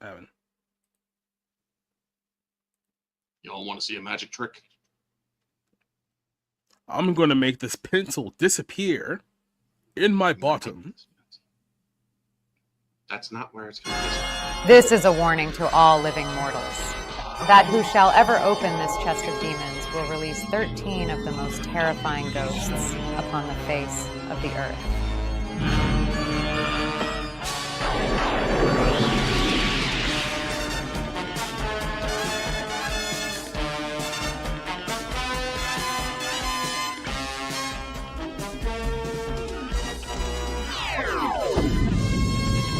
Evan. Y'all want to see a magic trick? I'm going to make this pencil disappear in my bottom. That's not where it's going to be. This is a warning to all living mortals. That who shall ever open this chest of demons will release 13 of the most terrifying ghosts upon the face of the earth.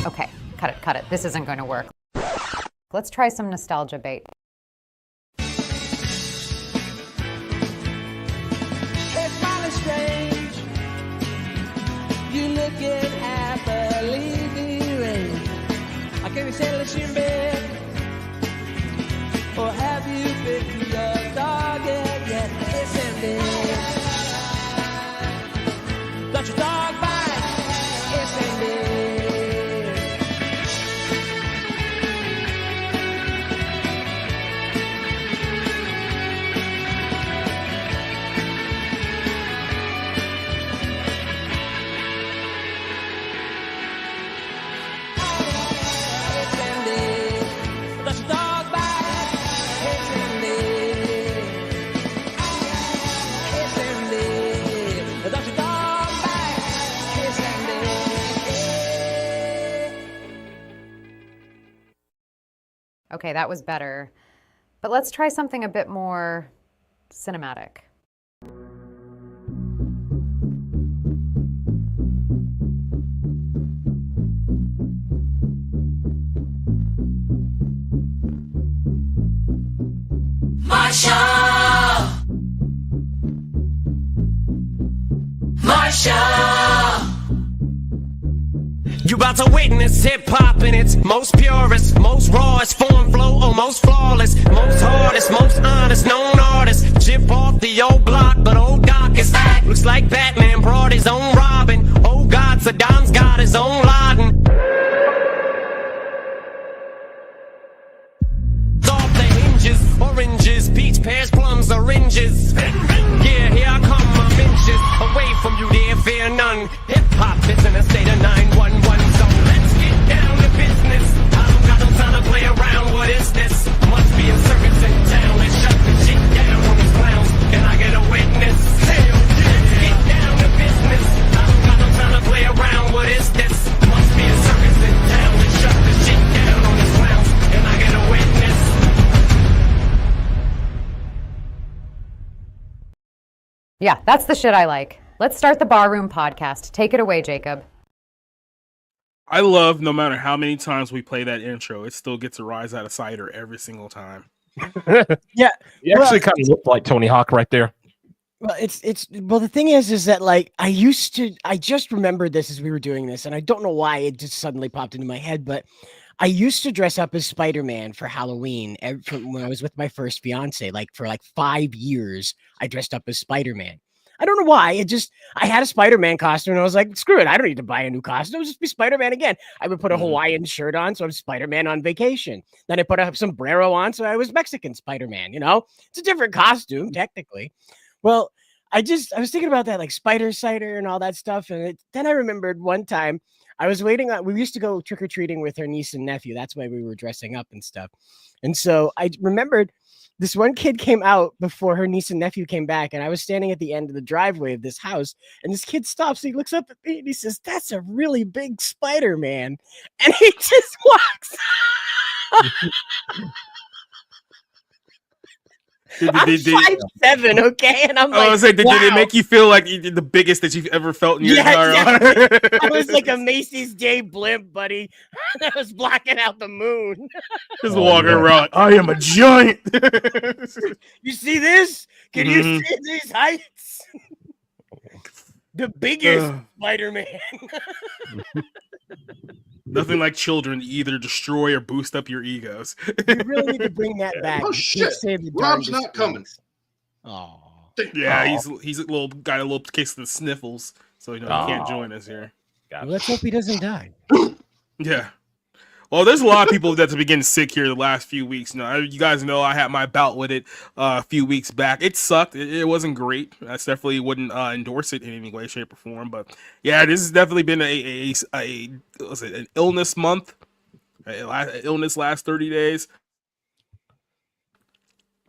Okay, cut it. This isn't going to work. Let's try some nostalgia bait. It's mighty strange. You looking happily doing. I can't settle it in bed. Or have you been to your target yet? It's ending. Got your dog bite. It's ending. Okay, that was better. But let's try something a bit more cinematic. You about to witness hip-hop in its most purest, most rawest form, flow, almost flawless, most hardest, most honest, known artist. Chip off the old block, but old Doc is back. Looks like Batman brought his own Robin. Oh God, Saddam's got his own Laden. Off the hinges, oranges, peach, pears, plums, oranges. Yeah, here I come, I'm inches away from you, there fear none. Hip-hop is in a state of 911, so let's get down to business. I don't got no time to play around, what is this? Must be a circus in town, let's shut the shit down on these clowns. Can I get a witness? Hell yeah. Let's get down to business. I don't got no time to play around, what is this? Must be a circus in town, let's shut the shit down on these clowns. Can I get a witness? Yeah, that's the shit I like. Let's start the Barroom podcast. Take it away, Jacob. I love no matter how many times we play that intro, it still gets a rise out of cider every single time. Yeah, You actually kind of looked like Tony Hawk right there. well, well, the thing is that like I just remembered this as we were doing this, and I don't know why it just suddenly popped into my head, but I used to dress up as Spider-Man for Halloween from when I was with my first fiance. Like for 5 years, I dressed up as Spider-Man. I don't know why. I had a Spider-Man costume, and I was like, screw it. I don't need to buy a new costume. I'll just be Spider-Man again. I would put a Hawaiian shirt on, so I'm Spider-Man on vacation. Then I put a sombrero on, so I was Mexican Spider-Man. It's a different costume technically. Well, I was thinking about that, like spider cider and all that stuff, and then I remembered one time I was waiting on. We used to go trick or treating with her niece and nephew. That's why we were dressing up and stuff. And so I remembered this one kid came out before her niece and nephew came back, and I was standing at the end of the driveway of this house, and this kid stops. He looks up at me and he says, "That's a really big Spider-Man," and he just walks. I'm 5'7", okay, and I'm like, I was like, did wow. it make you feel like you did the biggest that you've ever felt in your entire life? I was like a Macy's Day blimp, buddy. I was blocking out the moon. Just walking around. I am a giant. You see this? Can you Mhm. see these heights? The biggest Spider-Man. Nothing like children to either destroy or boost up your egos. You really need to bring that back. Oh You shit! can't save the Rob's darndest not coming. things. Oh. Yeah, he's a little got a little case of the sniffles, so he can't join us here. Well, let's hope he doesn't die. Yeah. Well, there's a lot of people that's been getting sick here the last few weeks. You guys know I had my bout with it a few weeks back. It sucked. It wasn't great. I definitely wouldn't endorse it in any way, shape, or form. But yeah, this has definitely been was it an illness month? Illness last 30 days.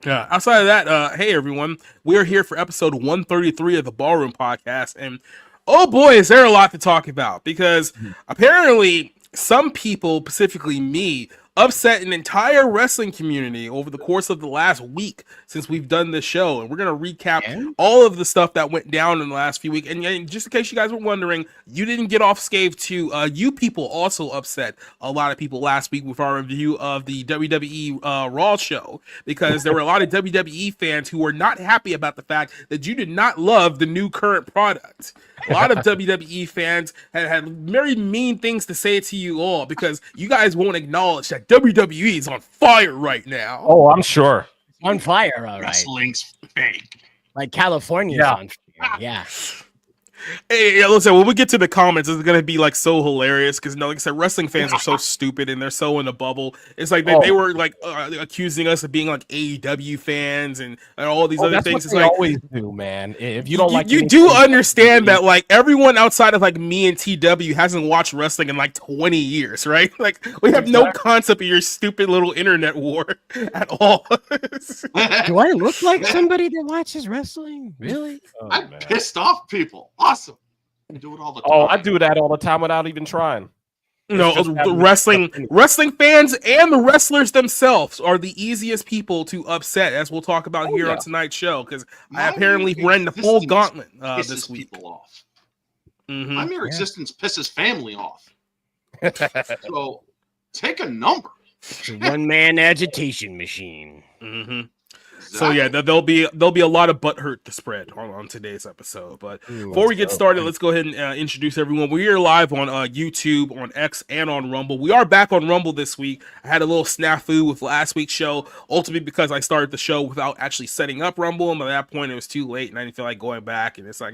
Yeah. Outside of that, hey everyone, we are here for episode 133 of the Ballroom Podcast, and oh boy, is there a lot to talk about because apparently some people, specifically me, upset an entire wrestling community over the course of the last week since we've done this show, and we're gonna recap all of the stuff that went down in the last few weeks. And just in case you guys were wondering, you didn't get off scathed too. You people also upset a lot of people last week with our review of the WWE Raw show because there were a lot of WWE fans who were not happy about the fact that you did not love the new current product. A lot of WWE fans had very mean things to say to you all because you guys won't acknowledge that WWE is on fire right now. Oh, I'm sure. On fire, all right. Wrestling's fake. Like California's on fire. Yeah. Hey, listen, when we get to the comments, it's gonna be like so hilarious because, like I said, wrestling fans are so stupid and they're so in a bubble. It's like they were like accusing us of being like AEW fans and all these other things. What they always do, man. If you don't like, you do understand that like everyone outside of like me and TW hasn't watched wrestling in like 20 years, right? Like we have no concept of your stupid little internet war at all. Do I look like somebody that watches wrestling? Really? I'm pissed off people. Awesome. I do it all the time. Oh, I do that all the time without even trying. No, the wrestling fans and the wrestlers themselves are the easiest people to upset, as we'll talk about here on tonight's show, because I apparently ran the full gauntlet this week. People off. My mere existence pisses family off. So take a number. It's a one-man agitation machine. So yeah, there'll be a lot of butthurt to spread on today's episode. But before we get started, let's go ahead and introduce everyone. We are live on YouTube, on X, and on Rumble. We are back on Rumble this week. I had a little snafu with last week's show, ultimately because I started the show without actually setting up Rumble, and by that point it was too late, and I didn't feel like going back. And it's like,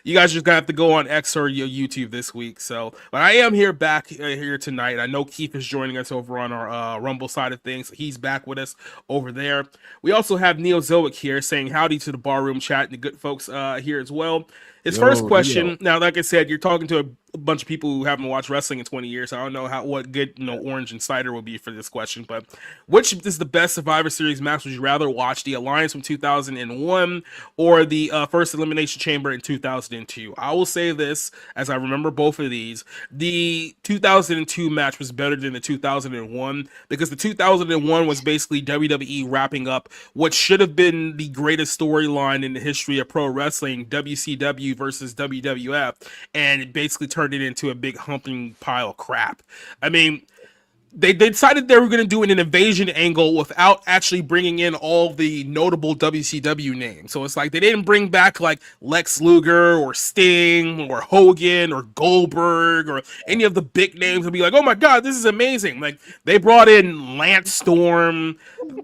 you guys just gonna have to go on X or your YouTube this week. So, but I am back here tonight. I know Keith is joining us over on our Rumble side of things. He's back with us over there. We also have Neozoic here saying howdy to the barroom chat and the good folks here as well. His first question, now, like I said, you're talking to a bunch of people who haven't watched wrestling in 20 years. I don't know what good orange and cider will be for this question, but which is the best Survivor Series match would you rather watch? The Alliance from 2001 or the first Elimination Chamber in 2002? I will say this, as I remember both of these, the 2002 match was better than the 2001 because the 2001 was basically WWE wrapping up what should have been the greatest storyline in the history of pro wrestling, WCW versus WWF, and it basically turned it into a big humping pile of crap. I mean, they decided they were going to do an invasion angle without actually bringing in all the notable WCW names. So it's like they didn't bring back like Lex Luger or Sting or Hogan or Goldberg or any of the big names and be like, oh my God, this is amazing. Like they brought in Lance Storm,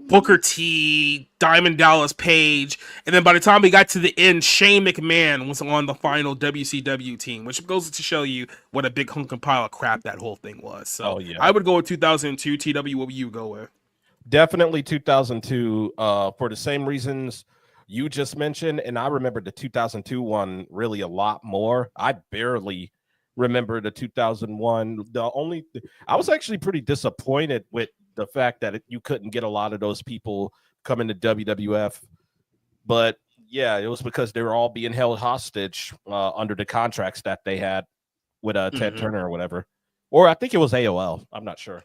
Booker T, Diamond Dallas Page, and then by the time we got to the end, Shane McMahon was on the final WCW team, which goes to show you what a big hunkin' pile of crap that whole thing was. So I would go with 2002. TW, what would you go with? Definitely 2002 for the same reasons you just mentioned, and I remember the 2002 one really a lot more. I barely remember the 2001. I was actually pretty disappointed with the fact that you couldn't get a lot of those people coming to WWF, but yeah, it was because they were all being held hostage under the contracts that they had with Ted Turner or whatever, or I think it was AOL. I'm not sure.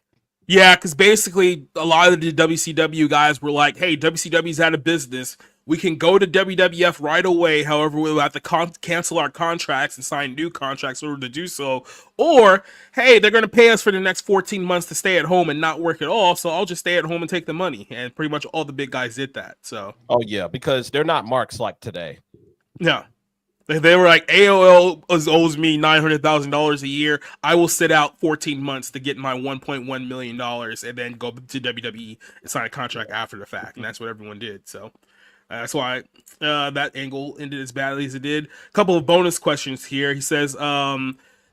Yeah, because basically a lot of the WCW guys were like, hey, WCW's out of business. We can go to WWF right away. However, we'll have to cancel our contracts and sign new contracts in order to do so. Or, hey, they're going to pay us for the next 14 months to stay at home and not work at all. So I'll just stay at home and take the money. And pretty much all the big guys did that. So. Oh, yeah, because they're not marks like today. No. They were like, AOL owes me $900,000 a year. I will sit out 14 months to get my $1.1 million and then go to WWE and sign a contract after the fact. And that's what everyone did. So that's why that angle ended as badly as it did. A couple of bonus questions here. He says,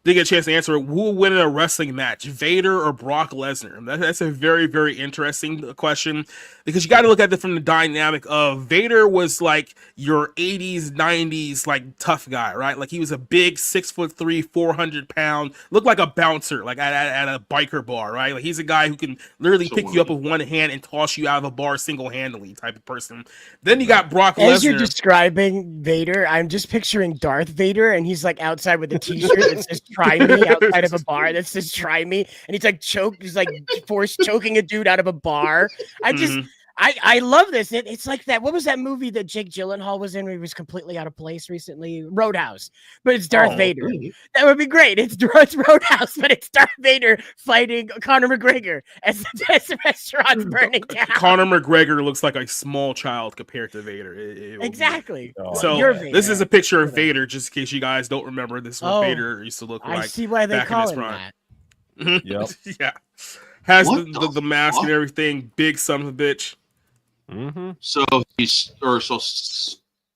didn't get a chance to answer it. Who will win in a wrestling match, Vader or Brock Lesnar? That's a very, very interesting question because you got to look at it from the dynamic of Vader was like your 80s, 90s like tough guy, right? Like he was a big 6'3", 400-pound, looked like a bouncer, like at a biker bar, right? Like he's a guy who can literally pick you up with one hand and toss you out of a bar single-handedly type of person. Then you got Brock Lesnar. As you're describing Vader, I'm just picturing Darth Vader, and he's like outside with a T-shirt that says "Try me" outside of a bar that says "Try me," and he's like force choking a dude out of a bar. I love this. It's like that. What was that movie that Jake Gyllenhaal was in where he was completely out of place recently? Roadhouse. But it's Darth Vader. Really? That would be great. It's Roadhouse, but it's Darth Vader fighting Conor McGregor as the restaurant's burning down. Conor McGregor looks like a small child compared to Vader. Exactly. So this is a picture of Vader, just in case you guys don't remember. This is what Vader used to look like. I see why they call him that. Yep. Yeah. Has the mask and everything. Big son of a bitch. So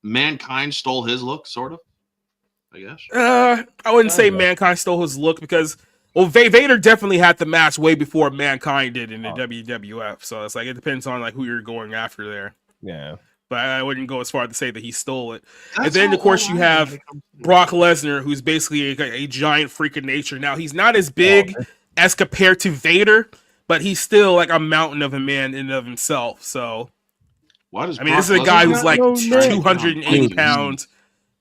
Mankind stole his look, sort of. I guess. I wouldn't say Mankind stole his look because Vader definitely had the mask way before Mankind did in the WWF. So it's like it depends on like who you're going after there. Yeah. But I wouldn't go as far to say that he stole it. And then of course you have Brock Lesnar, who's basically a giant freak of nature. Now he's not as big as compared to Vader, but he's still like a mountain of a man in and of himself. So this is a guy who's like 280 pounds.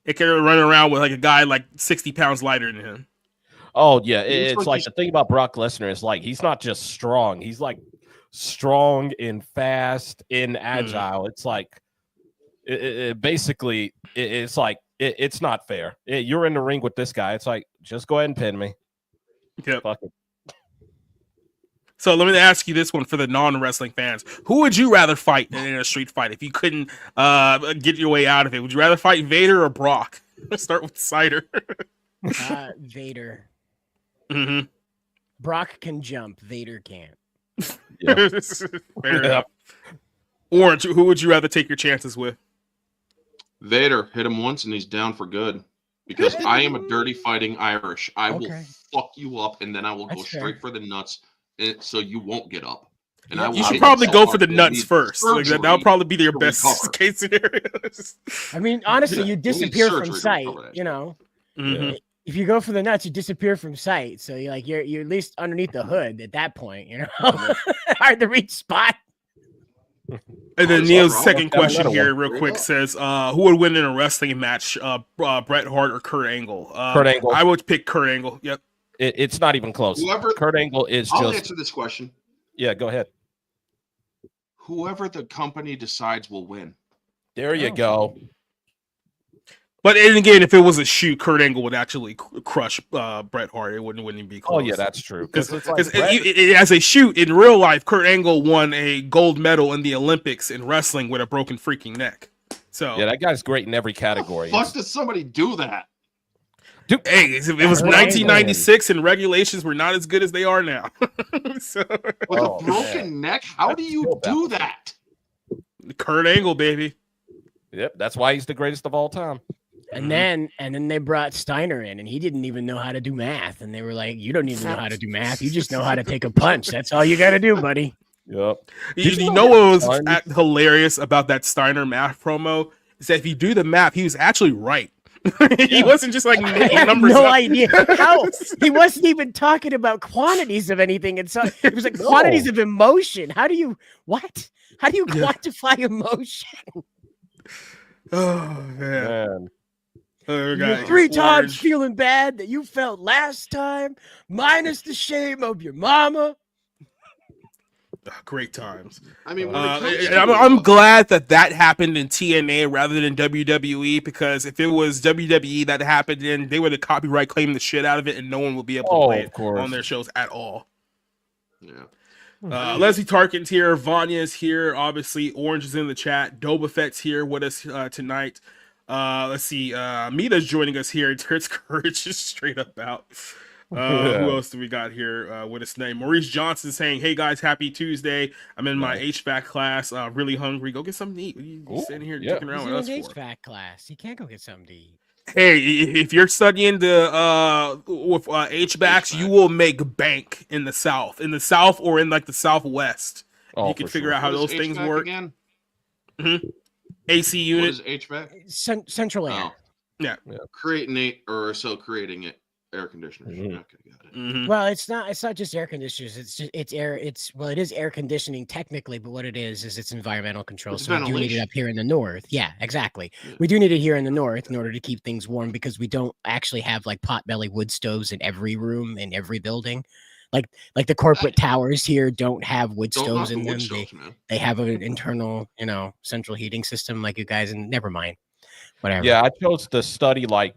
It can run around with like a guy like 60 pounds lighter than him. Oh, yeah. It's like the thing about Brock Lesnar is like he's not just strong. He's like strong and fast and agile. It's like basically it's like it's not fair. You're in the ring with this guy. It's like, just go ahead and pin me. Yep. Fuck it. So let me ask you this one for the non-wrestling fans. Who would you rather fight in a street fight if you couldn't get your way out of it? Would you rather fight Vader or Brock? Let's start with Cider. Vader. Mm-hmm. Brock can jump. Vader can't. Fair enough. Orange, who would you rather take your chances with? Vader. Hit him once and he's down for good. Because I am a dirty fighting Irish. I will fuck you up and then I will go straight for the nuts. So you won't get up. And you should probably go for the nuts first. Like that would probably be your best case scenario. I mean, honestly, you disappear from sight. You know, if you go for the nuts, you disappear from sight. So you're at least underneath the hood at that point. You know, hard to reach spot. And then Neil's second question here, real quick, says, "Who would win in a wrestling match, Bret Hart or Kurt Angle?" Kurt Angle. I would pick Kurt Angle. Yep. It's not even close. Kurt Angle is I'll answer this question. Yeah, go ahead. Whoever the company decides will win. There you go. But and again, if it was a shoot, Kurt Angle would actually crush Bret Hart. It wouldn't even be close. Oh yeah, that's true. Because as a shoot in real life, Kurt Angle won a gold medal in the Olympics in wrestling with a broken freaking neck. So yeah, that guy's great in every category. Fuck, does somebody do that? Dude, hey, it was 1996 and regulations were not as good as they are now. So, with a broken neck, how do you do that? Kurt Angle, baby. Yep, that's why he's the greatest of all time. And then they brought Steiner in, and he didn't even know how to do math. And they were like, "You don't even know how to do math. You just know how to take a punch. That's all you got to do, buddy." Yep. You know what was hilarious about that Steiner math promo is that if you do the math, he was actually right. He wasn't just like making numbers. No idea how. He wasn't even talking about quantities of anything. And so it was like quantities of emotion. How do you quantify emotion? Oh man. You're 3 times feeling bad that you felt last time, minus the shame of your mama. Great times. I mean, I'm glad that happened in TNA rather than WWE, because if it was WWE that happened, then they would have copyright claimed the shit out of it, and no one would be able to play it on their shows at all. Yeah. Leslie Tarkin's here. Vanya's here. Obviously, Orange is in the chat. Doba Fett's here with us tonight. Let's see. Mita's joining us here. Turt's Courage is straight up out. Who else do we got here with us today? Maurice Johnson saying, "Hey guys, happy Tuesday. I'm in my HVAC class. Really hungry. Go get something to eat. What are you sitting here kicking around with us for?" HVAC class. You can't go get something to eat. Hey, if you're studying the with HBACs, you will make bank in the South, or in like the Southwest. Oh, You can for figure sure. out how What is those things HVAC work. again? AC What unit. is HVAC? Central air. Oh, Yeah. creating it air conditioners. Mhm. Okay, got it. Well, it's not just air conditioners. It is air conditioning technically, but what it is it's environmental control. It's So we do need it ventilation. up here in the north. Yeah, exactly. Yeah. We do need it here in the north in order to keep things warm because we don't actually have like potbelly wood stoves in every room in every building. Like the corporate towers here don't have wood Don't knock stoves the in wood them. stoves, man. They have an internal, central heating system like you guys, and never mind. Whatever. Yeah, I chose to study like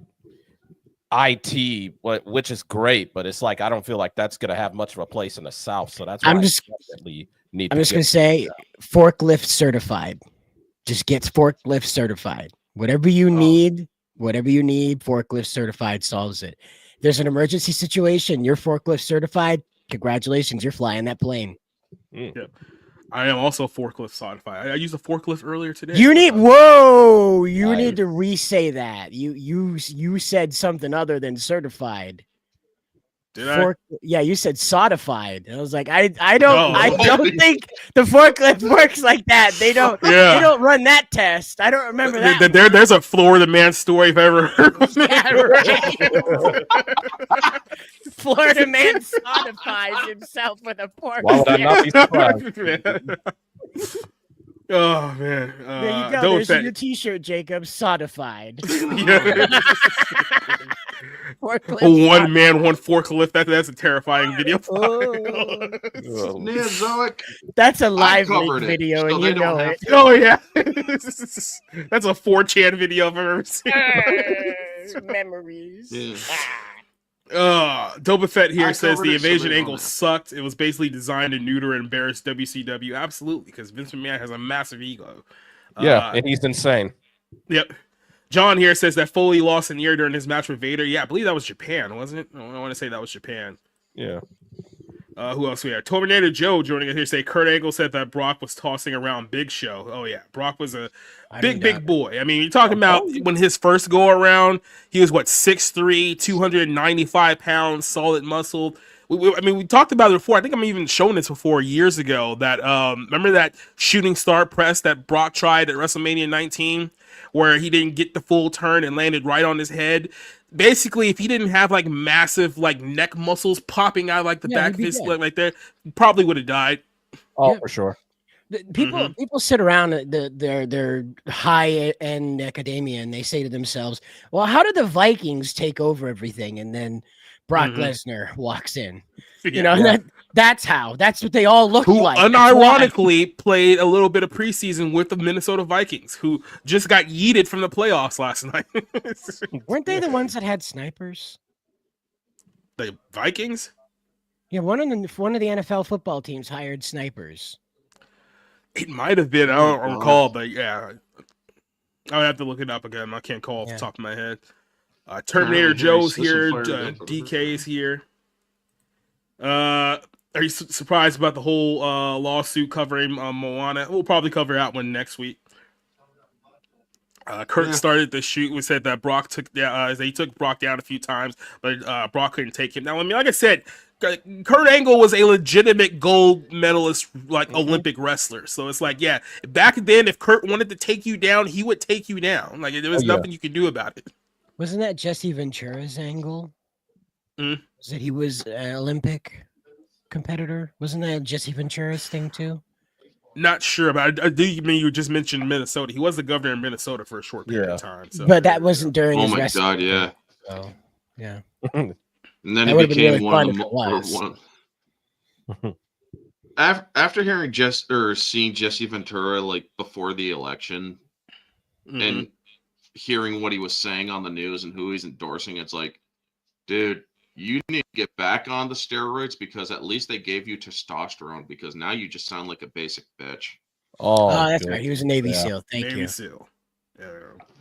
IT, which is great, but it's like I don't feel like that's gonna have much of a place in the South. So that's why I'm I just definitely need. I'm just gonna say forklift certified. Just gets forklift certified. Whatever you need, forklift certified solves it. If there's an emergency situation, you're forklift certified. Congratulations, you're flying that plane. Yep. I am also forklift certified. I used a forklift earlier today. You need Nice. need to re-say that. You said something other than certified. Did I? Yeah, you said sodified. And I was like, I don't No. I don't think the forklift works like that. They don't Yeah. they don't run that test. I don't remember that. There's a Florida man story if I ever heard of it. Yeah, right. Florida man sodifies himself with a forklift. Why would I not be surprised? Oh man. There you go. Don't There's say- your t-shirt, Jacob. Sodified. Yeah. Forklift One man, one forklift. That's a terrifying video. Oh, Neozoic. That's a live covered link it, video, so and they you don't know have it. to. Oh yeah. That's a 4chan video if I've ever seen. Memories. Yeah. Doba Fett here I says covered the it, so invasion they don't angle have to. sucked. It was basically designed to neuter and embarrass WCW. Absolutely, because Vince McMahon has a massive ego. yeah, and he's insane. Yep. John here says that Foley lost an ear during his match with Vader. Yeah, I believe that was Japan, wasn't it? I want to say that was Japan. Yeah. Who else we had? Terminator Joe joining us here. Say Kurt Angle said that Brock was tossing around Big Show. Oh yeah, Brock was a big boy. I mean, you're talking about when his first go around, he was what 6'3", 295 pounds, solid muscle. We talked about it before. I think I'm even shown this before years ago. That remember that shooting star press that Brock tried at WrestleMania 19, where he didn't get the full turn and landed right on his head. Basically, if he didn't have like massive like neck muscles popping out like the back of his leg like there, probably would have died. Oh, for sure. People sit around their high end academia and they say to themselves, "Well, how did the Vikings take over everything?" And then Brock Lesnar walks in. That's what they all look like. Who unironically played a little bit of preseason with the Minnesota Vikings, who just got yeeted from the playoffs last night. Weren't they the ones that had snipers? The Vikings? Yeah, one of the NFL football teams hired snipers. It might have been. I don't recall, but yeah, I would have to look it up again. I can't call off the top of my head. Terminator Joe's here. DK's here. Are you surprised about the whole lawsuit covering Moana? We'll probably cover that one next week. Kurt started the shoot. We said that Brock took Brock down a few times, but Brock couldn't take him. Now, I mean, like I said, Kurt Angle was a legitimate gold medalist, like Olympic wrestler. So it's like, yeah, back then, if Kurt wanted to take you down, he would take you down. Like there was nothing you could do about it. Wasn't that Jesse Ventura's angle? Was that he was an Olympic competitor? Wasn't that Jesse Ventura's thing too? Not sure, but I do mean you just mentioned Minnesota. He was the governor in Minnesota for a short period of time. So. But that wasn't during his wrestling. Oh my God, yeah. So, yeah. And then he became one of the after hearing seeing Jesse Ventura like before the election and hearing what he was saying on the news and who he's endorsing, it's like, dude, you need to get back on the steroids because at least they gave you testosterone because now you just sound like a basic bitch. Oh, that's right. He was a Navy SEAL. Navy SEAL. Yeah.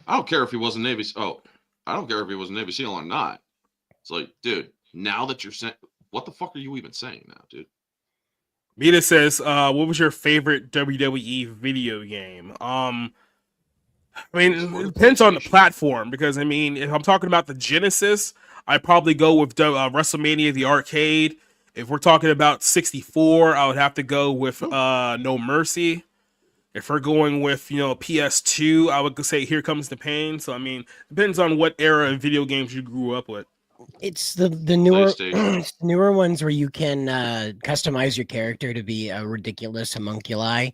I don't care if he was a Navy. I don't care if he was a Navy SEAL or not. It's like, dude, now that you're saying, what the fuck are you even saying now, dude? Mita says, what was your favorite WWE video game? I mean, it depends on the platform because I mean, if I'm talking about the Genesis, I'd probably go with WrestleMania the arcade. If we're talking about 64, I would have to go with No Mercy. If we're going with PS2, I would say Here Comes the Pain. So I mean, depends on what era of video games you grew up with. It's the newer ones where you can customize your character to be a ridiculous homunculi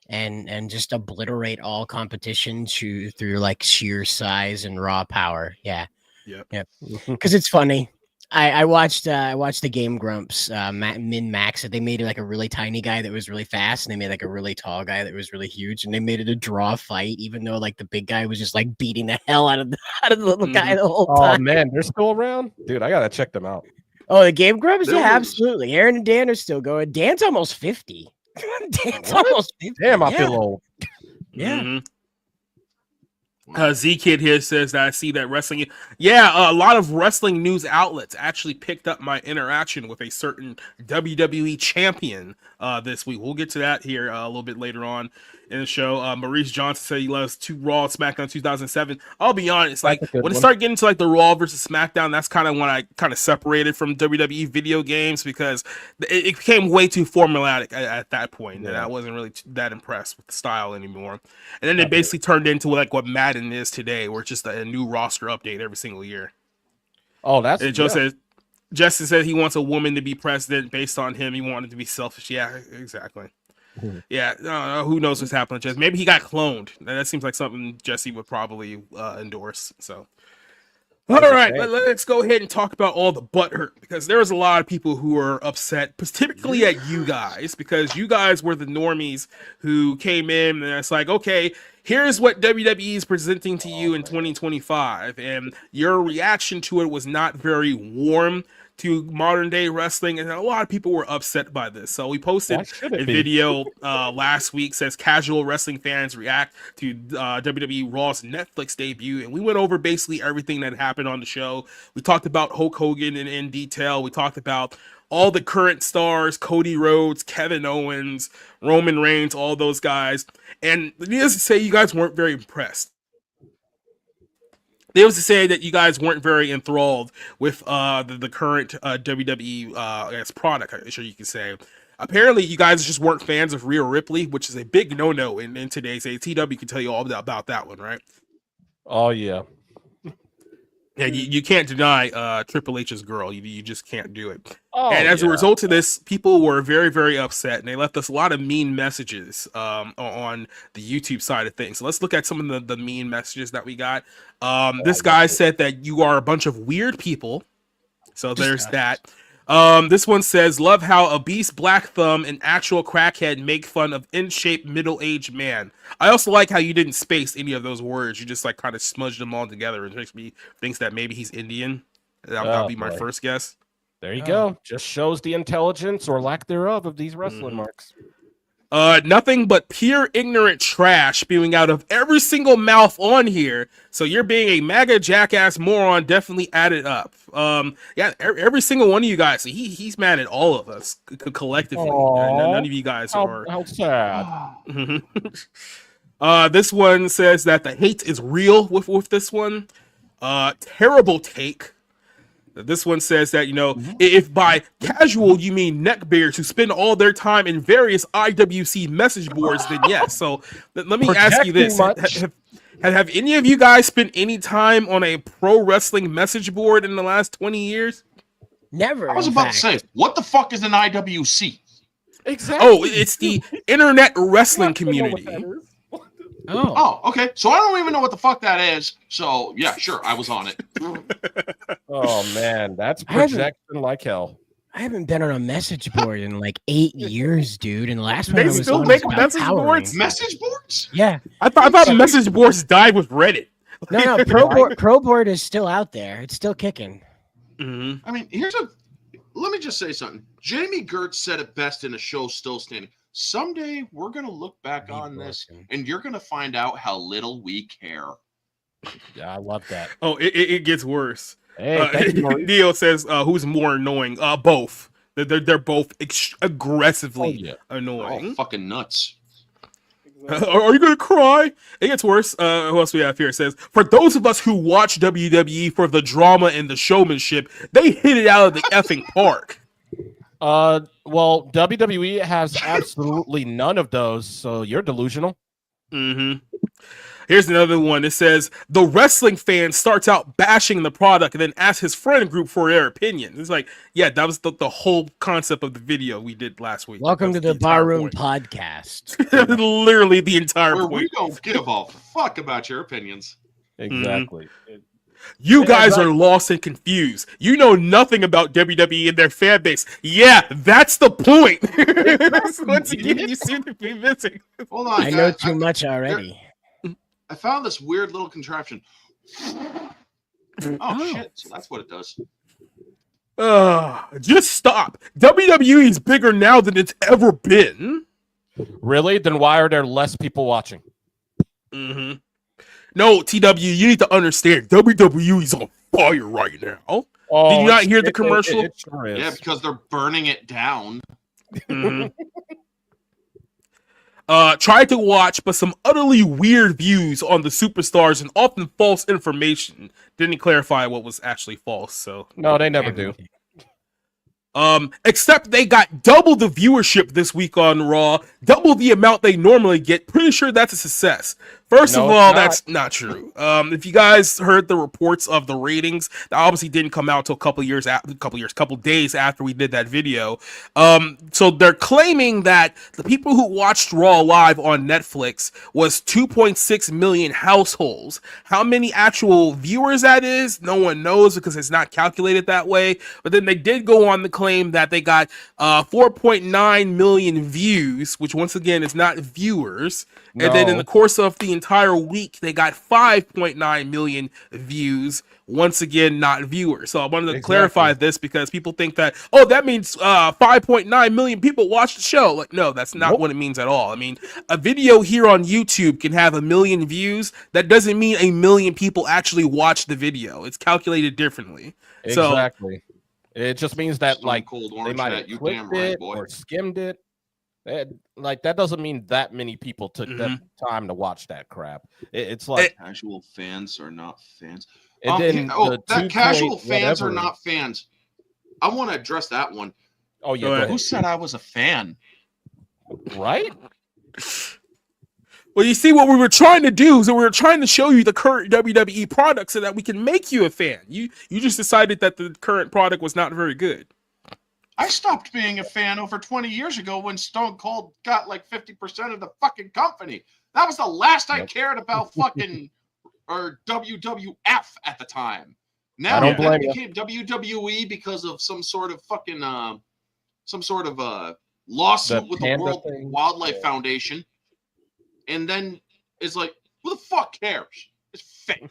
and just obliterate all competition through like sheer size and raw power. Yeah. Because it's funny. I watched the Game Grumps Min Max. They made like a really tiny guy that was really fast, and they made like a really tall guy that was really huge, and they made it a draw fight, even though like the big guy was just like beating the hell out of the little guy the whole time. Oh man, they're still around, dude. I gotta check them out. Oh, the Game Grumps, yeah, absolutely. Aaron and Dan are still going. Dan's almost 50. Dan's almost 50. Damn, I feel old. Yeah. Mm-hmm. Z Kid here says that I see that wrestling. Yeah, a lot of wrestling news outlets actually picked up my interaction with a certain WWE champion this week. We'll get to that here a little bit later on in the show. Maurice Johnson said he loves Raw SmackDown 2007. I'll be honest, like when it started getting to like the Raw versus SmackDown, that's kind of when I kind of separated from WWE video games because it became way too formulaic at that point, and I wasn't really that impressed with the style anymore. And then it basically turned into like what Madden is today, where it's just a new roster update every single year. Oh, that's and Joe says Justin said he wants a woman to be president based on him. He wanted to be selfish. Yeah, exactly. Yeah, who knows what's happening, Jesse? Maybe he got cloned. That seems like something Jesse would probably endorse. So, all right, let's go ahead and talk about all the butthurt because there's a lot of people who are upset, particularly at you guys, because you guys were the normies who came in and it's like, okay, here's what WWE is presenting to you in 2025, and your reaction to it was not very warm to modern day wrestling, and a lot of people were upset by this. So we posted a video last week, says casual wrestling fans react to WWE Raw's Netflix debut, and we went over basically everything that happened on the show. We talked about Hulk Hogan in detail. We talked about all the current stars, Cody Rhodes, Kevin Owens, Roman Reigns, all those guys. And needless to say, you guys weren't very impressed. They was to say that you guys weren't very enthralled with the current WWE I guess product, I'm sure you could say. Apparently, you guys just weren't fans of Rhea Ripley, which is a big no-no in today's age. TW can tell you all about that one, right? Oh, yeah. Yeah, you can't deny Triple H's girl. You just can't do it. Oh, and as a result of this, people were very, very upset, and they left us a lot of mean messages on the YouTube side of things. So let's look at some of the mean messages that we got. This guy said that you are a bunch of weird people. So there's that. This one says, love how obese Black Thumb and actual crackhead make fun of in-shape middle-aged man. I also like how you didn't space any of those words. You just like kind of smudged them all together and makes me think that maybe he's Indian. That'll be my first guess. There you go. Just shows the intelligence or lack thereof of these wrestling marks. Nothing but pure ignorant trash spewing out of every single mouth on here. So you're being a MAGA jackass moron. Definitely add it up. Yeah, every single one of you guys. He's mad at all of us collectively. None of you guys are. How sad. This one says that the hate is real with this one. Terrible take. This one says that, if by casual you mean neckbeards who spend all their time in various IWC message boards, then yes. So let me ask you this. Have any of you guys spent any time on a pro wrestling message board in the last 20 years? Never. I was about to say, what the fuck is an IWC? Exactly. Oh, it's the internet wrestling community. Oh, okay. So I don't even know what the fuck that is. So yeah, sure, I was on it. Oh man, that's projection like hell. I haven't been on a message board in like 8 years, dude. And the last one They I was still on make was about message powering. boards? Message boards? Yeah. I thought message boards died with Reddit. No, Pro Board is still out there. It's still kicking. I mean, let me just say something. Jamie Gertz said it best in a show still standing. Someday we're going to look back on this and you're going to find out how little we care. Yeah, I love that. Oh, it gets worse. Hey, Neo says, who's more annoying? Both. They're both aggressively annoying. They're all fucking nuts. Are you gonna cry? It gets worse. Who else we have here? It says, for those of us who watch WWE for the drama and the showmanship, they hit it out of the effing park. Well, WWE has absolutely none of those, so you're delusional. Mm-hmm. Here's another one. It says, the wrestling fan starts out bashing the product and then asks his friend group for their opinion. It's like, yeah, that was the whole concept of the video we did last week. Welcome to the Barroom Podcast. Literally the entire Where point. we don't give a fuck about your opinions. Exactly. You guys are lost and confused. You know nothing about WWE and their fan base. Yeah, that's the point. Once again, you seem to be missing. Hold on, I know too much already. I found this weird little contraption. Oh shit! So that's what it does. Just stop. WWE is bigger now than it's ever been. Really? Then why are there less people watching? Mm-hmm. No, TW, you need to understand. WWE is on fire right now. Oh, did you not hear the commercial? It sure is. Yeah, because they're burning it down. Mm-hmm. Tried to watch, but some utterly weird views on the superstars and often false information. Didn't clarify what was actually false. So no, they never do. Except they got double the viewership this week on Raw, double the amount they normally get. Pretty sure that's a success. First of all, that's not true. If you guys heard the reports of the ratings, that obviously didn't come out until a couple days after we did that video. So they're claiming that the people who watched Raw live on Netflix was 2.6 million households. How many actual viewers that is, no one knows because it's not calculated that way. But then they did go on to claim that they got 4.9 million views, which once again is not viewers. And then in the course of the entire week, they got 5.9 million views. Once again, not viewers. So I wanted to clarify this because people think that, oh, that means 5.9 million people watch the show. Like, no, that's not what it means at all. I mean, a video here on YouTube can have 1 million views. That doesn't mean 1 million people actually watch the video. It's calculated differently. Exactly. It just means that, like, they might have you clicked it or skimmed it. Like, that doesn't mean that many people took that time to watch that crap. It's like casual fans are not fans. And then that casual fans are not fans. I want to address that one. Oh yeah, who said I was a fan? Right? Well, you see, what we were trying to do is we were trying to show you the current WWE product so that we can make you a fan. You just decided that the current product was not very good. I stopped being a fan over 20 years ago when Stone Cold got like 50% of the fucking company. That was the last I cared about fucking or WWF at the time. Now it became WWE because of some sort of fucking lawsuit with the World Wildlife Foundation. And then it's like, who the fuck cares? It's fake.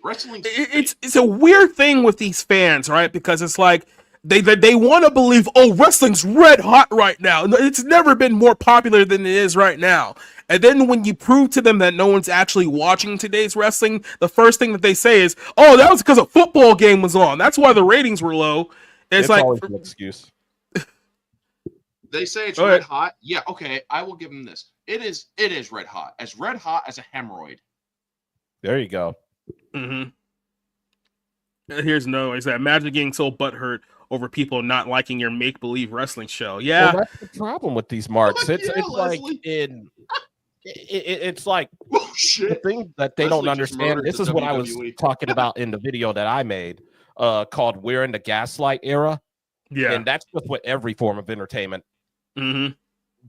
Wrestling. It's a weird thing with these fans, right? Because it's like they want to believe, oh, wrestling's red hot right now. It's never been more popular than it is right now. And then when you prove to them that no one's actually watching today's wrestling, the first thing that they say is, oh, that was because a football game was on. That's why the ratings were low. It's like always an excuse. They say it's red hot. Yeah, okay, I will give them this. It is red hot as a hemorrhoid. There you go. Mm-hmm. Here's no. Is that imagine getting so butthurt over people not liking your make-believe wrestling show? Yeah, well, that's the problem with these marks. It's like it's like the thing that they don't understand. This is what I was talking about in the video that I made, called "We're in the Gaslight Era." Yeah, and that's with every form of entertainment. Mm-hmm.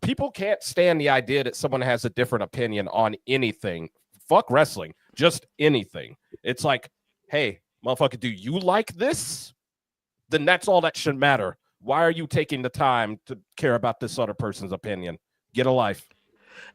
People can't stand the idea that someone has a different opinion on anything. Fuck wrestling, just anything. It's like, hey, motherfucker, do you like this? Then that's all that should matter. Why are you taking the time to care about this other person's opinion? Get a life.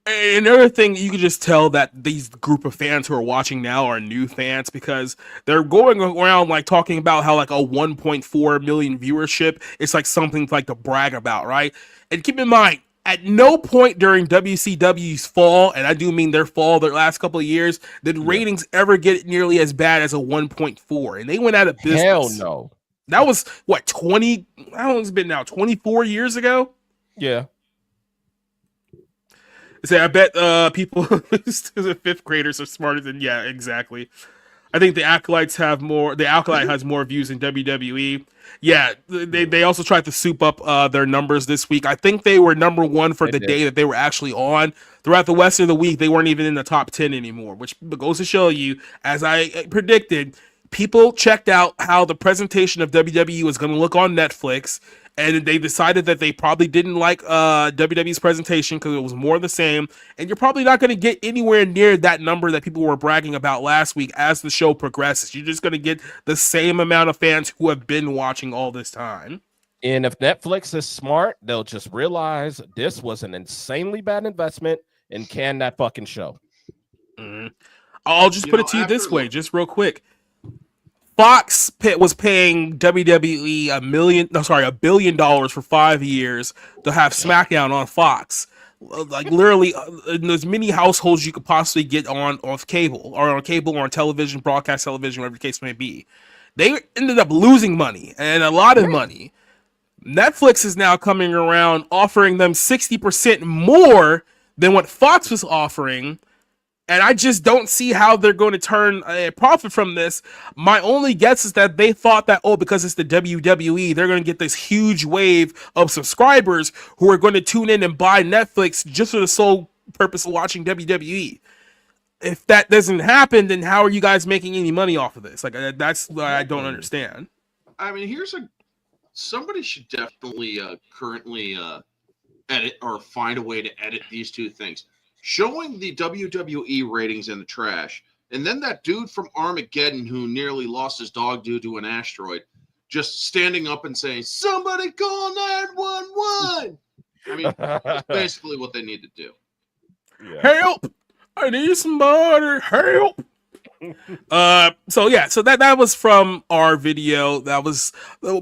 Another thing, you can just tell that these group of fans who are watching now are new fans because they're going around like talking about how like a 1.4 million viewership is like something like to brag about, right? And keep in mind, at no point during WCW's fall, and I do mean their fall, their last couple of years, did ratings ever get nearly as bad as a 1.4, and they went out of business. Hell no. That was what, 20? How long has it been now? 24 years ago? Yeah. Say, I bet people the fifth graders are smarter than exactly. I think the Acolytes have more. The Acolyte has more views than WWE. Yeah, they also tried to soup up their numbers this week. I think they were number one for the day that they were actually on. Throughout the rest of the week, they weren't even in the top 10 anymore, which goes to show you, as I predicted, people checked out how the presentation of WWE was going to look on Netflix, and they decided that they probably didn't like WWE's presentation because it was more of the same, and you're probably not going to get anywhere near that number that people were bragging about last week as the show progresses. You're just going to get the same amount of fans who have been watching all this time. And if Netflix is smart, they'll just realize this was an insanely bad investment and can that fucking show. I'll just put it to you this way, just real quick. Fox was paying WWE $1 billion for 5 years to have SmackDown on Fox. Like literally, in as many households you could possibly get on cable or on television, broadcast television, whatever the case may be. They ended up losing money and a lot of money. Netflix is now coming around offering them 60% more than what Fox was offering. And I just don't see how they're going to turn a profit from this. My only guess is that they thought that, because it's the WWE, they're going to get this huge wave of subscribers who are going to tune in and buy Netflix just for the sole purpose of watching WWE. If that doesn't happen, then how are you guys making any money off of this? Like, that's what I don't understand. I mean, somebody should definitely currently edit or find a way to edit these two things. Showing the WWE ratings in the trash, and then that dude from Armageddon who nearly lost his dog due to an asteroid, just standing up and saying, "Somebody call 911." I mean, that's basically what they need to do. Yeah. Help! I need somebody. Help! So that was from our video. That was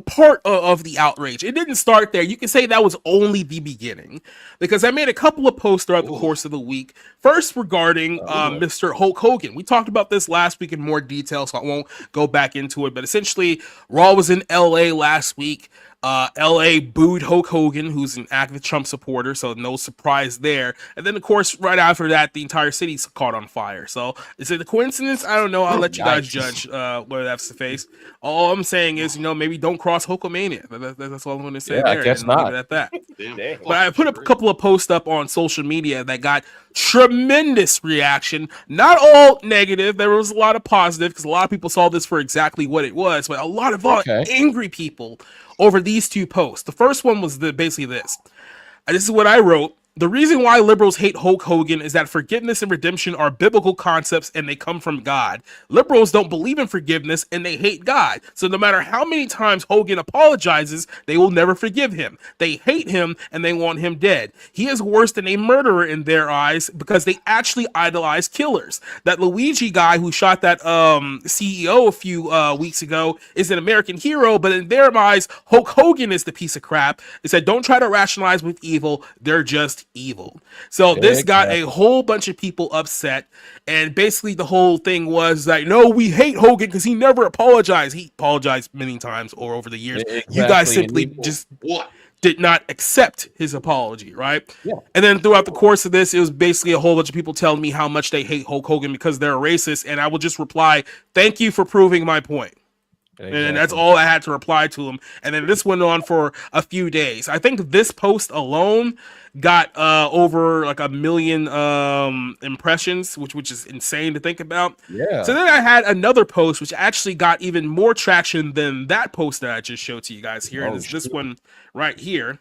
part of the outrage. It didn't start there. You can say that was only the beginning, because I made a couple of posts throughout the course of the week. First, regarding Mr. Hulk Hogan. We talked about this last week in more detail, so I won't go back into it. But essentially, Raw was in LA last week. LA booed Hulk Hogan, who's an active Trump supporter, so no surprise there. And then, of course, right after that, the entire city's caught on fire. So, is it a coincidence? I don't know. I'll let you guys judge whether that's the case. All I'm saying is, maybe don't cross Hulkamania. That's all I'm going to say there. I guess not. Leave it at that. But I put a couple of posts up on social media that got tremendous reaction. Not all negative. There was a lot of positive, because a lot of people saw this for exactly what it was. But a lot of angry people over these two posts. The first one was basically this. This is what I wrote. The reason why liberals hate Hulk Hogan is that forgiveness and redemption are biblical concepts and they come from God. Liberals don't believe in forgiveness and they hate God. So no matter how many times Hogan apologizes, they will never forgive him. They hate him and they want him dead. He is worse than a murderer in their eyes because they actually idolize killers. That Luigi guy who shot that CEO a few weeks ago is an American hero, but in their eyes, Hulk Hogan is the piece of crap. They said, don't try to rationalize with evil. They're just evil. So this got a whole bunch of people upset, and basically the whole thing was like, no, we hate Hogan because he never apologized. He apologized many times or over the years. Exactly. You guys simply just did not accept his apology, right? Yeah. And then throughout the course of this, it was basically a whole bunch of people telling me how much they hate Hulk Hogan because they're a racist, and I will just reply, thank you for proving my point. Exactly. And that's all I had to reply to him. And then this went on for a few days. I think this post alone got over like 1 million impressions, which is insane to think about. Yeah. So then I had another post which actually got even more traction than that post that I just showed to you guys here. And it's this one right here.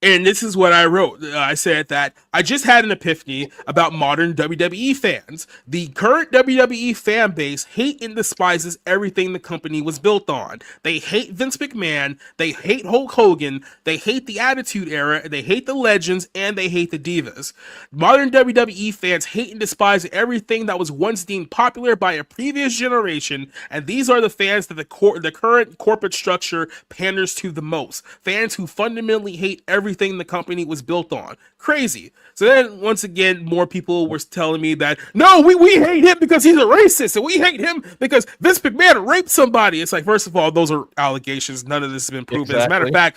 And this is what I wrote. I said that I just had an epiphany about modern WWE fans. The current WWE fan base hate and despises everything the company was built on. They hate Vince McMahon, they hate Hulk Hogan, they hate the Attitude Era, they hate the Legends, and they hate the Divas. Modern WWE fans hate and despise everything that was once deemed popular by a previous generation, and these are the fans that the current corporate structure panders to the most. Fans who fundamentally hate everything the company was built on. Crazy. So then once again, more people were telling me that, no, we hate him because he's a racist, and we hate him because Vince McMahon raped somebody. It's like, first of all, those are allegations. None of this has been proven. Exactly. As a matter of fact,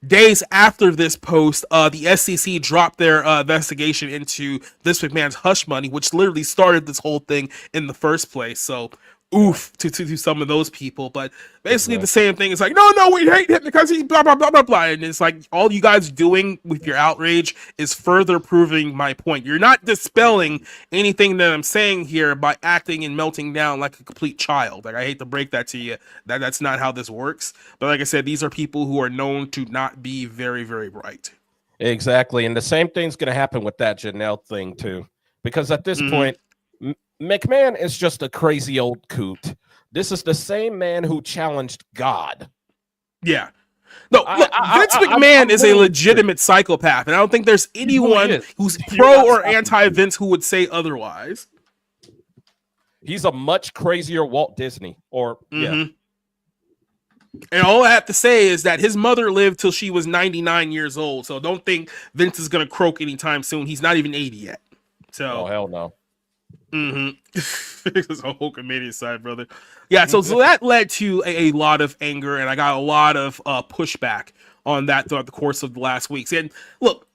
days after this post, the SEC dropped their investigation into Vince McMahon's hush money, which literally started this whole thing in the first place. So, oof to some of those people. But basically the same thing. It's like, no, we hate him because he's blah, blah, blah, blah, blah. And it's like, all you guys doing with your outrage is further proving my point. You're not dispelling anything that I'm saying here by acting and melting down like a complete child. Like, I hate to break that to you. That's not how this works. But like I said, these are people who are known to not be very, very bright. Exactly. And the same thing's going to happen with that Janelle thing too. Because at this point, McMahon is just a crazy old coot. This is the same man who challenged God. Yeah. No, look, Vince McMahon is a legitimate psychopath, and I don't think there's anyone who's pro or anti-Vince who would say otherwise. He's a much crazier Walt Disney. Yeah. And all I have to say is that his mother lived till she was 99 years old, so don't think Vince is going to croak anytime soon. He's not even 80 yet. So, oh, hell no. It's a whole comedian side, brother. Yeah, so that led to a lot of anger, and I got a lot of pushback on that throughout the course of the last weeks. And look,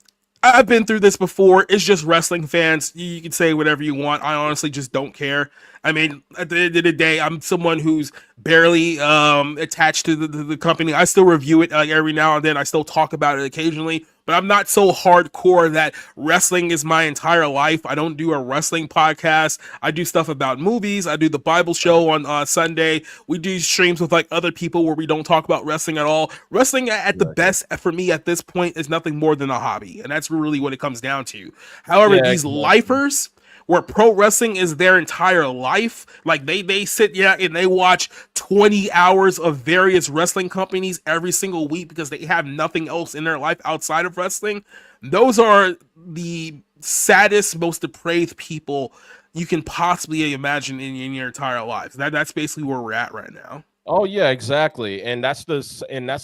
I've been through this before. It's just wrestling fans. You can say whatever you want. I honestly just don't care. I mean, at the end of the day, I'm someone who's barely attached to the company. I still review it every now and then. I still talk about it occasionally, but I'm not so hardcore that wrestling is my entire life. I don't do a wrestling podcast. I do stuff about movies. I do the Bible show on Sunday. We do streams with like other people where we don't talk about wrestling at all. Wrestling at the best for me at this point is nothing more than a hobby, and that's really what it comes down to. However, these lifers, where pro wrestling is their entire life, like they sit and they watch 20 hours of various wrestling companies every single week because they have nothing else in their life outside of wrestling. Those are the saddest, most depraved people you can possibly imagine in your entire lives. That's basically where we're at right now. Oh yeah, exactly. And that's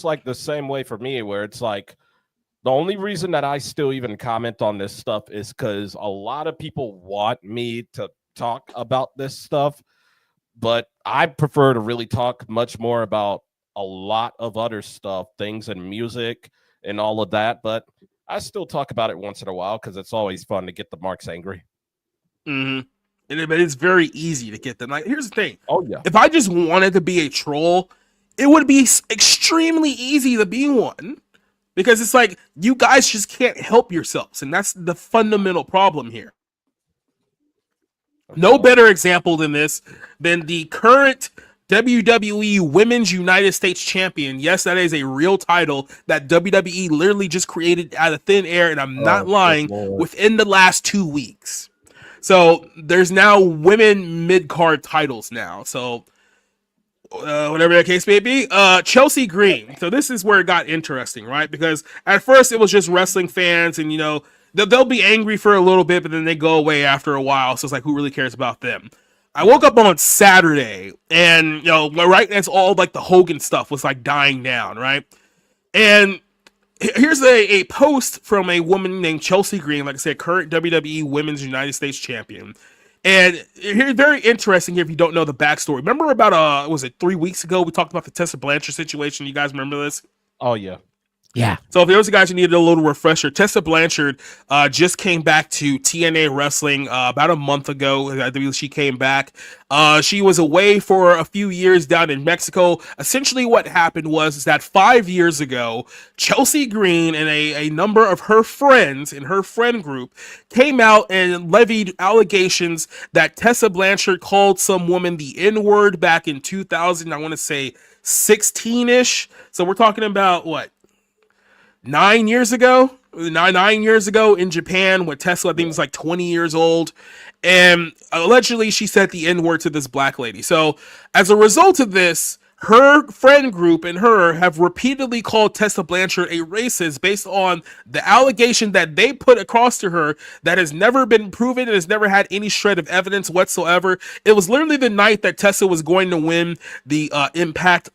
like the same way for me, where it's like, the only reason that I still even comment on this stuff is because a lot of people want me to talk about this stuff, but I prefer to really talk much more about a lot of other stuff, things in music and all of that. But I still talk about it once in a while because it's always fun to get the Marks angry. But it's very easy to get them. Like, here's the thing. Oh yeah. If I just wanted to be a troll, it would be extremely easy to be one. Because it's like, you guys just can't help yourselves. And that's the fundamental problem here. No better example than this than the current WWE Women's United States Champion. Yes, that is a real title that WWE literally just created out of thin air. And I'm not lying, within the last 2 weeks. So there's now women mid-card titles now. So whatever that case may be, Chelsea Green. So this is where it got interesting, right? Because at first it was just wrestling fans, and they'll be angry for a little bit, but then they go away after a while. So it's like, who really cares about them? I woke up on Saturday, and right as all like the Hogan stuff was like dying down, right? And here's a post from a woman named Chelsea Green, like I said, current WWE Women's United States Champion. And here's very interesting here if you don't know the backstory. Remember about, was it 3 weeks ago, we talked about the Tessa Blanchard situation? You guys remember this? Oh, yeah. Yeah. So if those guys who needed a little refresher, Tessa Blanchard just came back to TNA Wrestling about a month ago. I believe she came back. She was away for a few years down in Mexico. Essentially what happened was that 5 years ago, Chelsea Green and a number of her friends in her friend group came out and levied allegations that Tessa Blanchard called some woman the N-word back in 2000, I want to say 16-ish. So we're talking about what? 9 years ago in Japan, when Tesla, I think, was like 20 years old. And allegedly she said the N-word to this black lady. So as a result of this, her friend group and her have repeatedly called Tessa Blanchard a racist based on the allegation that they put across to her that has never been proven and has never had any shred of evidence whatsoever. It was literally the night that Tessa was going to win the Impact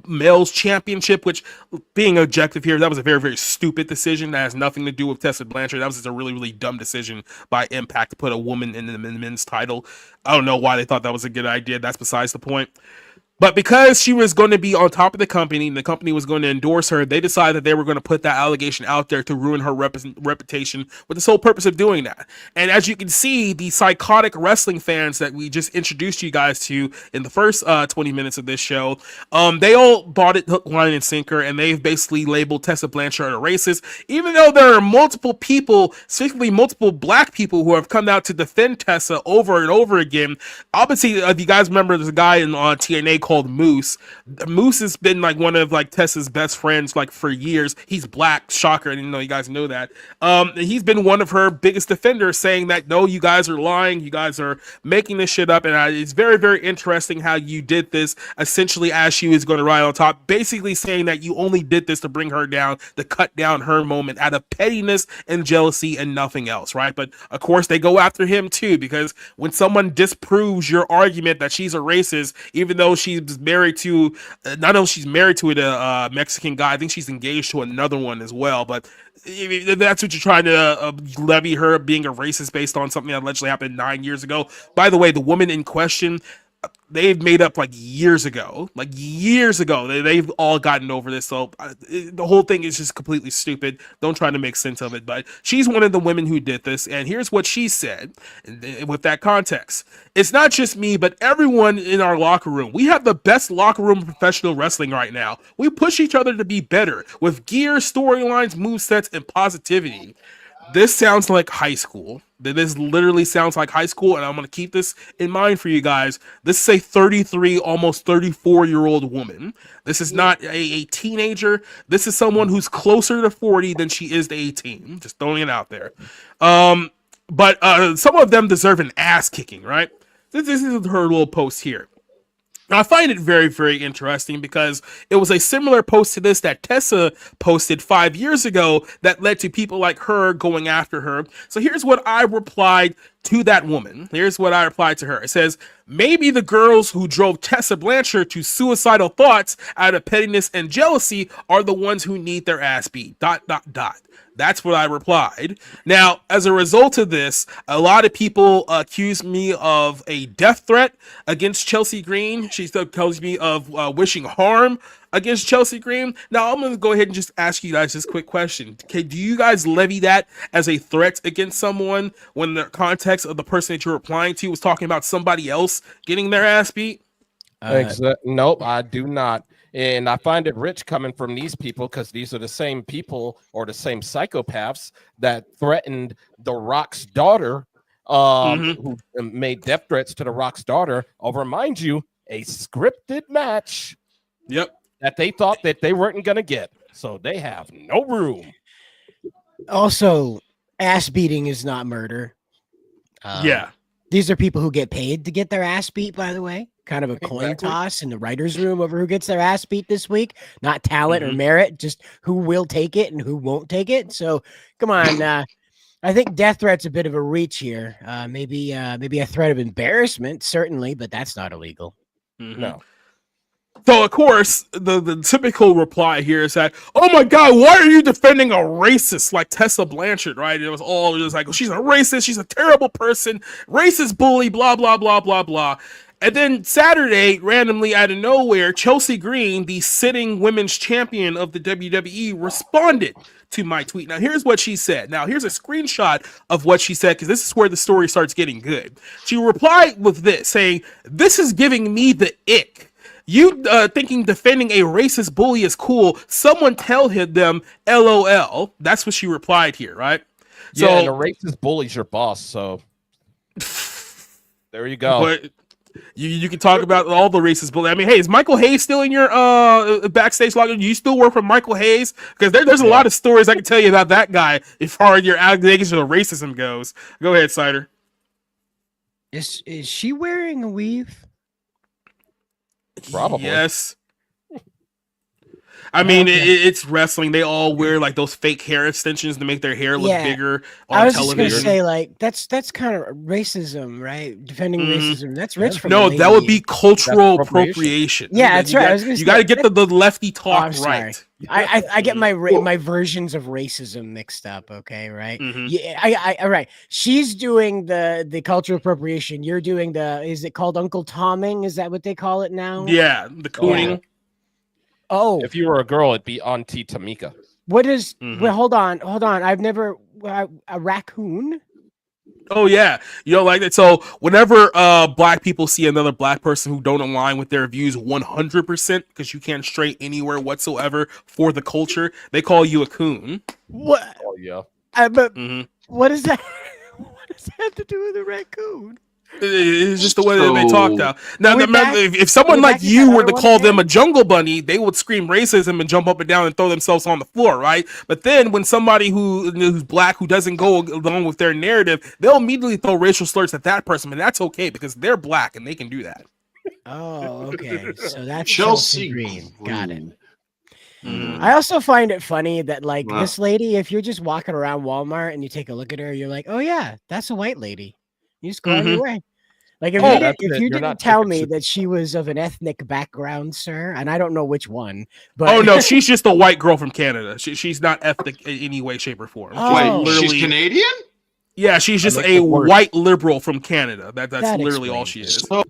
Males Championship, which, being objective here, that was a very, very stupid decision that has nothing to do with Tessa Blanchard. That was just a really, really dumb decision by Impact to put a woman in the men's title. I don't know why they thought that was a good idea. That's besides the point. But because she was going to be on top of the company and the company was going to endorse her, they decided that they were going to put that allegation out there to ruin her reputation with the sole purpose of doing that. And as you can see, the psychotic wrestling fans that we just introduced you guys to in the first 20 minutes of this show, they all bought it hook, line, and sinker, and they've basically labeled Tessa Blanchard a racist, even though there are multiple people, specifically multiple black people, who have come out to defend Tessa over and over again. Obviously, if you guys remember, there's a guy on TNA called Moose. Moose has been like one of like Tessa's best friends like for years. He's black, shocker. I didn't know you guys know that. He's been one of her biggest defenders, saying that no, you guys are lying, you guys are making this shit up. And it's very, very interesting how you did this essentially as she was going to ride on top, basically saying that you only did this to bring her down, to cut down her moment out of pettiness and jealousy and nothing else, right? But of course they go after him too, because when someone disproves your argument that she's a racist, even though she's married to, not only she's married to a Mexican guy, I think she's engaged to another one as well, but that's what you're trying to levy her being a racist based on something that allegedly happened 9 years ago. By the way, the woman in question, they've made up like years ago. They've all gotten over this. So the whole thing is just completely stupid. Don't try to make sense of it. But she's one of the women who did this. And here's what she said with that context. It's not just me, but everyone in our locker room. We have the best locker room of professional wrestling right now. We push each other to be better with gear, storylines, movesets, and positivity. This sounds like high school. This literally sounds like high school, and I'm going to keep this in mind for you guys. This is a 33, almost 34-year-old woman. This is not a teenager. This is someone who's closer to 40 than she is to 18. Just throwing it out there. But some of them deserve an ass kicking, right? This is her little post here. Now, I find it very, very interesting because it was a similar post to this that Tessa posted 5 years ago that led to people like her going after her. So here's what I replied to that woman. Here's what I replied to her. It says, maybe the girls who drove Tessa Blanchard to suicidal thoughts out of pettiness and jealousy are the ones who need their ass beat. ... That's what I replied. Now, as a result of this, a lot of people accuse me of a death threat against Chelsea Green. She still tells me of wishing harm against Chelsea Green. Now, I'm going to go ahead and just ask you guys this quick question. Okay, do you guys levy that as a threat against someone when the context of the person that you're replying to was talking about somebody else getting their ass beat? Nope, I do not. And I find it rich coming from these people because these are the same people or the same psychopaths that threatened The Rock's daughter, who made death threats to The Rock's daughter over, mind you, a scripted match. Yep. That they thought that they weren't going to get. So they have no room. Also, ass beating is not murder. Yeah. These are people who get paid to get their ass beat, by the way. Kind of a coin toss in the writer's room over who gets their ass beat this week. Not talent or merit, just who will take it and who won't take it. So, come on. I think death threat's a bit of a reach here. Maybe a threat of embarrassment, certainly, but that's not illegal. No. So, of course, the typical reply here is that, oh my God, why are you defending a racist like Tessa Blanchard, right? It was all just like, she's a racist, she's a terrible person, racist bully, blah, blah, blah, blah, blah. And then Saturday, randomly out of nowhere, Chelsea Green, the sitting women's champion of the WWE, responded to my tweet. Now, here's what she said. Now, here's a screenshot of what she said, because this is where the story starts getting good. She replied with this, saying, "This is giving me the ick. You thinking defending a racist bully is cool. Someone tell them LOL." That's what she replied here, right? Yeah, so, and a racist bully's your boss, so there you go. But you can talk about all the racist bully. I mean, hey, is Michael Hayes still in your backstage log? Do you still work for Michael Hayes? Because there's a lot of stories I can tell you about that guy as far as your allegations of racism goes. Go ahead, Cider. Is she wearing a weave? Probably. Yes. I mean, it's wrestling. They all wear like those fake hair extensions to make their hair look bigger on I was television. just gonna say, like, that's kind of racism, right? Defending racism. That's rich from no, the that would be ladies. cultural appropriation. Yeah, that's right. I was gonna you got to get the lefty talk I'm right. sorry. I get my versions of racism mixed up. Okay, right? Yeah, all right. She's doing the cultural appropriation. You're doing is it called Uncle Tomming? Is that what they call it now? Yeah, the cooning. Oh, if you were a girl, it'd be Auntie Tamika. what is? Well, hold on. I've never a raccoon. Oh yeah, like that. So whenever black people see another black person who don't align with their views 100%, because you can't stray anywhere whatsoever for the culture, they call you a coon. What? Oh yeah. But what is that? What does that have to do with a raccoon? It's just the way that they talk now. Now, back- if someone we like back to you that were other to one call them a again? jungle bunny, they would scream racism and jump up and down and throw themselves on the floor, right? But then when somebody who's black, who doesn't go along with their narrative, they'll immediately throw racial slurs at that person, and that's okay because they're black and they can do that. Oh, okay. So that's Chelsea Green. Got it. Green. I also find it funny that like this lady, if you're just walking around Walmart and you take a look at her, you're like, oh yeah, that's a white lady. You just go on your way. Like if you didn't tell me that she was of an ethnic background, sir, and I don't know which one, but Oh no, she's just a white girl from Canada. She's not ethnic in any way, shape, or form. Oh. Wait, she's Canadian? Yeah, she's just a white liberal from Canada. That's That literally all she is. So,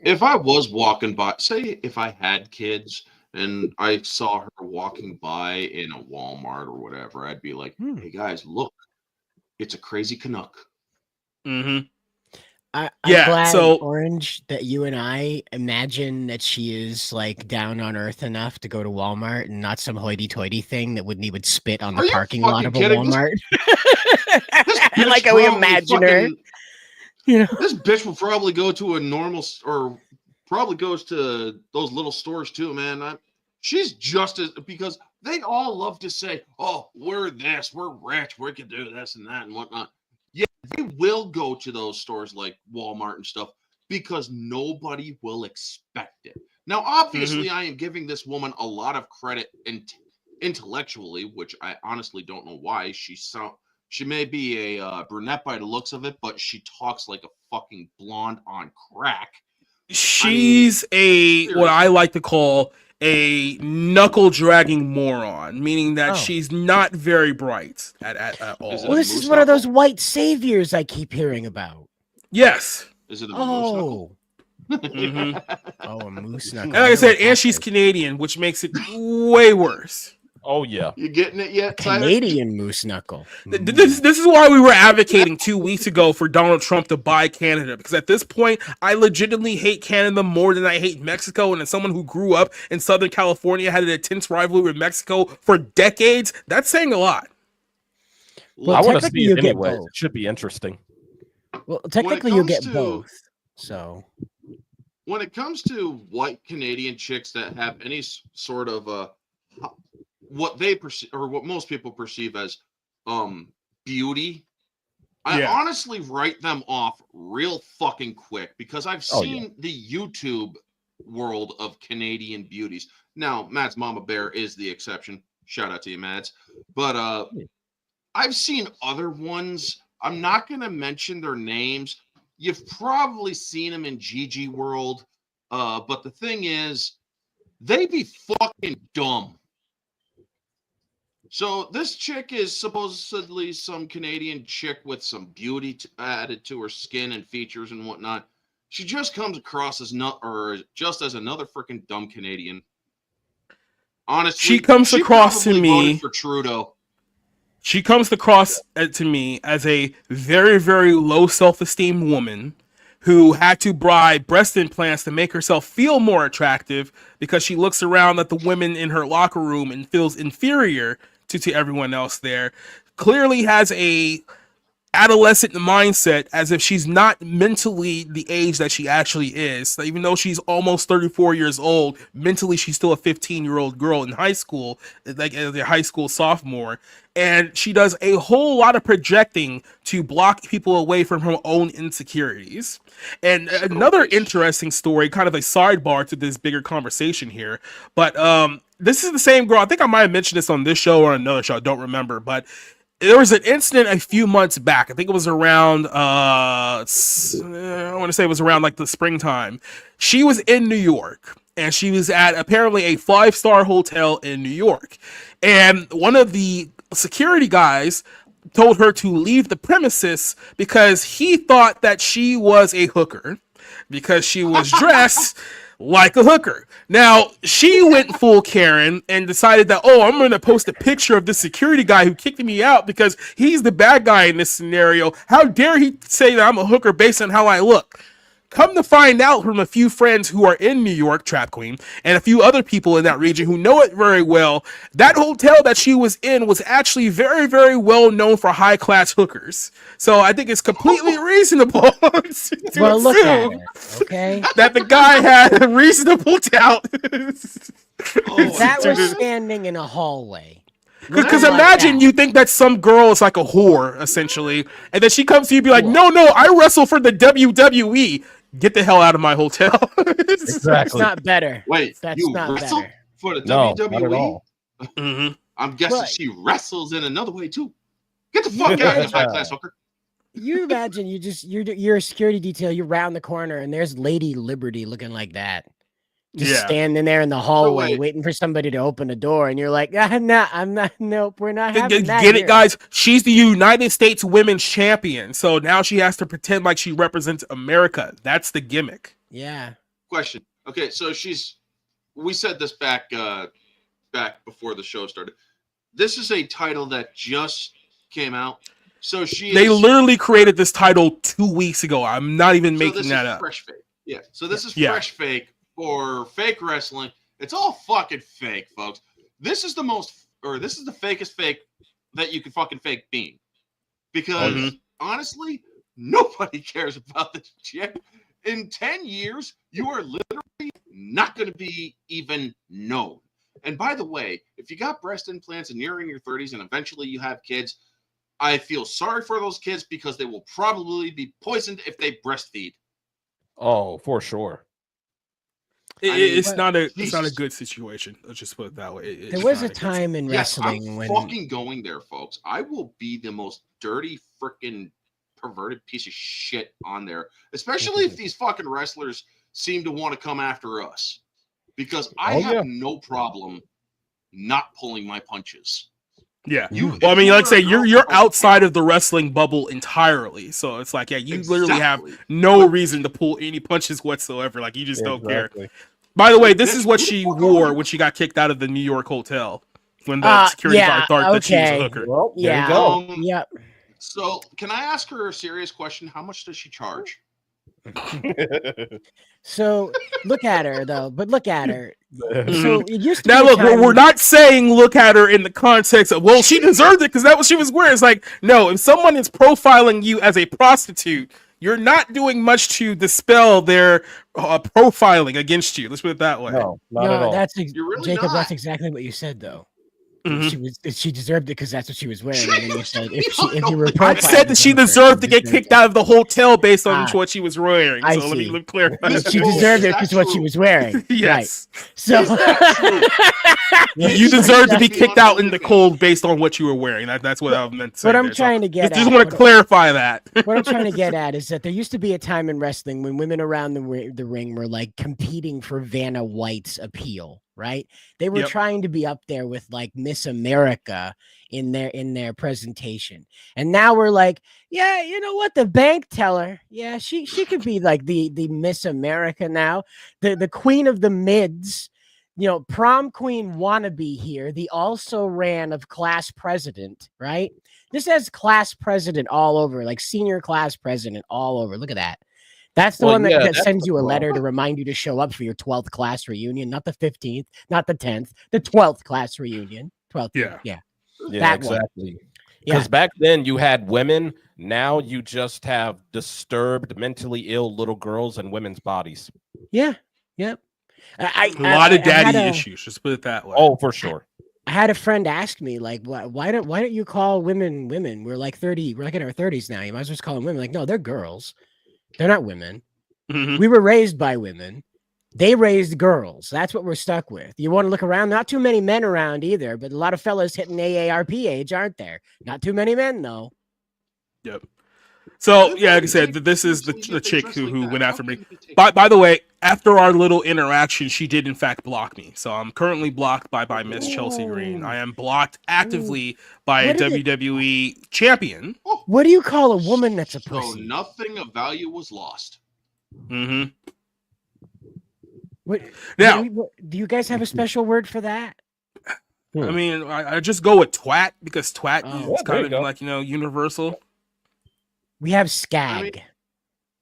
if I was walking by, say if I had kids and I saw her walking by in a Walmart or whatever, I'd be like, hey guys, look, it's a crazy Canuck. I'm Yeah, glad, so- Orange, that you and I imagine that she is like down on earth enough to go to Walmart and not some hoity-toity thing that he would spit on the Are you parking lot fucking of a kidding? Walmart. This Like how we probably imagine her. fucking- You know, This bitch will probably go to a normal or probably goes to those little stores too, man. She's just as, because they all love to say, oh, we're this, we're rich, we can do this and that and whatnot. Yeah, they will go to those stores like Walmart and stuff because nobody will expect it. Now, obviously, I am giving this woman a lot of credit intellectually, which I honestly don't know why. She may be a brunette by the looks of it, but she talks like a fucking blonde on crack. She's what I like to call a knuckle dragging moron, meaning that she's not very bright at all. Is it well, a this is moose one of those knuckle? white saviors I keep hearing about. Yes. Is it a moose knuckle? Oh, a moose knuckle. And like I said, and she's Canadian, which makes it way worse. Oh yeah. You getting it yet, Tyler? Canadian moose knuckle. This is why we were advocating 2 weeks ago for Donald Trump to buy Canada, because at this point, I legitimately hate Canada more than I hate Mexico. And as someone who grew up in Southern California, had an intense rivalry with Mexico for decades, that's saying a lot. Well, I want to technically see you it get anyway. both. It should be interesting. Well, technically you comes get to- both. So When it comes to white Canadian chicks that have any sort of what they perceive or what most people perceive as beauty, I honestly write them off real fucking quick because I've seen the YouTube world of Canadian beauties. Now, Matt's Mama Bear is the exception. Shout out to you, Mads. But I've seen other ones. I'm not going to mention their names. You've probably seen them in GG World. But the thing is, they be fucking dumb. So this chick is supposedly some Canadian chick with some beauty added to her skin and features and whatnot. She just comes across as just as another freaking dumb Canadian. Honestly, She comes across to probably me- voted for Trudeau. She comes across to me as a very, very low self-esteem woman who had to buy breast implants to make herself feel more attractive because she looks around at the women in her locker room and feels inferior to everyone else there. Clearly has a adolescent mindset, as if she's not mentally the age that she actually is. So even though she's almost 34 years old, mentally she's still a 15-year-old girl in high school, like as a high school sophomore. And she does a whole lot of projecting to block people away from her own insecurities. And another interesting story, kind of a sidebar to this bigger conversation here, but this is the same girl. I think I might have mentioned this on this show or another show. I don't remember, but there was an incident a few months back. I think it was around I want to say it was around like the springtime. She was in New York and she was at apparently a 5-star hotel in New York. And one of the security guys told her to leave the premises because he thought that she was a hooker because she was dressed like a hooker. Now, she went full Karen and decided that, oh, I'm going to post a picture of the security guy who kicked me out because he's the bad guy in this scenario. How dare he say that I'm a hooker based on how I look? Come to find out from a few friends who are in New York, Trap Queen, and a few other people in that region who know it very well, that hotel that she was in was actually very, very well known for high-class hookers. So I think it's completely reasonable to look at assume it, okay? that the guy had a reasonable doubt. That was standing in a hallway. Because imagine you think that some girl is like a whore, essentially, and then she comes to you and be like, no, I wrestle for the WWE. Get the hell out of my hotel. That's not better. Wait, that's you not wrestle better. for the No, WWE? not at all. Mm-hmm. I'm guessing Right. she wrestles in another way too. Get the fuck out, you high class hooker. You imagine you're a security detail, you're round the corner, and there's Lady Liberty looking like that. Just standing there in the hallway wait. waiting for somebody to open a door, and you're like, I'm not, nope, we're not having that. Get here. it, guys? She's the United States Women's Champion, so now she has to pretend like she represents America. That's the gimmick. Yeah. Question. Okay, so we said this back before the show started. This is a title that just came out. So They literally created this title 2 weeks ago. I'm not even making that up. Fresh fake. Yeah. So this is fresh fake for fake wrestling. It's all fucking fake, folks. This is the fakest fake that you can fucking fake being. Because honestly, nobody cares about this chick. In 10 years, you are literally not going to be even known. And by the way, if you got breast implants and you're in your 30s and eventually you have kids, I feel sorry for those kids because they will probably be poisoned if they breastfeed. Oh, for sure. It's not a good situation. Let's just put it that way. There was a time in wrestling I'm when fucking going there, folks. I will be the most dirty, freaking perverted piece of shit on there, especially if these fucking wrestlers seem to want to come after us, because I have no problem not pulling my punches. Yeah. Well, I mean, like I say, you're outside of the wrestling bubble entirely. So it's like, you literally have no reason to pull any punches whatsoever. Like, you just don't care. By the way, this is what she wore when she got kicked out of the New York hotel. When the security guard thought that she was a hooker. Well, there you go. Yep. So, can I ask her a serious question? How much does she charge? So look at her though, but look at her. So it used to now be a look, time we're not saying look at her in the context of, well, she deserved it because that's what she was wearing. It's like, no, if someone is profiling you as a prostitute, you're not doing much to dispel their profiling against you. Let's put it that way. No, not at all. Jacob. That's exactly what you said though. She deserved it because that's what she was wearing. And then you said if you were I said that she deserved to get kicked out of the hotel based on what she was wearing. So let me clarify. She deserved it because what she was wearing. Yes. Right. So you deserve to be kicked out in the cold based on what you were wearing. That's what I meant to say. What I'm trying to get at. Just want to clarify that. What I'm trying to get at is that there used to be a time in wrestling when women around the ring were like competing for Vanna White's appeal. Right? They were trying to be up there with like Miss America in their presentation. And now we're like, yeah, you know what? The bank teller, yeah, she could be like the Miss America now. The queen of the mids, prom queen wannabe here, the also ran of class president, right? This has class president all over, like senior class president all over. Look at that. That's the one that sends you a letter to remind you to show up for your 12th class reunion, not the 15th, not the 10th, the 12th class reunion. 12th. Yeah, exactly. Because back then you had women. Now you just have disturbed, mentally ill little girls in women's bodies. Yeah. Yep. A lot of daddy issues. Just put it that way. Oh, for sure. I had a friend ask me, like, why don't you call women women? We're like 30. We're like in our 30s now. You might as well just call them women. Like, no, they're girls. They're not women. We were raised by women. They raised girls. That's what we're stuck with. You want to look around? Not too many men around either, but a lot of fellas hitting AARP age, aren't there? Not too many men, though. Yep. So yeah, like I said, this is the chick who went after me. By the way, after our little interaction, she did in fact block me. So I'm currently blocked by Miss Chelsea Green. I am blocked actively by a WWE champion. What do you call a woman that's a pussy? So nothing of value was lost. Mm-hmm. Now, do you guys have a special word for that? I mean, I just go with twat because twat is kind of like, universal. We have skag.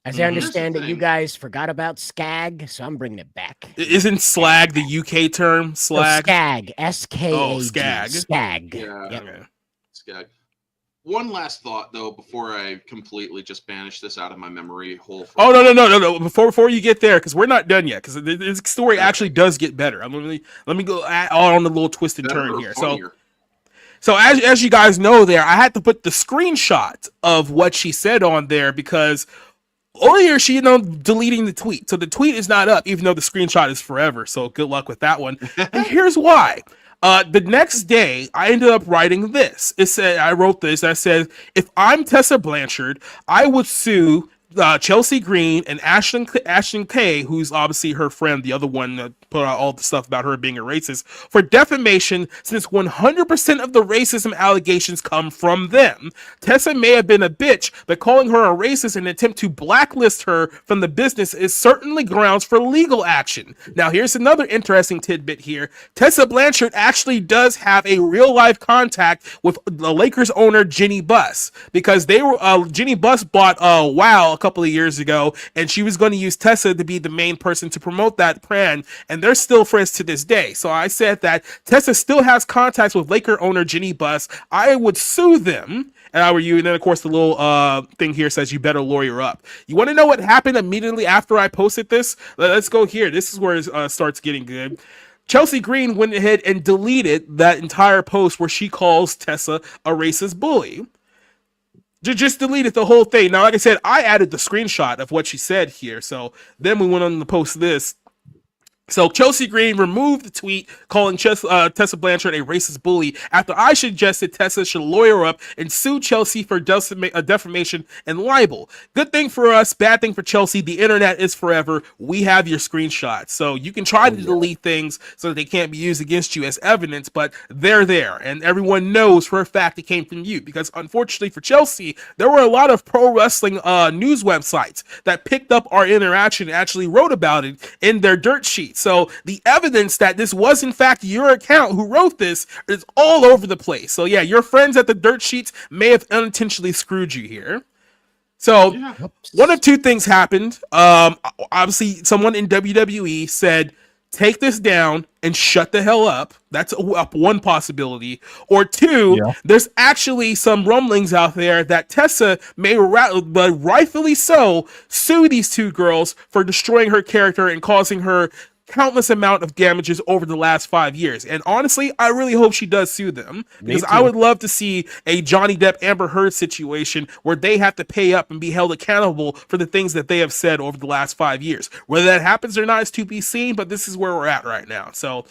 As I understand it, you guys forgot about skag, so I'm bringing it back. Isn't slag the UK term? Slag? Skag. S-K-A-G. Oh, skag. Skag. Yeah. Yep. Okay. Skag. One last thought, though, before I completely just banish this out of my memory hole. Oh, no. Before you get there, because we're not done yet, because this story actually does get better. Let me go on a little twisted turn here. So as you guys know there, I had to put the screenshot of what she said on there because earlier she deleting the tweet. So the tweet is not up, even though the screenshot is forever. So good luck with that one. And here's why. The next day, I ended up writing this. I wrote this. I said, if I'm Tessa Blanchard, I would sue Chelsea Green and Ashton Kay, who's obviously her friend, the other one that put out all the stuff about her being a racist, for defamation, since 100% of the racism allegations come from them. Tessa may have been a bitch, but calling her a racist in an attempt to blacklist her from the business is certainly grounds for legal action. Now, here's another interesting tidbit here. Tessa Blanchard actually does have a real-life contact with the Lakers owner, Jenny Buss, because Jenny Buss bought WoW couple of years ago, and she was going to use Tessa to be the main person to promote that brand, and they're still friends to this day. So I said that Tessa still has contacts with Laker owner Jenny Buss. I would sue them, and I were you. And then of course the little thing here says you better lawyer up. You want to know what happened immediately after I posted this? Let's go here. This is where it starts getting good. Chelsea Green went ahead and deleted that entire post where she calls Tessa a racist bully. Just deleted the whole thing. Now, like I said, I added the screenshot of what she said here. So then we went on to post this. So Chelsea Green removed the tweet calling Tessa Blanchard a racist bully after I suggested Tessa should lawyer up and sue Chelsea for defamation and libel. Good thing for us, bad thing for Chelsea. The internet is forever. We have your screenshots. So you can try to delete things so that they can't be used against you as evidence, but they're there. And everyone knows for a fact it came from you, because unfortunately for Chelsea, there were a lot of pro wrestling news websites that picked up our interaction and actually wrote about it in their dirt sheet. So the evidence that this was in fact your account who wrote this is all over the place. So yeah, your friends at the dirt sheets may have unintentionally screwed you here. So one of two things happened. Obviously someone in WWE said, take this down and shut the hell up. That's one possibility. Or two, there's actually some rumblings out there that Tessa may, but rightfully so, sue these two girls for destroying her character and causing her countless amount of damages over the last 5 years. And honestly, I really hope she does sue them, because I would love to see a Johnny Depp Amber Heard situation where they have to pay up and be held accountable for the things that they have said over the last 5 years. Whether that happens or not is to be seen, but this is where we're at right now. So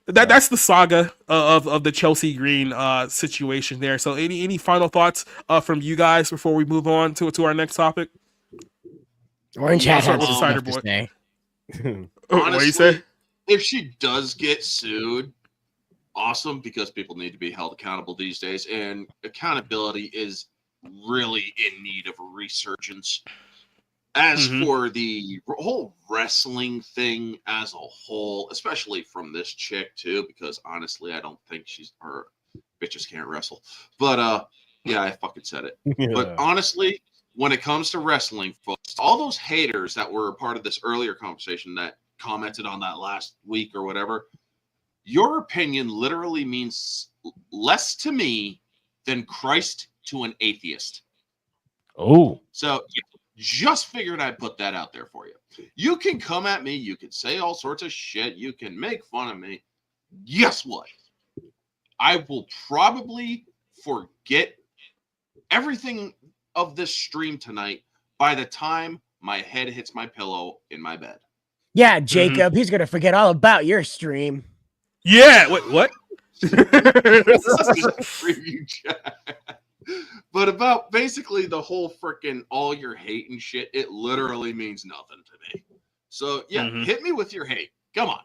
that's the saga of the Chelsea Green situation there. So any final thoughts from you guys before we move on to our next topic? Orange Hat has stuff to say. Honestly, what do you say? If she does get sued, awesome, because people need to be held accountable these days, and accountability is really in need of a resurgence. As for the whole wrestling thing as a whole, especially from this chick too, because honestly, I don't think her bitches can't wrestle. But yeah, I fucking said it. But honestly, when it comes to wrestling, folks, all those haters that were a part of this earlier conversation that commented on that last week or whatever, your opinion literally means less to me than Christ to an atheist. Oh. So just figured I'd put that out there for you. You can come at me. You can say all sorts of shit. You can make fun of me. Guess what? I will probably forget everything of this stream tonight by the time my head hits my pillow in my bed. Yeah, Jacob, he's gonna forget all about your stream. Yeah. What? Preview chat. But about basically the whole freaking all your hate and shit, it literally means nothing to me. So yeah, hit me with your hate. Come on.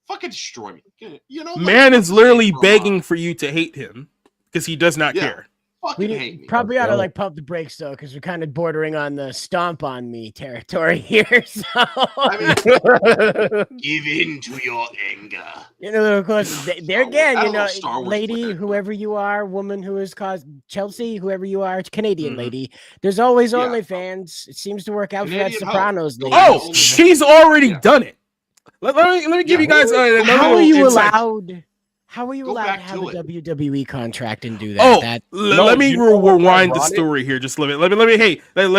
Fucking destroy me. You know, man is literally begging for you to hate him because he does not care. Fucking hate me. Probably ought to like pump the brakes though, because we're kind of bordering on the stomp on me territory here. So I mean, give in to your anger. You know, of course, there again, you know, lady, with whoever you are, woman who is caused Chelsea, whoever you are, Canadian lady. There's always OnlyFans. It seems to work out for that Sopranos lady. Oh, she's already done it. Let me give you guys another How are you insight. allowed? How are you allowed to have a WWE contract and do that? Let me rewind the story here. Just let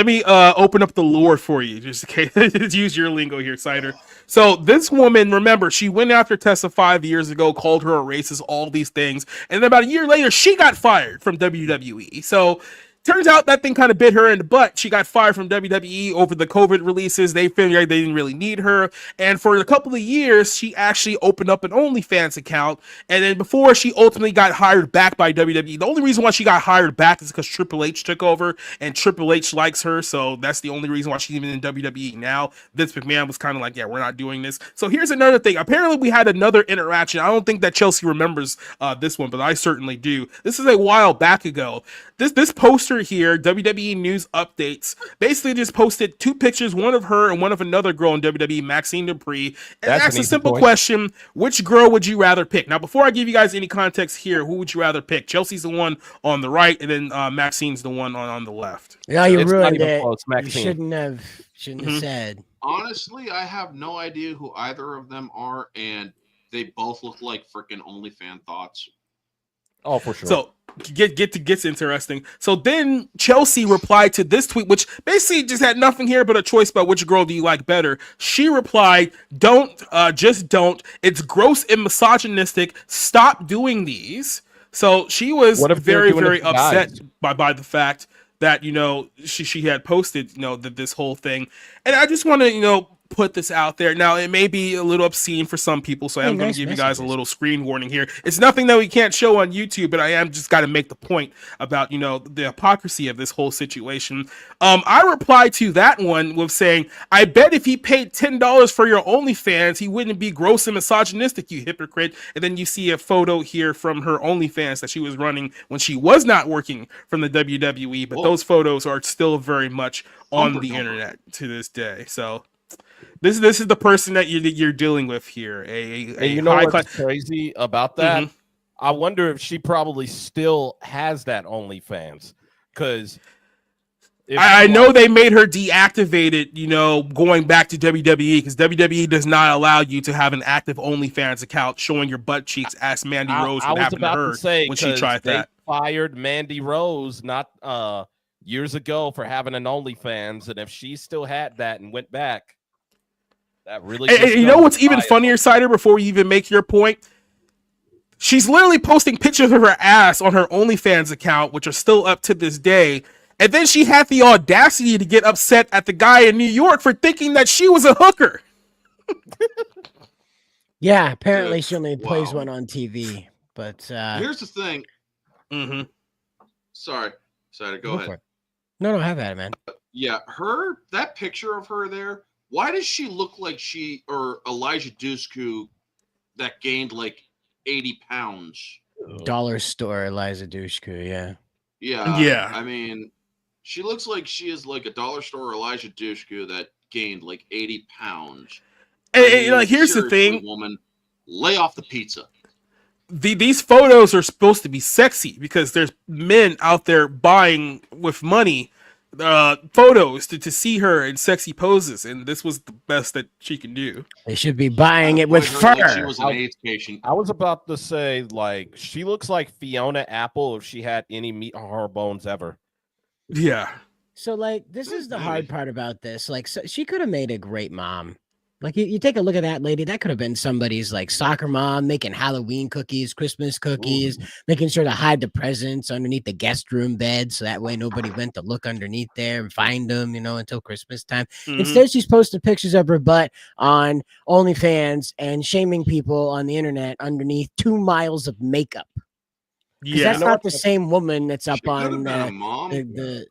me open up the lore for you, just in case. Use your lingo here, Cider. So this woman, remember, she went after Tessa 5 years ago, called her a racist, all these things, and then about a year later, she got fired from WWE. So turns out that thing kind of bit her in the butt. She got fired from WWE over the COVID releases. They figured they didn't really need her. And for a couple of years, she actually opened up an OnlyFans account. And then before she ultimately got hired back by WWE, the only reason why she got hired back is because Triple H took over and Triple H likes her. So that's the only reason why she's even in WWE now. Vince McMahon was kind of like, yeah, we're not doing this. So here's another thing. Apparently we had another interaction. I don't think that Chelsea remembers this one, but I certainly do. This is a while back ago. This poster here, WWE News Updates, basically just posted two pictures, one of her and one of another girl in WWE, Maxine Dupree, and asked a simple question: which girl would you rather pick? Now, before I give you guys any context here, who would you rather pick? Chelsea's the one on the right, and then Maxine's the one on the left. Yeah, you ruined it. You shouldn't have said. Honestly, I have no idea who either of them are, and they both look like freaking OnlyFans thoughts. Oh, for sure. So gets interesting. So then Chelsea replied to this tweet, which basically just had nothing here but a choice about which girl do you like better. She replied, "Don't, just don't. It's gross and misogynistic. Stop doing these." So she was very, very upset by the fact that, you know, she had posted, you know, this whole thing. And I just want to, you know, put this out there. Now, it may be a little obscene for some people, so I'm going to give you guys a little screen warning here. It's nothing that we can't show on YouTube, but I am just got to make the point about, you know, the hypocrisy of this whole situation. I replied to that one with saying, "I bet if he paid $10 for your OnlyFans, he wouldn't be gross and misogynistic, you hypocrite." And then you see a photo here from her OnlyFans that she was running when she was not working from the WWE, but those photos are still very much on the internet to this day. So this is the person that you're dealing with here. And you know what's crazy about that? I wonder if she probably still has that OnlyFans, because I know they made her deactivate it, you know, going back to WWE, because WWE does not allow you to have an active OnlyFans account showing your butt cheeks. Ask Mandy Rose what happened to her when she tried that. Fired Mandy Rose not years ago for having an OnlyFans, and if she still had that and went back, that really. And you know what's even funnier, Cider? Before you even make your point, she's literally posting pictures of her ass on her OnlyFans account, which are still up to this day. And then she had the audacity to get upset at the guy in New York for thinking that she was a hooker. Yeah, apparently she only plays one on TV. But here's the thing. Sorry, go ahead. No, have at it, man. Yeah, that picture of her there. Why does she look like she or Elijah Dushku that gained like 80 pounds? Dollar store Eliza Dushku, yeah. Yeah. I mean, she looks like she is like a dollar store Elijah Dushku that gained like 80 pounds. And like, here's the thing, woman, lay off the pizza. These photos are supposed to be sexy because there's men out there buying with money photos to see her in sexy poses, and this was the best that she can do. They should be buying it with fur. Like she was an AIDS patient. I was about to say, like, she looks like Fiona Apple if she had any meat on her bones ever. Yeah. So, like, this is the hard part about this. Like, so she could have made a great mom. Like you take a look at that lady, that could have been somebody's like soccer mom making Halloween cookies, Christmas cookies, making sure to hide the presents underneath the guest room bed so that way nobody went to look underneath there and find them, until Christmas time. Instead, she's posting pictures of her butt on OnlyFans and shaming people on the internet underneath 2 miles of makeup. Because that's not the same woman that's up on the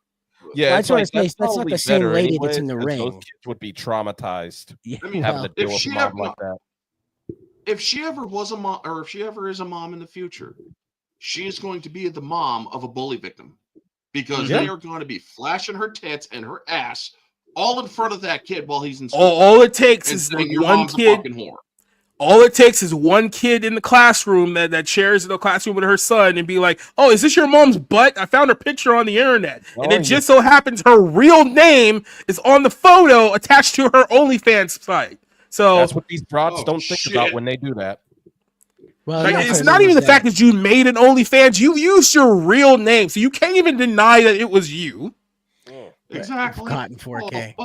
Yeah, well, I just want to say that's not the same lady that's in the ring. Those kids would be traumatized. Yeah, I mean, having to deal with a mom like that. If she ever was a mom, or if she ever is a mom in the future, she is going to be the mom of a bully victim because they are going to be flashing her tits and her ass all in front of that kid while he's in school. All it takes is like one kid. All it takes is one kid in the classroom that shares the classroom with her son and be like, "Oh, is this your mom's butt? I found her picture on the internet." And it just so happens her real name is on the photo attached to her OnlyFans site. So that's what these broads don't think about when they do that. Well, like, it's not even the fact that you made an OnlyFans. You used your real name, so you can't even deny that it was you. Exactly. Caught in 4K.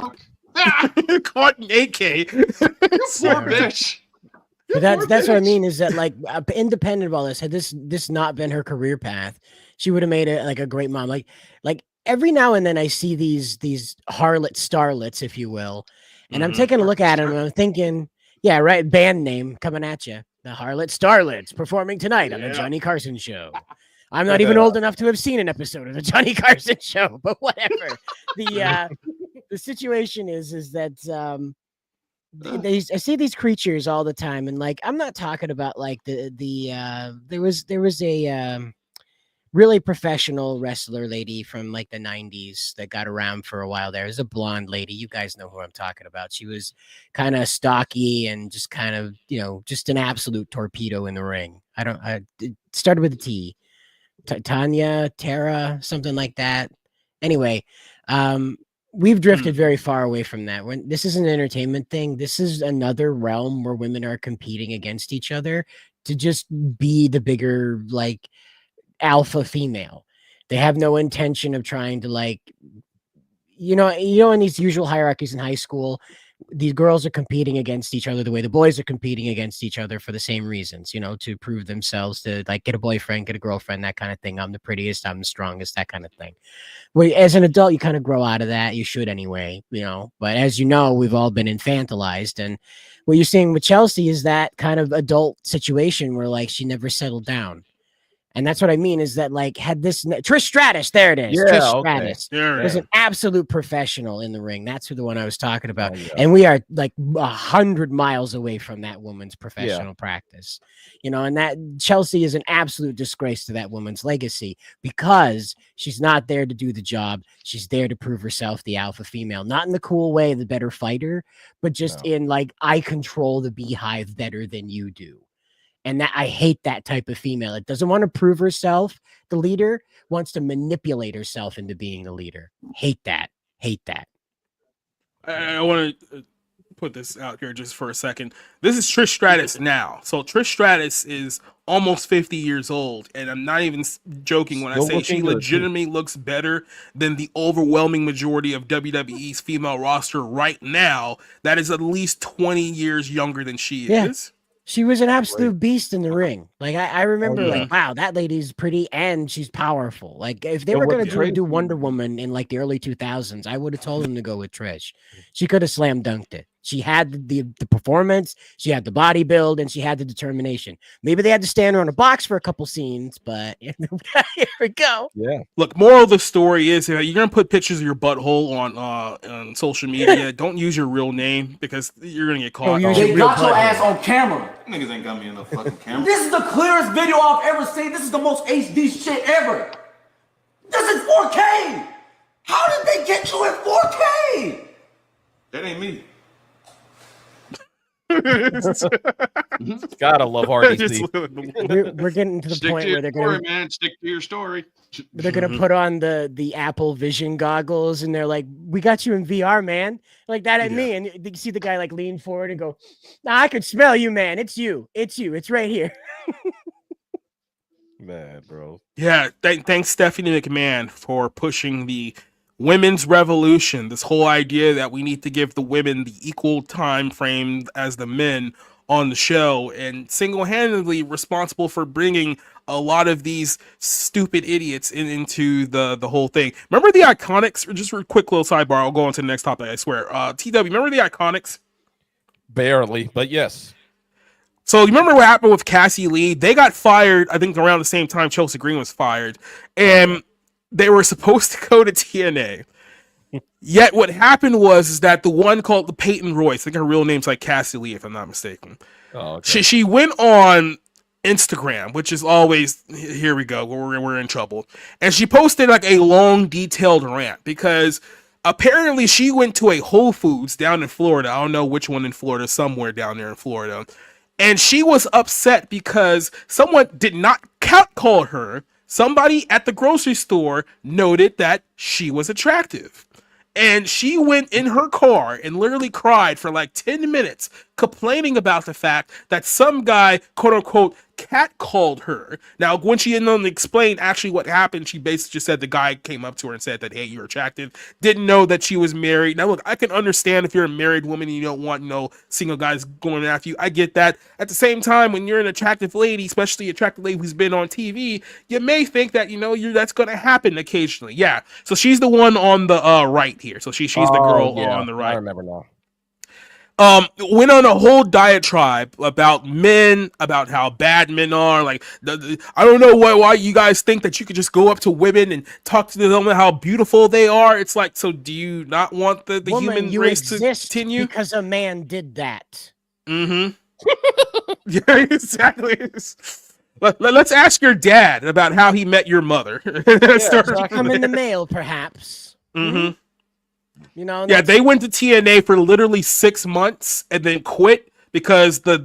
Caught in 8K. Poor bitch. But that's what I mean is that like independent of all this, had this not been her career path, she would have made it like a great mom. Like every now and then I see these harlot starlets, if you will, and I'm taking a look at them and I'm thinking, yeah, right, band name coming at you, the Harlot Starlets performing tonight on the Johnny Carson Show. I'm not even old enough to have seen an episode of the Johnny Carson Show, but whatever. The situation is that I see these creatures all the time, and like I'm not talking about like there was a really professional wrestler lady from like the 90s that got around for a while. There was a blonde lady, you guys know who I'm talking about. She was kind of stocky and just kind of just an absolute torpedo in the ring. It started with a T. Tara, something like that. Anyway, we've drifted very far away from that. When this is an entertainment thing, this is another realm where women are competing against each other to just be the bigger like alpha female. They have no intention of trying to like in these usual hierarchies in high school, these girls are competing against each other the way the boys are competing against each other for the same reasons, to prove themselves, to like get a boyfriend, get a girlfriend, that kind of thing. I'm the prettiest, I'm the strongest, that kind of thing. Well, as an adult, you kind of grow out of that. You should anyway, but as you know, we've all been infantilized. And what you're seeing with Chelsea is that kind of adult situation where like she never settled down. And that's what I mean is that like had this Trish Stratus, there it is. Yeah, Trish Stratus was an absolute professional in the ring. That's who the one I was talking about. Oh, yeah. And we are like 100 miles away from that woman's professional practice, and that Chelsea is an absolute disgrace to that woman's legacy because she's not there to do the job. She's there to prove herself the alpha female, not in the cool way, the better fighter, but just in like, I control the beehive better than you do. And that I hate that type of female. It doesn't want to prove herself the leader, wants to manipulate herself into being the leader. Hate that. I want to put this out here just for a second. This is Trish Stratus now. So Trish Stratus is almost 50 years old. And I'm not even joking when I say she legitimately looks better than the overwhelming majority of WWE's female roster right now. That is at least 20 years younger than she is. She was an absolute beast in the ring. Like I remember, like, wow, that lady's pretty and she's powerful. Like if they were going to do Wonder Woman in like the early 2000s, I would have told them to go with Trish. She could have slam dunked it. She had the performance, she had the body build, and she had the determination. Maybe they had to stand her on a box for a couple scenes, but here we go. Yeah. Look, moral of the story is you're gonna put pictures of your butthole on social media. Don't use your real name because you're gonna get caught. They got your ass on camera. Niggas ain't got me in the fucking camera. This is the clearest video I've ever seen. This is the most HD shit ever. This is 4K. How did they get you in 4K? That ain't me. Gotta love RDC. We're getting to the point where they're gonna stick to your story. They're gonna put on the Apple Vision goggles and they're like, "We got you in VR, man." Like that at me, and you see the guy like lean forward and go, "Nah, I could smell you, man. It's you. It's right here." Man, bro. Yeah, thanks Stephanie McMahon for pushing the women's revolution, this whole idea that we need to give the women the equal time frame as the men on the show, and single-handedly responsible for bringing a lot of these stupid idiots into the whole thing. Remember the Iconics? Just a quick little sidebar. I'll go on to the next topic, I swear. TW, remember the Iconics? Barely, but yes. So you remember what happened with Cassie Lee? They got fired, I think around the same time Chelsea Green was fired. And they were supposed to go to TNA. Yet what happened is that the one called the Peyton Royce, I think her real name's like Cassie Lee, if I'm not mistaken. Oh, okay. She went on Instagram, which is always, here we go, we're in trouble. And she posted like a long, detailed rant because apparently she went to a Whole Foods down in Florida. I don't know which one in Florida, somewhere down there in Florida. And she was upset because someone did not catcall her. Somebody at the grocery store noted that she was attractive. And she went in her car and literally cried for like 10 minutes complaining about the fact that some guy, quote unquote, catcalled her. Now, when she didn't explain actually what happened, she basically just said the guy came up to her and said that, hey, you're attractive. Didn't know that she was married. Now, look, I can understand if you're a married woman and you don't want no single guys going after you. I get that. At the same time, when you're an attractive lady, especially an attractive lady who's been on TV, you may think that, that's going to happen occasionally. Yeah. So she's the one on the right here. So she's the girl on the right. I remember now. Went on a whole diatribe about men, about how bad men are. Like, I don't know why you guys think that you could just go up to women and talk to them about how beautiful they are. It's like, so do you not want the Woman, human race to continue? Because a man did that. Mm-hmm. Yeah, exactly. Let's ask your dad about how he met your mother. Come in the mail, perhaps. Mm-hmm. Yeah, they went to TNA for literally 6 months and then quit because the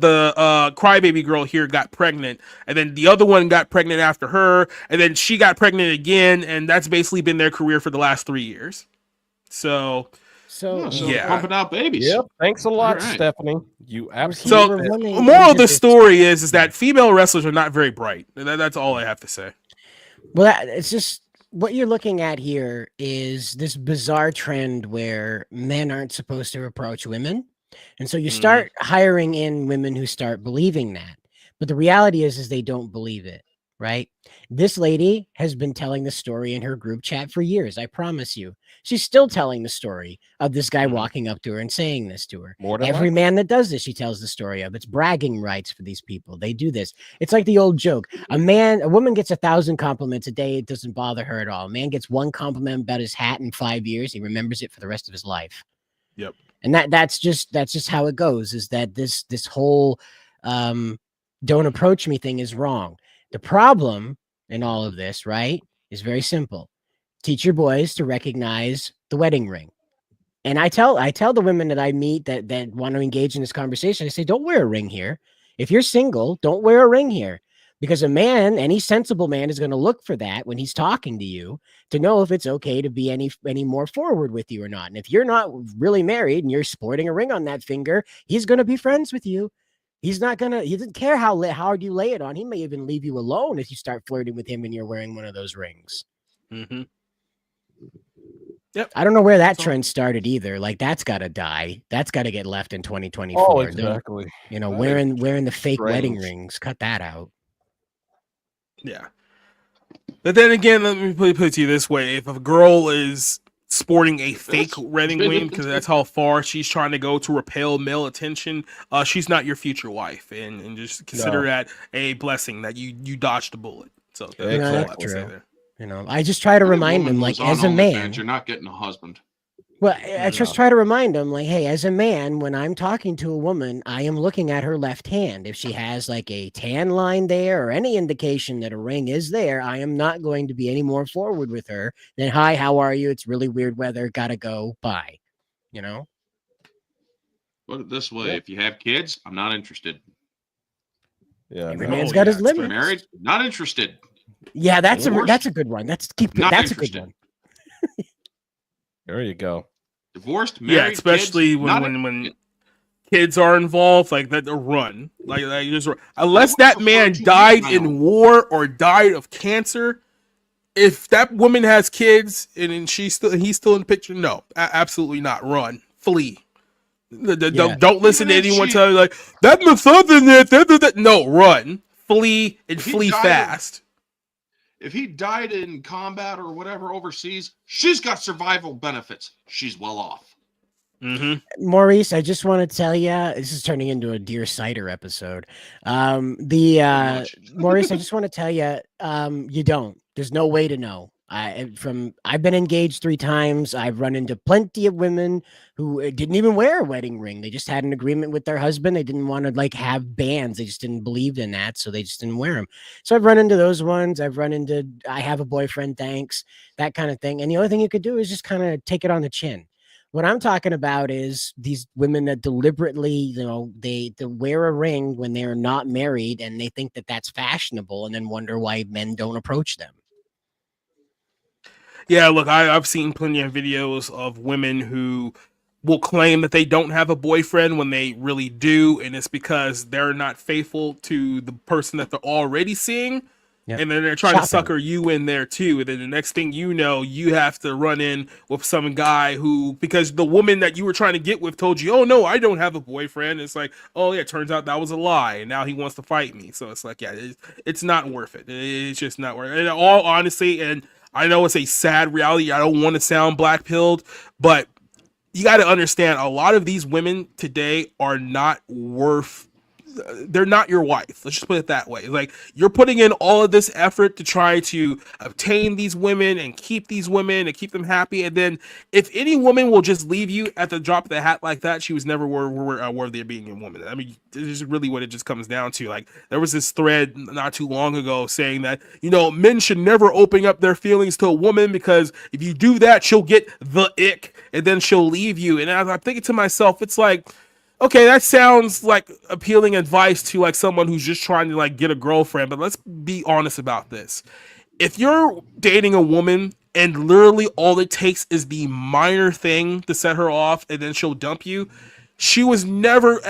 crybaby girl here got pregnant, and then the other one got pregnant after her, and then she got pregnant again, and that's basically been their career for the last 3 years. So pumping out babies. Yep. Thanks a lot, right. Stephanie. You absolutely. So, moral of the story is that female wrestlers are not very bright. That's all I have to say. Well, it's just. What you're looking at here is this bizarre trend where men aren't supposed to approach women. And so you start hiring in women who start believing that. But the reality is they don't believe it, right? This lady has been telling the story in her group chat for years. I promise you. She's still telling the story of this guy walking up to her and saying this to her. Every man that does this, she tells the story of. It's bragging rights for these people. They do this. It's like the old joke. A woman gets 1,000 compliments a day. It doesn't bother her at all. A man gets one compliment about his hat in 5 years. He remembers it for the rest of his life. Yep. And that's just how it goes, is that this whole don't approach me thing is wrong. The problem in all of this, right, is very simple. Teach your boys to recognize the wedding ring. And I tell the women that I meet that want to engage in this conversation, I say, don't wear a ring here. If you're single, don't wear a ring here. Because a man, any sensible man, is going to look for that when he's talking to you to know if it's okay to be any more forward with you or not. And if you're not really married and you're sporting a ring on that finger, he's going to be friends with you. He doesn't care how hard you lay it on. He may even leave you alone if you start flirting with him and you're wearing one of those rings. Mm-hmm. Yep. I don't know where that trend started either. Like, that's got to die. That's got to get left in 2024. Oh, exactly. Wearing the fake wedding rings. Cut that out. Yeah. But then again, let me put it to you this way. If a girl is sporting a fake wedding ring, because that's how far she's trying to go to repel male attention, she's not your future wife. And just consider that a blessing that you dodged a bullet. So that's all I have to say there. I just try to remind him, like, as a man, you're not getting a husband. Well, I just try to remind him, like, hey, as a man, when I'm talking to a woman, I am looking at her left hand. If she has like a tan line there or any indication that a ring is there, I am not going to be any more forward with her than, hi, how are you? It's really weird weather. Gotta go. Bye. Put it this way: if you have kids, I'm not interested. Yeah, every man's got his limits. Married, not interested. Yeah, that's a good one. That's a good one. There you go. Divorced, married, especially kids, when kids are involved, like that, run. Like just unless that man died in war or died of cancer, if that woman has kids and he's still in the picture, no, absolutely not. Run, flee. Don't listen to anyone tell you like that misogyny. No, run, flee, and flee fast. If he died in combat or whatever overseas, she's got survival benefits. She's well off. Maurice, I just want to tell you, this is turning into a Dear Cider episode. Maurice, I just want to tell you, you don't. There's no way to know. I've been engaged 3 times. I've run into plenty of women who didn't even wear a wedding ring. They just had an agreement with their husband. They didn't want to like have bands. They just didn't believe in that, so they just didn't wear them. So I've run into those ones. I've run into I have a boyfriend, thanks, that kind of thing. And the only thing you could do is just kind of take it on the chin. What I'm talking about is these women that deliberately, they wear a ring when they're not married, and they think that that's fashionable, and then wonder why men don't approach them. Yeah, look, I've seen plenty of videos of women who will claim that they don't have a boyfriend when they really do, and it's because they're not faithful to the person that they're already seeing. Yep. And then they're trying to sucker you in there too. And then the next thing you know, you have to run in with some guy who, because the woman that you were trying to get with told you, oh no, I don't have a boyfriend. It's like, oh yeah, it turns out that was a lie. And now he wants to fight me. So it's like, yeah, it's not worth it. It's just not worth it. And all honesty, and I know it's a sad reality. I don't want to sound black-pilled, but you got to understand a lot of these women today are not worth, they're not your wife. Let's just put it that way. Like, you're putting in all of this effort to try to obtain these women and keep these women and keep them happy. And then if any woman will just leave you at the drop of the hat like that, she was never worthy of being a woman. I mean, this is really what it just comes down to. Like, there was this thread not too long ago saying that, men should never open up their feelings to a woman, because if you do that, she'll get the ick and then she'll leave you. And as I'm thinking to myself, it's like, okay, that sounds like appealing advice to like someone who's just trying to like get a girlfriend, but let's be honest about this. If you're dating a woman and literally all it takes is the minor thing to set her off and then she'll dump you, it was never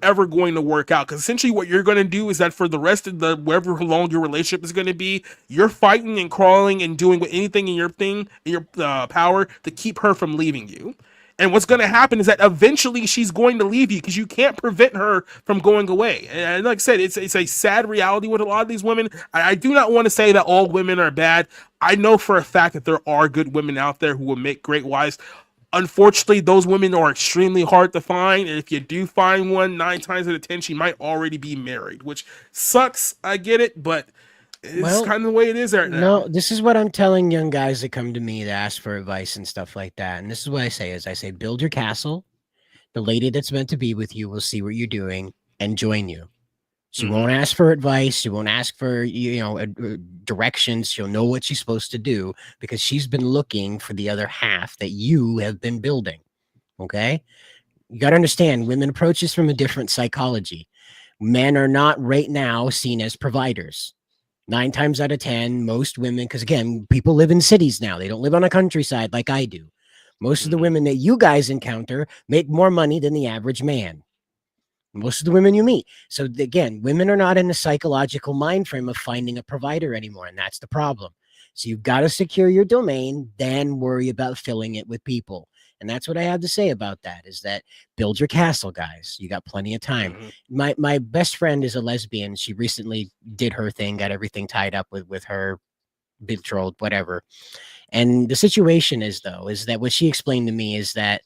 ever going to work out. Because essentially what you're going to do is that for the rest of the whatever long your relationship is going to be, you're fighting and crawling and doing anything in your power to keep her from leaving you. And what's going to happen is that eventually she's going to leave you, because you can't prevent her from going away. And like I said, it's a sad reality with a lot of these women. I do not want to say that all women are bad. I know for a fact that there are good women out there who will make great wives. Unfortunately, those women are extremely hard to find. And if you do find one, 9 times out of 10, she might already be married, which sucks. I get it, but it's kind of the way it is right now. No, this is what I'm telling young guys that come to me to ask for advice and stuff like that. And this is what I say build your castle. The lady that's meant to be with you will see what you're doing and join you. She won't ask for advice. She won't ask for, directions. She'll know what she's supposed to do, because she's been looking for the other half that you have been building. Okay. You got to understand, women approach this from a different psychology. Men are not right now seen as providers. 9 times out of 10, most women, because again, people live in cities now. They don't live on a countryside like I do. Most of the women that you guys encounter make more money than the average man. Most of the women you meet. So again, women are not in the psychological mind frame of finding a provider anymore. And that's the problem. So you've got to secure your domain, then worry about filling it with people. And that's what I have to say about that, is that build your castle, guys. You got plenty of time. My best friend is a lesbian. She recently did her thing, got everything tied up with her betrothed, whatever. And the situation is that what she explained to me is that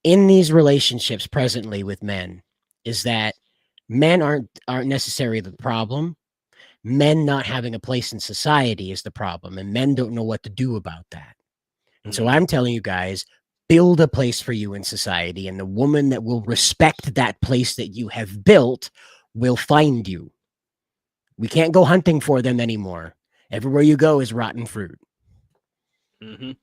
in these relationships presently with men, is that men aren't necessarily the problem. Men not having a place in society is the problem, and men don't know what to do about that. And so I'm telling you guys, build a place for you in society, and the woman that will respect that place that you have built will find you. We can't go hunting for them anymore. Everywhere you go is rotten fruit. And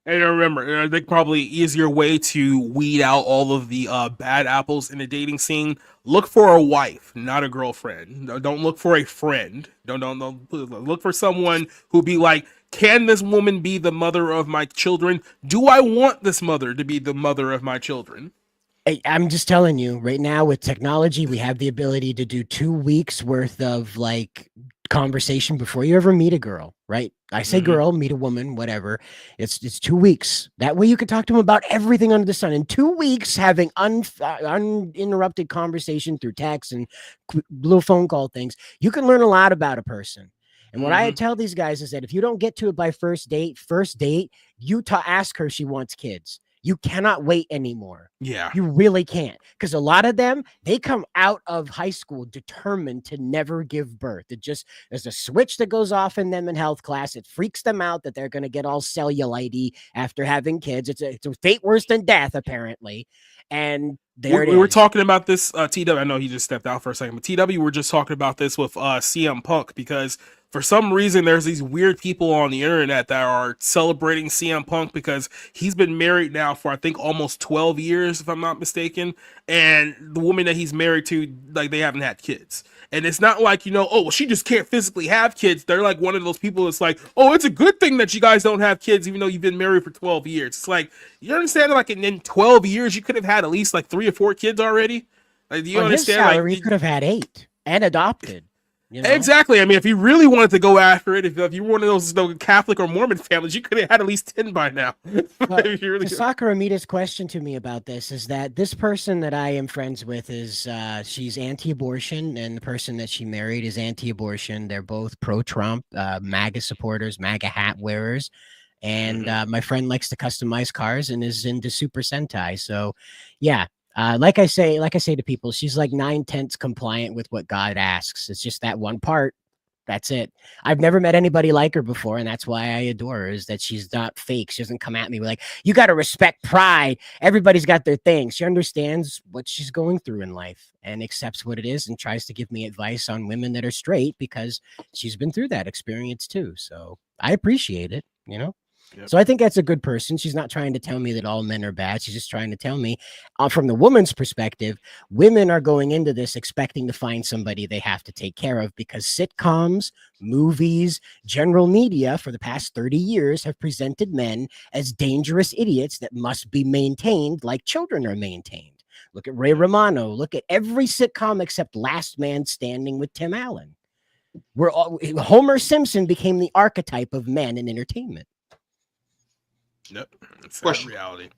remember, I think probably easier way to weed out all of the bad apples in the dating scene. Look for a wife, not a girlfriend. Don't look for a friend. Don't look for someone who be like, can this woman be the mother of my children? Do I want this mother to be the mother of my children? I'm just telling you right now, with technology, we have the ability to do 2 weeks worth of like conversation before you ever meet a girl, right? I say girl, meet a woman, whatever. It's 2 weeks. That way you can talk to them about everything under the sun. In 2 weeks, having uninterrupted conversation through text and little phone call things, you can learn a lot about a person. And what I tell these guys is that if you don't get to it by first date, you ask her if she wants kids. You cannot wait anymore. Yeah. You really can't. Because a lot of them, they come out of high school determined to never give birth. There's a switch that goes off in them in health class. It freaks them out that they're going to get all cellulite after having kids. It's a fate worse than death, apparently. And we were talking about this, TW. I know he just stepped out for a second, but TW, we're just talking about this with CM Punk, because for some reason there's these weird people on the internet that are celebrating CM Punk because he's been married now for I think almost 12 years, if I'm not mistaken, and the woman that he's married to, like, they haven't had kids. And it's not like, oh, well, she just can't physically have kids. They're like one of those people that's like, oh, it's a good thing that you guys don't have kids, even though you've been married for 12 years. It's like, you understand, like, in 12 years, you could have had at least like 3 or 4 kids already. Like, do you understand? His salary, he could have had 8 and adopted. Exactly. I mean, if you really wanted to go after it, if you were one of those Catholic or Mormon families, you could have had at least 10 by now. Sakura Amita's question to me about this is that this person that I am friends with is she's anti-abortion, and the person that she married is anti-abortion. They're both pro-Trump, MAGA supporters, MAGA hat wearers. And my friend likes to customize cars and is into Super Sentai. So, yeah. Like I say to people, she's like 9/10 compliant with what God asks. It's just that one part. That's it. I've never met anybody like her before, and that's why I adore her, is that she's not fake. She doesn't come at me with like, you got to respect pride. Everybody's got their thing. She understands what she's going through in life and accepts what it is and tries to give me advice on women that are straight because she's been through that experience too. So I appreciate it, Yep. So I think that's a good person. She's not trying to tell me that all men are bad. She's just trying to tell me from the woman's perspective, women are going into this expecting to find somebody they have to take care of because sitcoms, movies, general media for the past 30 years have presented men as dangerous idiots that must be maintained like children are maintained. Look at Ray Romano. Look at every sitcom except Last Man Standing with Tim Allen. Homer Simpson became the archetype of men in entertainment. Yep. It's Question. Reality.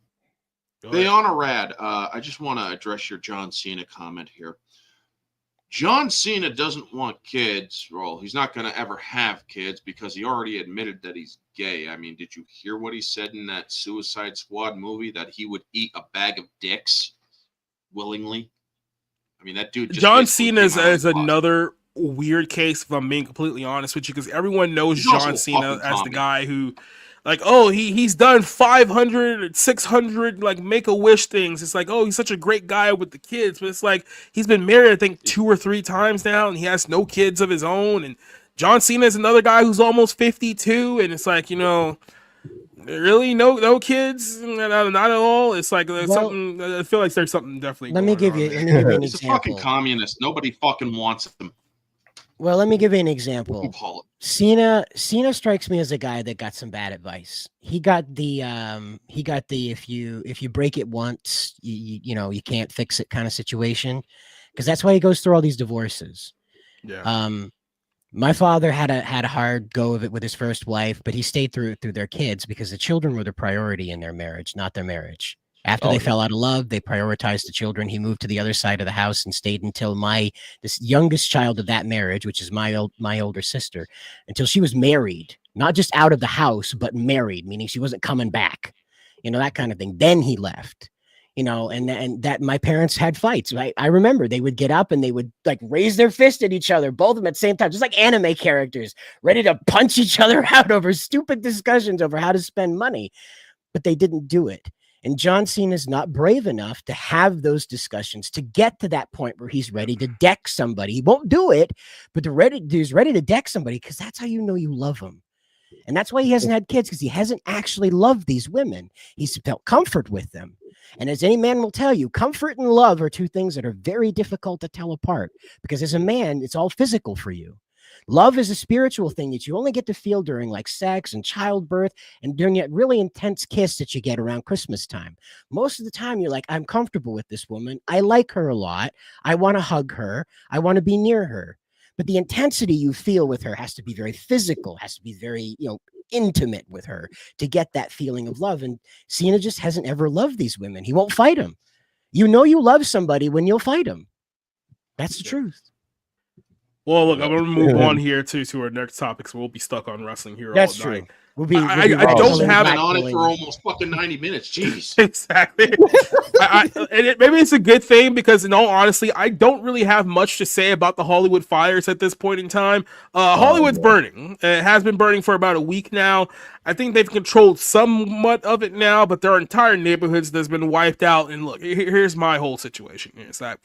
Rad, I just want to address your John Cena comment here. John Cena doesn't want kids. Well, he's not going to ever have kids because he already admitted that he's gay. I mean, did you hear what he said in that Suicide Squad movie, that he would eat a bag of dicks willingly? I mean, that dude just John Cena is another weird case, if I'm being completely honest with you, because everyone knows John Cena as the guy who, like, oh, he's done 500, 600, like, Make-A-Wish things. It's like, oh, he's such a great guy with the kids. But it's like, he's been married, I think, 2 or 3 times now, and he has no kids of his own. And John Cena is another guy who's almost 52, and it's like, really, no kids, not at all. It's like something. I feel like there's something definitely. Let me give you an example. He's a fucking communist. Nobody fucking wants him. Well, let me give you an example. Cena strikes me as a guy that got some bad advice. He got the if you break it once, you can't fix it kind of situation, because that's why he goes through all these divorces. Yeah. My father had a hard go of it with his first wife, but he stayed through their kids because the children were the priority in their marriage, not their marriage. After they fell out of love, they prioritized the children. He moved to the other side of the house and stayed until this youngest child of that marriage, which is my older sister, until she was married, not just out of the house, but married, meaning she wasn't coming back, that kind of thing. Then he left, and that my parents had fights. Right? I remember they would get up and they would like raise their fist at each other, both of them at the same time, just like anime characters, ready to punch each other out over stupid discussions over how to spend money, but they didn't do it. And John Cena is not brave enough to have those discussions to get to that point where he's ready to deck somebody. He won't do it, but he's ready to deck somebody because that's how you know you love him. And that's why he hasn't had kids, because he hasn't actually loved these women. He's felt comfort with them. And as any man will tell you, comfort and love are 2 things that are very difficult to tell apart, because as a man, it's all physical for you. Love is a spiritual thing that you only get to feel during like sex and childbirth and during that really intense kiss that you get around Christmas time. Most of the time you're like, I'm comfortable with this woman. I like her a lot. I want to hug her. I want to be near her. but the intensity you feel with her has to be very physical, has to be very, intimate with her to get that feeling of love. And Cena just hasn't ever loved these women. He won't fight them. You know you love somebody when you'll fight them. That's the truth. Well, look, I'm going to move on here to our next topic, so we'll be stuck on wrestling here That's all night. true. I don't have been on it for almost fucking 90 minutes. Jeez. Exactly. Maybe it's a good thing because, in all honesty, I don't really have much to say about the Hollywood fires at this point in time. Hollywood's burning. It has been burning for about a week now. I think they've controlled somewhat of it now, but there are entire neighborhoods that's been wiped out. And look, here's my whole situation. It's that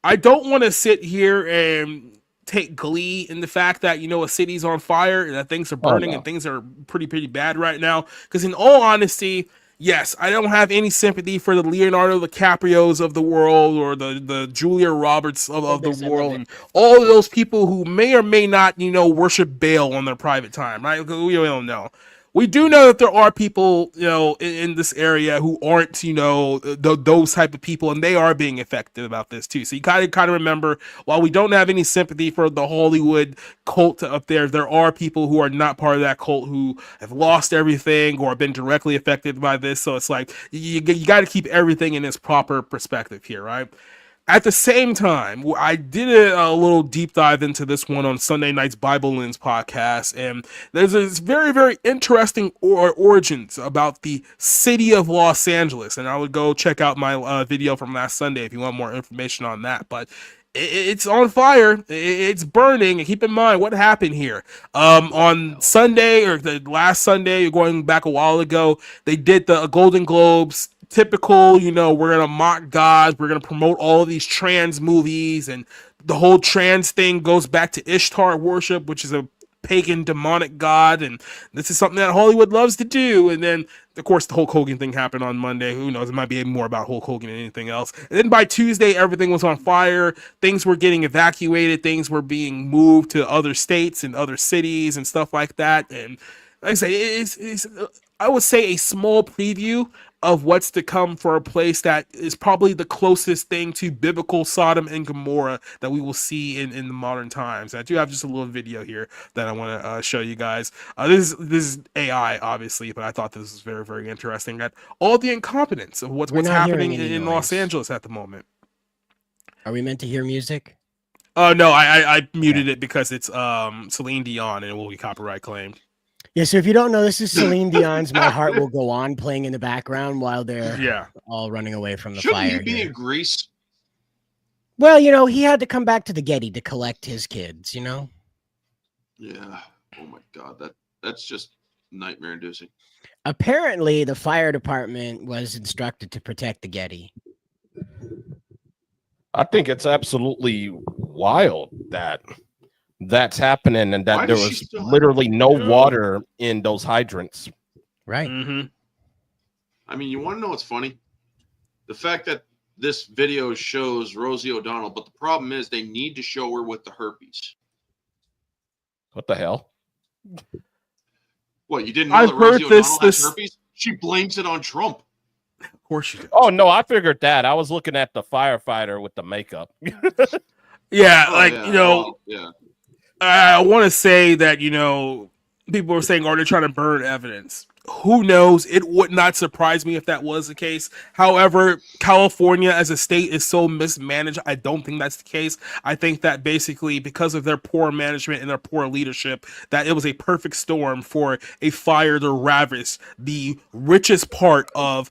I don't want to sit here and take glee in the fact that a city's on fire and that things are burning and things are pretty bad right now, because in all honesty, yes, I don't have any sympathy for the Leonardo DiCaprios of the world or the Julia Roberts of the world and all of those people who may or may not worship Baal on their private time, right? We don't know. We do know that there are people, in this area who aren't, those type of people, and they are being affected about this too. So you kind of remember, while we don't have any sympathy for the Hollywood cult up there, there are people who are not part of that cult who have lost everything or have been directly affected by this. So it's like you got to keep everything in its proper perspective here, right? At the same time, I did a little deep dive into this one on Sunday night's Bible Lens podcast, and there's this very, very interesting origins about the city of Los Angeles, and I would go check out my video from last Sunday if you want more information on that, but it's on fire, it's burning, and keep in mind what happened here. On Sunday, or the last Sunday, going back a while ago, they did the Golden Globes. Typical, we're gonna mock God, we're gonna promote all of these trans movies, and the whole trans thing goes back to Ishtar worship, which is a pagan demonic god, and this is something that Hollywood loves to do. And then of course the Hulk Hogan thing happened on Monday. Who knows, it might be more about Hulk Hogan than anything else. And then by Tuesday everything was on fire, things were getting evacuated, things were being moved to other states and other cities and stuff like that. And like I say, it's I would say a small preview of what's to come for a place that is probably the closest thing to biblical Sodom and Gomorrah that we will see in the modern times. I do have just a little video here that I want to show you guys. This is AI, obviously, but I thought this was very, very interesting. That all the incompetence of what's happening in Los Angeles at the moment. Are we meant to hear music? No, I muted it because it's Celine Dion and it will be copyright claimed. Yeah, so if you don't know, this is Celine Dion's "My Heart Will Go On" playing in the background while they're all running away from the fire. Shouldn't he be in Greece? Well, he had to come back to the Getty to collect his kids, Yeah. Oh my God, that's just nightmare inducing. Apparently, the fire department was instructed to protect the Getty. I think it's absolutely wild that that's happening and that there was literally no water in those hydrants. Right. Mm-hmm. I mean, you want to know what's funny? The fact that this video shows Rosie O'Donnell, but the problem is they need to show her with the herpes. What the hell? What, you didn't know that Rosie O'Donnell has herpes? She blames it on Trump. Of course she did. Oh, no, I figured that. I was looking at the firefighter with the makeup. I want to say that, people are saying, are they trying to burn evidence? Who knows? It would not surprise me if that was the case. However, California as a state is so mismanaged. I don't think that's the case. I think that basically because of their poor management and their poor leadership, that it was a perfect storm for a fire to ravage the richest part of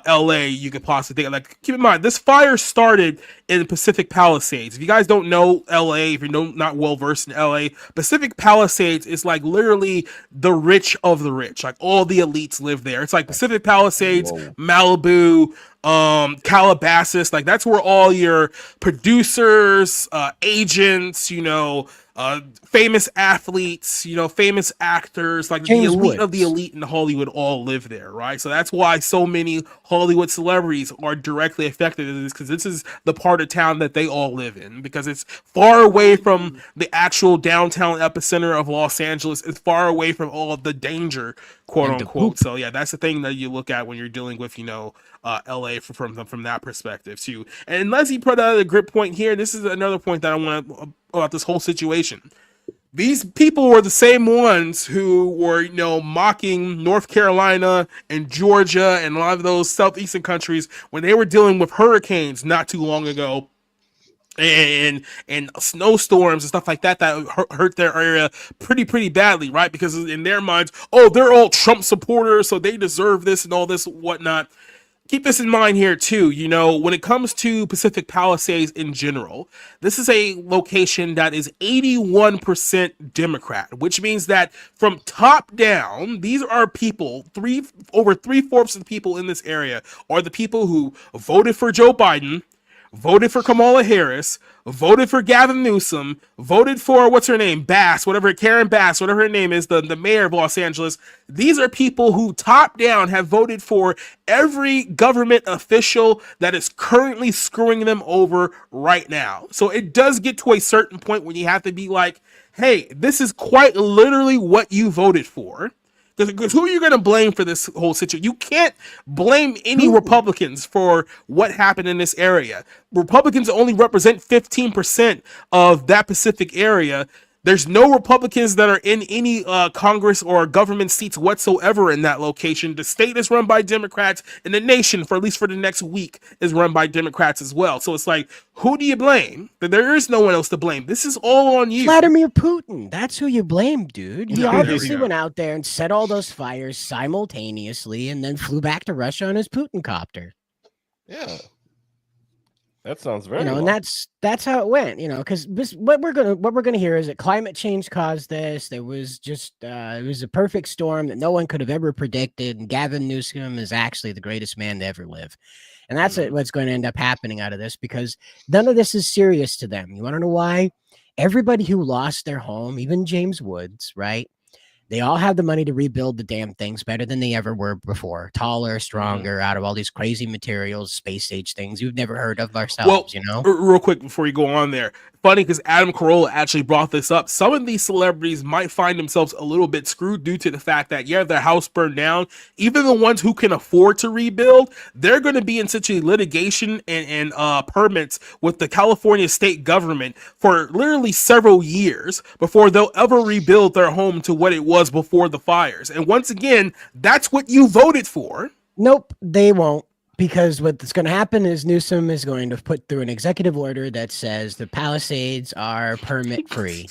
LA you could possibly think. Like, keep in mind, this fire started in Pacific Palisades. If you guys don't know LA, if you're not well versed in LA, Pacific Palisades is like literally the rich of the rich. Like all the elites live there. It's like Pacific Palisades, Malibu, Calabasas. Like that's where all your producers, agents, famous athletes, famous actors, like James the elite Woods. of the elite in Hollywood all live there, right? So that's why so many Hollywood celebrities are directly affected in this, because this is the part of town that they all live in, because it's far away from the actual downtown epicenter of Los Angeles. It's far away from all of the danger, quote unquote. So yeah, that's the thing that you look at when you're dealing with, LA from that perspective too. And Leslie put out a great point here. This is another point that I want to about this whole situation. These people were the same ones who were, mocking North Carolina and Georgia and a lot of those southeastern countries when they were dealing with hurricanes not too long ago and snowstorms and stuff like that hurt their area pretty badly, right? Because in their minds, oh, they're all Trump supporters, so they deserve this and all this whatnot. Keep this in mind here too. When it comes to Pacific Palisades in general, this is a location that is 81% Democrat, which means that from top down, these are people, over 3/4 of the people in this area are the people who voted for Joe Biden, voted for Kamala Harris, voted for Gavin Newsom, voted for Karen Bass, whatever her name is, the mayor of Los Angeles. These are people who top down have voted for every government official that is currently screwing them over right now. So it does get to a certain point when you have to be like, hey, this is quite literally what you voted for. Because who are you going to blame for this whole situation? You can't blame any Republicans for what happened in this area. Republicans only represent 15% of that Pacific area. There's no Republicans that are in any Congress or government seats whatsoever in that location. The state is run by Democrats, and the nation, for at least for the next week, is run by Democrats as well. So it's like, who do you blame? There is no one else to blame. This is all on you. Vladimir Putin. That's who you blame, dude. He obviously went out there and set all those fires simultaneously and then flew back to Russia on his Putin copter. Yeah. That sounds very and that's how it went, because what we're gonna hear is that climate change caused this. There was just it was a perfect storm that no one could have ever predicted, and Gavin Newsom is actually the greatest man to ever live. And that's what's going to end up happening out of this, because none of this is serious to them. You want to know why? Everybody who lost their home, even James Woods, right? They all have the money to rebuild the damn things better than they ever were before. Taller, stronger, out of all these crazy materials, space age things we've never heard of ourselves, Real quick before you go on there. Funny, because Adam Carolla actually brought this up. Some of these celebrities might find themselves a little bit screwed due to the fact that, their house burned down. Even the ones who can afford to rebuild, they're going to be in such a litigation and permits with the California state government for literally several years before they'll ever rebuild their home to what it was before the fires. And once again, that's what you voted for. Nope, they won't. Because what's going to happen is Newsom is going to put through an executive order that says the Palisades are permit free.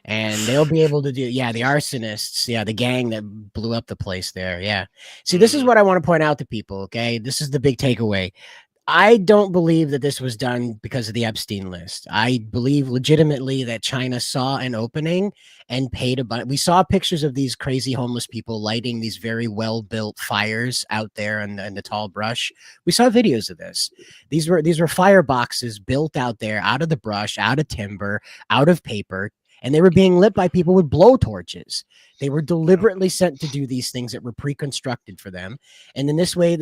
And they'll be able to do, the arsonists, the gang that blew up the place there. Yeah. See, this is what I want to point out to people. Okay. This is the big takeaway. I don't believe that this was done because of the Epstein list. I believe legitimately that China saw an opening and paid a bunch. We saw pictures of these crazy homeless people lighting these very well-built fires out there in the tall brush. We saw videos of this. These were fireboxes built out there out of the brush, out of timber, out of paper, and they were being lit by people with blowtorches. They were deliberately sent to do these things that were pre-constructed for them. And in this way,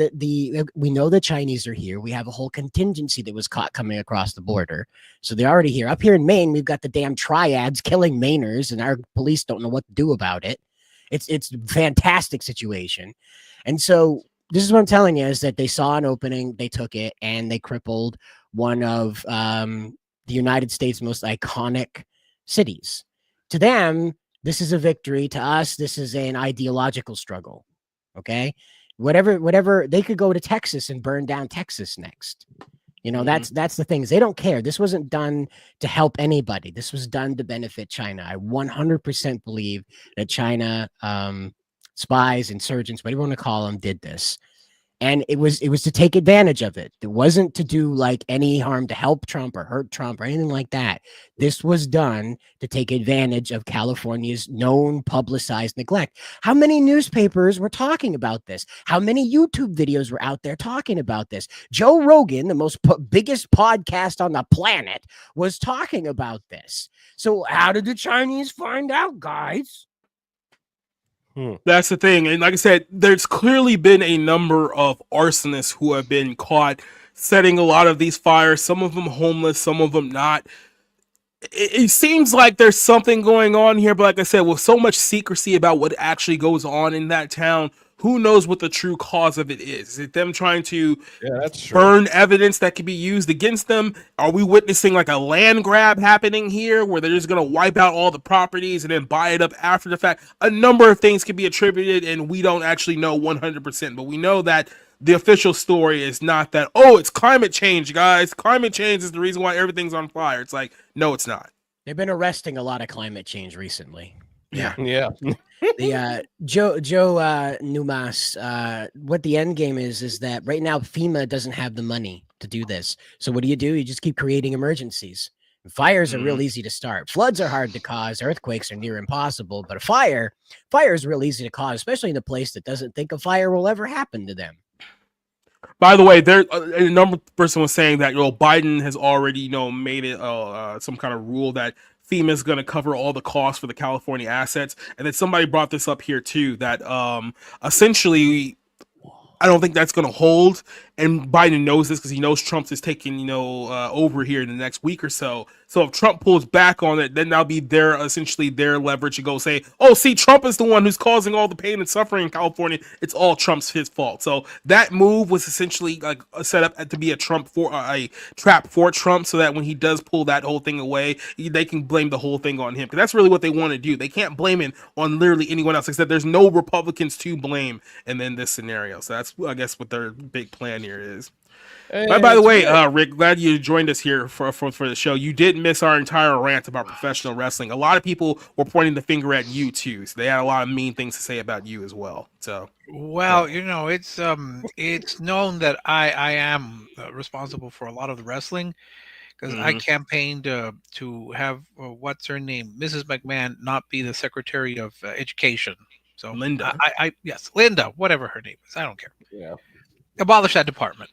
we know the Chinese are here. We have a whole contingency that was caught coming across the border. So they're already here. Up here in Maine, we've got the damn triads killing Mainers, and our police don't know what to do about it. It's a fantastic situation. And so this is what I'm telling you, is that they saw an opening, they took it, and they crippled one of the United States' most iconic cities. To them, this is a victory. To us, this is an ideological struggle. Okay, whatever. They could go to Texas and burn down Texas next. That's the thing, is they don't care. This wasn't done to help anybody. This was done to benefit China. I 100% believe that China spies, insurgents, whatever you want to call them, did this. And it was to take advantage of it. It wasn't to do like any harm to help Trump or hurt Trump or anything like that. This was done to take advantage of California's known publicized neglect. How many newspapers were talking about this? How many YouTube videos were out there talking about this? Joe Rogan, the biggest podcast on the planet, was talking about this. So how did the Chinese find out, guys? That's the thing. And like I said, there's clearly been a number of arsonists who have been caught setting a lot of these fires, some of them homeless, some of them not. It seems like there's something going on here, but like I said, with so much secrecy about what actually goes on in that town, who knows what the true cause of it is? Is it them trying to that's true. burn evidence that could be used against them? Are we witnessing like a land grab happening here where they're just going to wipe out all the properties and then buy it up after the fact? A number of things can be attributed, and we don't actually know 100%, but we know that the official story is not that, oh, it's climate change, guys. Climate change is the reason why everything's on fire. It's like, no, it's not. They've been arresting a lot of climate change recently. Yeah. The Joe Numas, what the end game is that right now FEMA doesn't have the money to do this. So what do? You just keep creating emergencies. Fires are real easy to start. Floods are hard to cause. Earthquakes are near impossible. But a fire is real easy to cause, especially in a place that doesn't think a fire will ever happen to them. By the way, there a number of person was saying that Biden has already made it some kind of rule that FEMA is going to cover all the costs for the California assets, and then somebody brought this up here too that essentially I don't think that's going to hold, and Biden knows this because he knows Trump's is taking over here in the next week or so. So if Trump pulls back on it, then that'll be essentially their leverage to go say, oh, see, Trump is the one who's causing all the pain and suffering in California. It's all his fault. So that move was essentially like set up to be a trap for Trump, so that when he does pull that whole thing away, they can blame the whole thing on him, because that's really what they want to do. They can't blame it on literally anyone else, except there's no Republicans to blame in this scenario. So that's, I guess, what their big plan here is. By the way, Rick, glad you joined us here for the show. You did miss our entire rant about professional wrestling. A lot of people were pointing the finger at you too, so they had a lot of mean things to say about you as well. So, well, it's known that I am responsible for a lot of the wrestling, because I campaigned to have what's her name, Mrs. McMahon, not be the Secretary of Education. So Linda, yes, Linda, whatever her name is, I don't care. Yeah, abolish that department.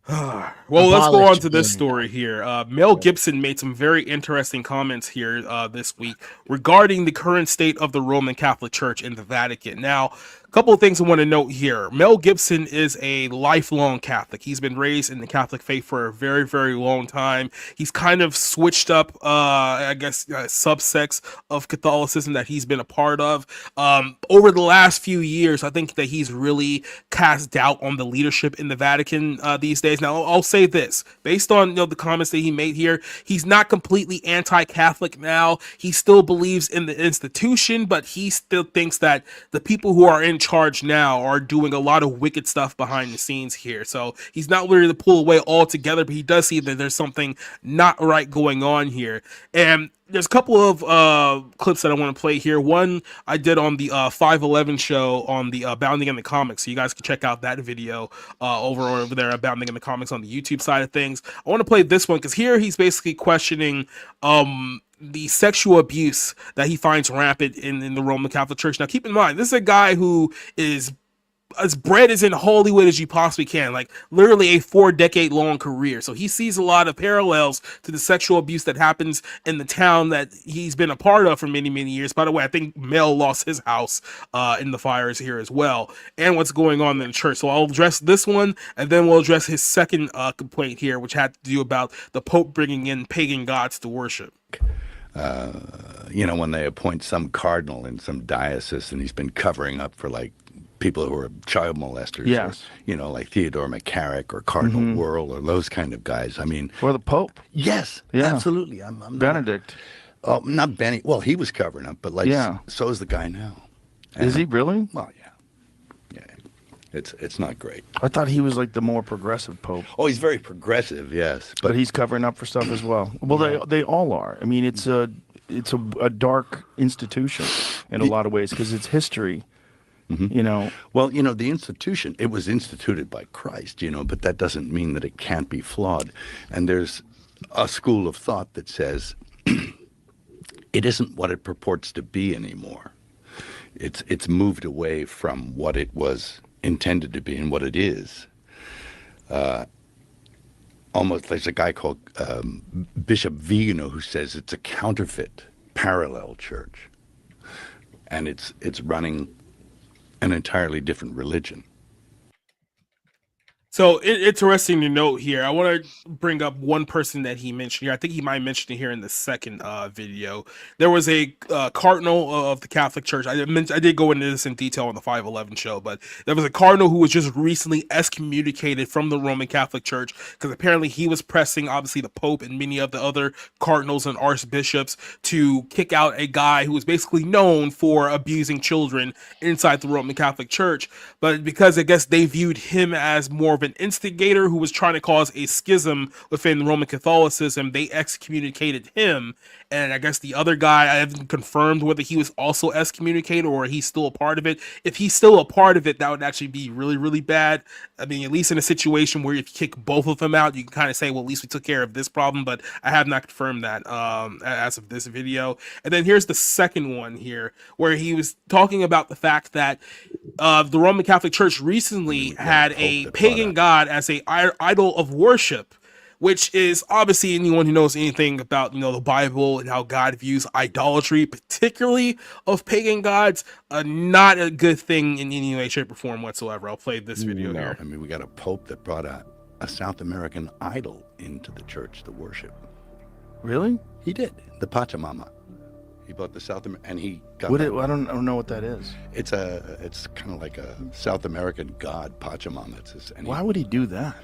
Well, let's go on to this story here. Mel Gibson made some very interesting comments here this week regarding the current state of the Roman Catholic Church in the Vatican. Now, a couple of things I want to note here. Mel Gibson is a lifelong Catholic. He's been raised in the Catholic faith for a very, very long time. He's kind of switched up, subsects of Catholicism that he's been a part of. Over the last few years, I think that he's really cast doubt on the leadership in the Vatican these days. Now, I'll say this, based on the comments that he made here, he's not completely anti-Catholic now. He still believes in the institution, but he still thinks that the people who are in charge now are doing a lot of wicked stuff behind the scenes here. So he's not ready to pull away altogether, but he does see that there's something not right going on here. And there's a couple of clips that I want to play here. One I did on the 511 show on the Bounding in the Comics, so you guys can check out that video over there at Bounding in the Comics on the YouTube side of things. I want to play this one because here he's basically questioning the sexual abuse that he finds rampant in the Roman Catholic Church. Now, keep in mind, this is a guy who is as bred as in Hollywood as you possibly can, like literally a 4-decade-long career. So he sees a lot of parallels to the sexual abuse that happens in the town that he's been a part of for many, many years. By the way, I think Mel lost his house in the fires here as well, and what's going on in the church. So I'll address this one, and then we'll address his second complaint here, which had to do about the Pope bringing in pagan gods to worship. When they appoint some cardinal in some diocese and he's been covering up for like people who are child molesters, yes, or, like Theodore McCarrick or Cardinal Wuerl or those kind of guys. I mean, or the Pope. Yes, yeah, absolutely. I'm Benedict. Not Benny. Well, he was covering up, but so is the guy now. Is he really? Well, yeah. It's not great. I thought he was like the more progressive Pope. Oh, he's very progressive, yes, but he's covering up for stuff as well. Well, they all are. I mean, it's a dark institution in a lot of ways because it's history. Well, the institution, it was instituted by Christ, but that doesn't mean that it can't be flawed. And there's a school of thought that says it isn't what it purports to be anymore. It's moved away from what it was intended to be and what it is. Almost, there's a guy called Bishop Vigano who says it's a counterfeit parallel church, and it's running an entirely different religion. So interesting to note here. I want to bring up one person that he mentioned here. I think he might mention it here in the second video. There was a cardinal of the Catholic Church. I did go into this in detail on the 511 show, but there was a cardinal who was just recently excommunicated from the Roman Catholic Church because apparently he was pressing, obviously, the Pope and many of the other cardinals and archbishops to kick out a guy who was basically known for abusing children inside the Roman Catholic Church. But because I guess they viewed him as more of an instigator who was trying to cause a schism within Roman Catholicism, they excommunicated him. And I guess the other guy, I haven't confirmed whether he was also excommunicated or he's still a part of it. If he's still a part of it, that would actually be really, really bad. I mean, at least in a situation where if you kick both of them out, you can kind of say, well, at least we took care of this problem. But I have not confirmed that as of this video. And then here's the second one here, where he was talking about the fact that the Roman Catholic Church recently had a pagan god as a idol of worship, which is obviously anyone who knows anything about, the Bible and how God views idolatry, particularly of pagan gods, not a good thing in any way, shape, or form whatsoever. I'll play this video here. I mean, we got a pope that brought a South American idol into the church to worship. Really? He did. The Pachamama. He bought the South American, and he got. I don't know what that is. It's kind of like a South American god, Pachamama. Why would he do that?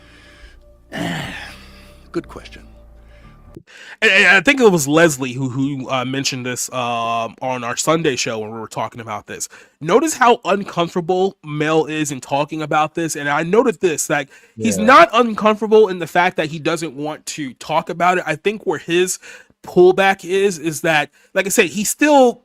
Good question. And I think it was Leslie who mentioned this on our Sunday show when we were talking about this. Notice how uncomfortable Mel is in talking about this, and I noted this, like, he's not uncomfortable in the fact that he doesn't want to talk about it. I think where his pullback is that, like I said, he still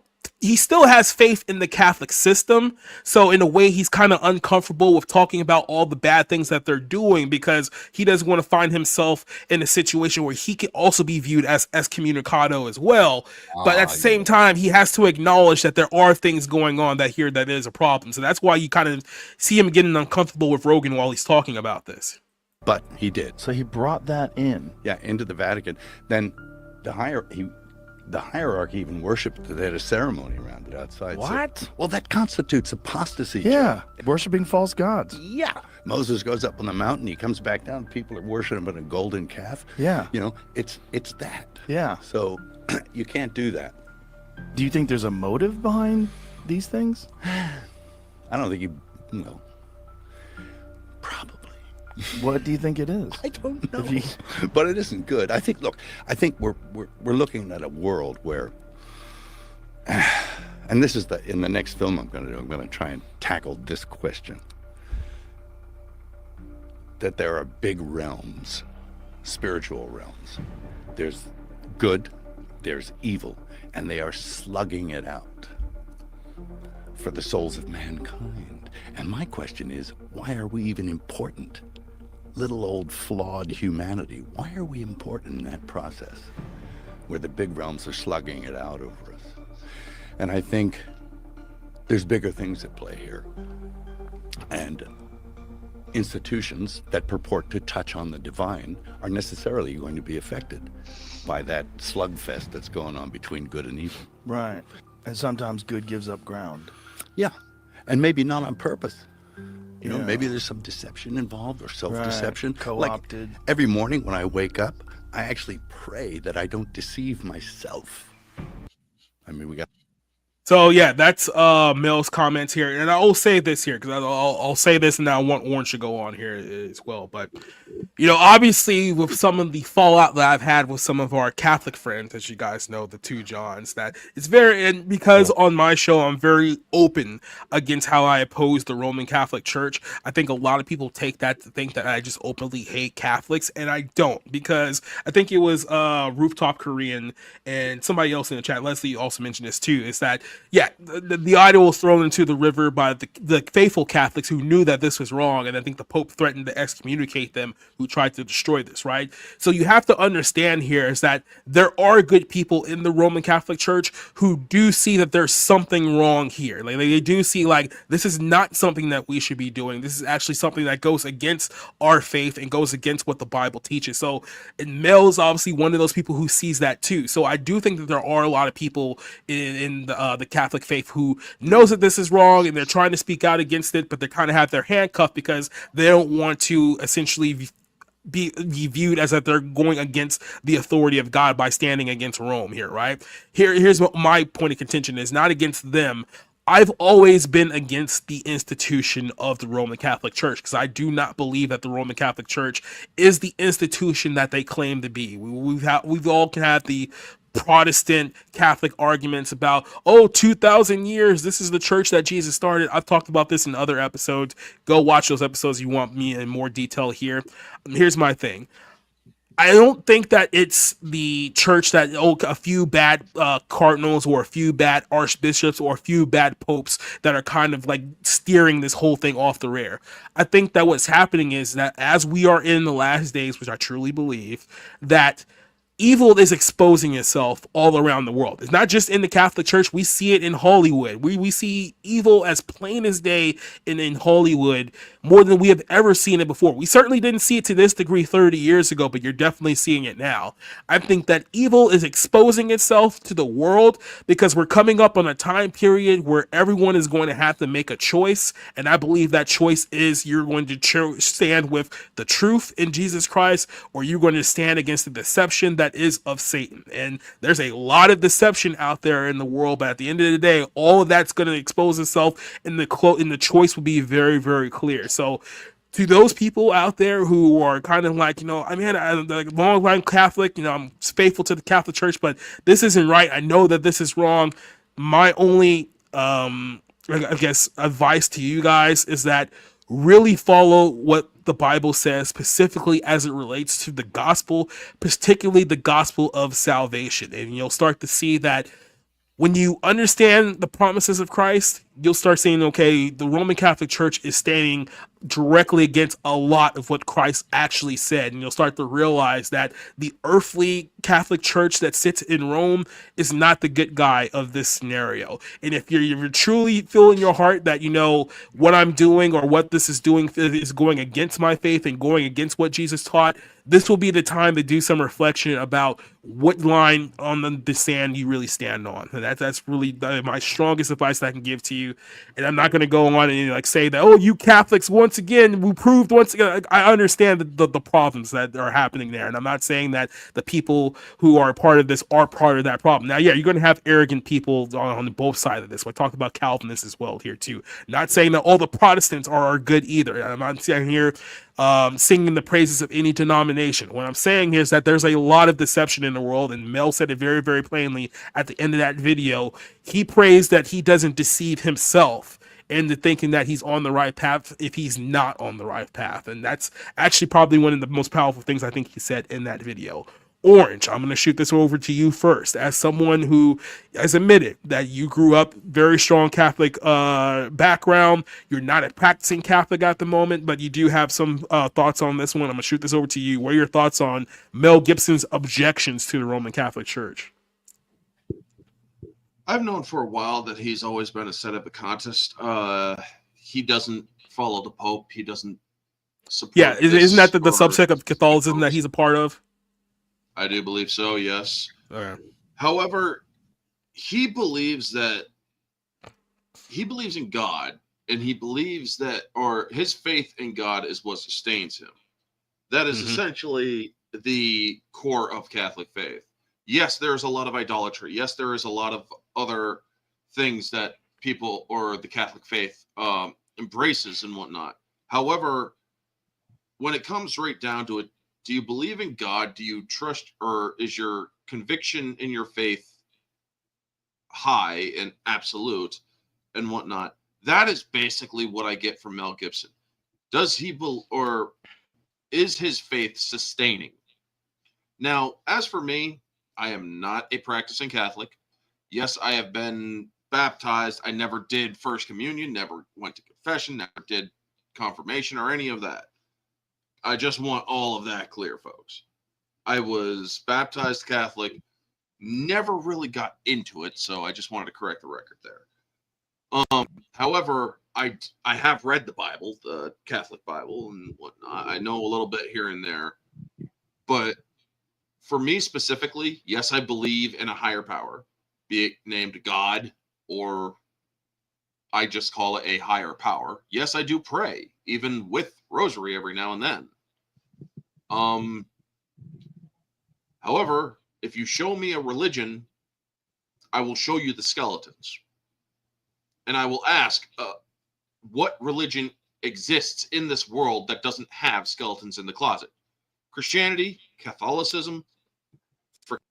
has faith in the Catholic system. So in a way, he's kind of uncomfortable with talking about all the bad things that they're doing because he doesn't want to find himself in a situation where he can also be viewed as excommunicado as well. But at the same time, he has to acknowledge that there are things going on that is a problem. So that's why you kind of see him getting uncomfortable with Rogan while he's talking about this. But he did. So he brought that in. Yeah, into the Vatican. Then the hierarchy even worshipped. They had a ceremony around it outside. What? So, well, that constitutes apostasy. Yeah, worshiping false gods. Yeah. Moses goes up on the mountain. He comes back down. People are worshiping a golden calf. Yeah. It's that. Yeah. So you can't do that. Do you think there's a motive behind these things? I don't think probably. What do you think it is? I don't know, but it isn't good. I think we're looking at a world where, and this is in the next film I'm going to do. I'm going to try and tackle this question: that there are big realms, spiritual realms. There's good, there's evil, and they are slugging it out for the souls of mankind. And my question is, why are we even important? Little old flawed humanity, why are we important in that process where the big realms are slugging it out over us? And I think there's bigger things at play here. And institutions that purport to touch on the divine are necessarily going to be affected by that slugfest that's going on between good and evil. Right. And sometimes good gives up ground. Yeah. And maybe not on purpose. Maybe there's some deception involved or self-deception. Right. Co-opted. Like every morning when I wake up, I actually pray that I don't deceive myself. I mean, we got. So yeah, that's Mel's comments here, and I'll say this here because I'll say this, and I want Orange to go on here as well. But obviously, with some of the fallout that I've had with some of our Catholic friends, as you guys know, the two Johns, that it's and because on my show I'm very open against how I oppose the Roman Catholic Church. I think a lot of people take that to think that I just openly hate Catholics, and I don't, because I think it was Rooftop Korean and somebody else in the chat, Leslie, also mentioned this too. Is that the idol was thrown into the river by the faithful Catholics who knew that this was wrong, and I think the Pope threatened to excommunicate them who tried to destroy this, right? So you have to understand here is that there are good people in the Roman Catholic Church who do see that there's something wrong here. Like they do see this is not something that we should be doing. This is actually something that goes against our faith and goes against what the Bible teaches. So, and Mel's obviously one of those people who sees that too. So I do think that there are a lot of people in the Catholic faith who knows that this is wrong and they're trying to speak out against it, but they kind of have their hand cuffed because they don't want to essentially be viewed as that they're going against the authority of God by standing against Rome here, right? Here's what my point of contention is, not against them. I've always been against the institution of the Roman Catholic Church because I do not believe that the Roman Catholic Church is the institution that they claim to be. We've all can have the Protestant Catholic arguments about, 2,000 years, this is the church that Jesus started. I've talked about this in other episodes. Go watch those episodes if you want me in more detail here. Here's my thing. I don't think that it's the church that a few bad cardinals or a few bad archbishops or a few bad popes that are kind of like steering this whole thing off the rear. I think that what's happening is that as we are in the last days, which I truly believe, that evil is exposing itself all around the world. It's not just in the Catholic Church. We see it in Hollywood. We see evil as plain as day in Hollywood more than we have ever seen it before. We certainly didn't see it to this degree 30 years ago, but you're definitely seeing it now. I think that evil is exposing itself to the world because we're coming up on a time period where everyone is going to have to make a choice. And I believe that choice is you're going to stand with the truth in Jesus Christ, or you're going to stand against the deception that is of Satan. And there's a lot of deception out there in the world, but at the end of the day, all of that's going to expose itself, and the choice will be very, very clear. So to those people out there who are kind of like, I'm like long line Catholic, I'm faithful to the Catholic Church, but this isn't right. I know that this is wrong. My only, I guess, advice to you guys is that really follow what the Bible says, specifically as it relates to the gospel, particularly the gospel of salvation. And you'll start to see that when you understand the promises of Christ, you'll start saying, okay, the Roman Catholic Church is standing directly against a lot of what Christ actually said. And you'll start to realize that the earthly Catholic Church that sits in Rome is not the good guy of this scenario. And if you're truly feel in your heart that, what I'm doing or what this is doing is going against my faith and going against what Jesus taught, this will be the time to do some reflection about what line on the sand you really stand on. And that's really my strongest advice that I can give to you. And I'm not going to go on and say that, you Catholics, once again, we proved once again. I understand the problems that are happening there. And I'm not saying that the people who are part of this are part of that problem. Now, yeah, you're going to have arrogant people on both sides of this. We talked about Calvinists as well here too. Not saying that all the Protestants are good either. I'm not saying here singing the praises of any denomination. What I'm saying is that there's a lot of deception in the world, and Mel said it very, very plainly at the end of that video. He prays that he doesn't deceive himself into thinking that he's on the right path if he's not on the right path. And that's actually probably one of the most powerful things I think he said in that video. Orange, I'm going to shoot this over to you first. As someone who has admitted that you grew up very strong Catholic background, you're not a practicing Catholic at the moment, but you do have some thoughts on this one. I'm going to shoot this over to you. What are your thoughts on Mel Gibson's objections to the Roman Catholic Church? I've known for a while that he's always been a sedevacantist. He doesn't follow the Pope. He doesn't support. Yeah, isn't that the subsect of Catholicism that he's a part of? I do believe so, yes. Okay. However, he believes in God, and he believes that, or his faith in God is what sustains him. That is essentially the core of Catholic faith. Yes, there's a lot of idolatry. Yes, there is a lot of other things that people or the Catholic faith embraces and whatnot. However, when it comes right down to it, do you believe in God? Do you trust, or is your conviction in your faith high and absolute and whatnot? That is basically what I get from Mel Gibson. Does he or is his faith sustaining? Now, as for me, I am not a practicing Catholic. Yes, I have been baptized. I never did First Communion, never went to confession, never did confirmation or any of that. I just want all of that clear, folks. I was baptized Catholic, never really got into it, so I just wanted to correct the record there. However, I have read the Bible, the Catholic Bible and whatnot. I know a little bit here and there. But for me specifically, yes, I believe in a higher power, be it named God or I just call it a higher power. Yes, I do pray, even with rosary every now and then. However, if you show me a religion, I will show you the skeletons. And I will ask, what religion exists in this world that doesn't have skeletons in the closet? Christianity, Catholicism,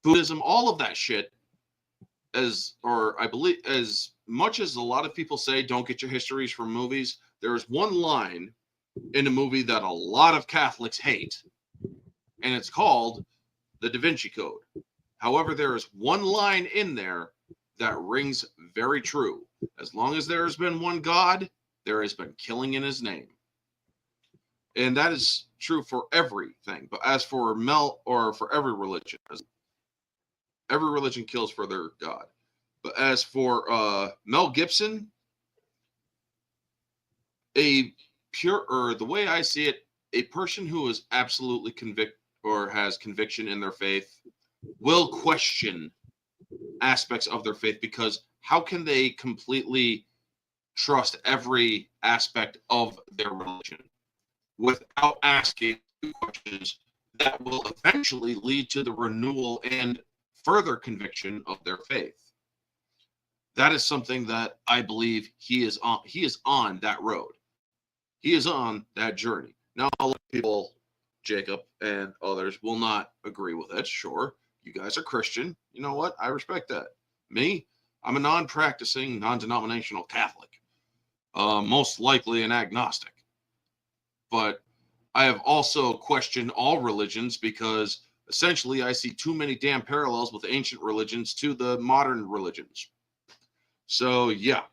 Buddhism, all of that shit, I believe, as much as a lot of people say don't get your histories from movies, there is one line in a movie that a lot of Catholics hate, and it's called the Da Vinci Code. However, there is one line in there that rings very true. As long as there has been one God, there has been killing in his name. And that is true for everything. But as for for every religion kills for their God. But as for Mel Gibson, the way I see it, a person who is absolutely has conviction in their faith will question aspects of their faith, because how can they completely trust every aspect of their religion without asking questions that will eventually lead to the renewal and further conviction of their faith? That is something that I believe he is on. He is on that road. He is on that journey. Now, a lot of people, Jacob and others, will not agree with it. Sure, you guys are Christian. You know what? I respect that. Me, I'm a non-practicing, non-denominational Catholic. Most likely an agnostic. But I have also questioned all religions, because essentially I see too many damn parallels with ancient religions to the modern religions. So yeah,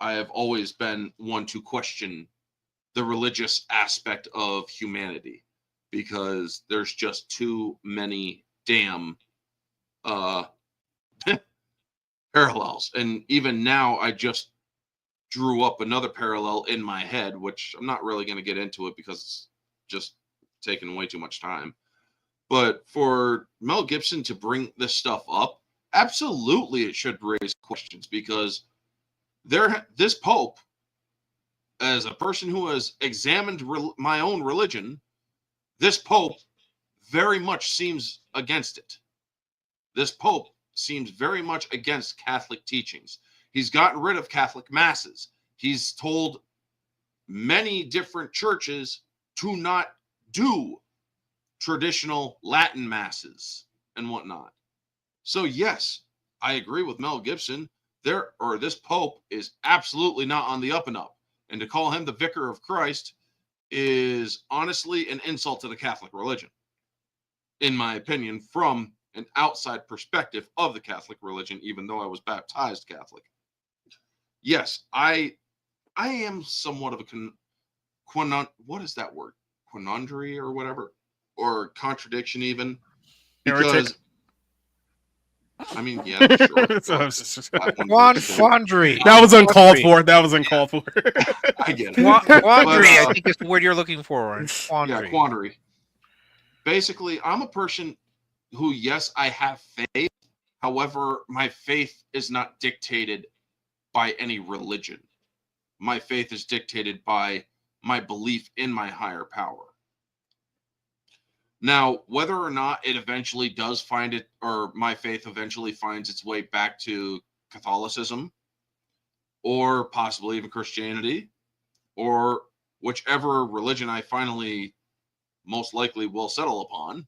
I have always been one to question the religious aspect of humanity, because there's just too many damn parallels. And even now, I just drew up another parallel in my head, which I'm not really going to get into it because it's just taking way too much time. But for Mel Gibson to bring this stuff up, absolutely it should raise questions, because this Pope, as a person who has examined my own religion, this Pope very much seems against it. This Pope seems very much against Catholic teachings. He's gotten rid of Catholic masses. He's told many different churches to not do traditional Latin masses and whatnot. So yes, I agree with Mel Gibson. This Pope is absolutely not on the up and up. And to call him the Vicar of Christ is honestly an insult to the Catholic religion, in my opinion, from an outside perspective of the Catholic religion, even though I was baptized Catholic. Yes, I am somewhat of a what is that word? Quandary or whatever, or contradiction even. Because Heretic. I mean, yeah, sure. Quandary. That was uncalled for. That was uncalled for. I get it. Quandary, I think is the word you're looking for. Quandary. Yeah, quandary. Basically, I'm a person who, yes, I have faith. However, my faith is not dictated by any religion. My faith is dictated by my belief in my higher power. Now, whether or not it eventually does find it, or my faith eventually finds its way back to Catholicism, or possibly even Christianity, or whichever religion I finally most likely will settle upon,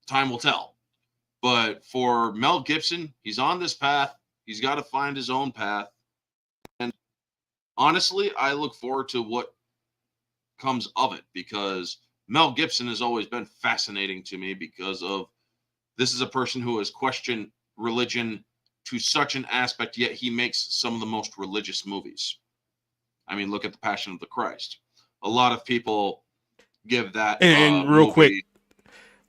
time will tell. But for Mel Gibson, he's on this path. He's got to find his own path. And honestly, I look forward to what comes of it, because Mel Gibson has always been fascinating to me, because of this is a person who has questioned religion to such an aspect, yet he makes some of the most religious movies. I mean, look at The Passion of the Christ. A lot of people give that and real quick,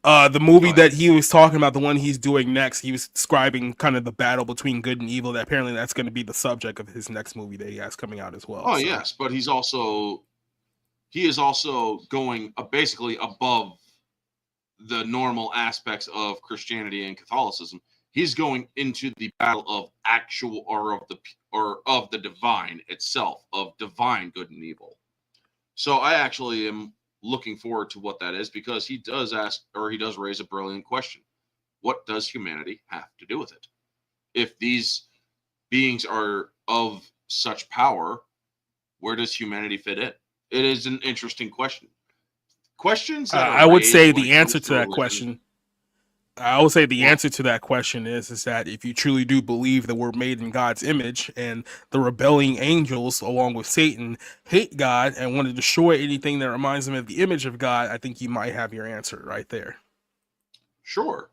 the movie that he was talking about, the one he's doing next, he was describing kind of the battle between good and evil. That apparently that's going to be the subject of his next movie that he has coming out as well. Oh, so. Yes, but he is also going basically above the normal aspects of Christianity and Catholicism. He's going into the battle of actual of the divine itself, of divine good and evil. So I actually am looking forward to what that is, because he does raise a brilliant question. What does humanity have to do with it? If these beings are of such power, where does humanity fit in? It is an interesting question. Questions that I would say the when it answer comes to that religion- question. I would say the Well- answer to that question is that if you truly do believe that we're made in God's image, and the rebelling angels, along with Satan, hate God and want to destroy anything that reminds them of the image of God, I think you might have your answer right there. Sure.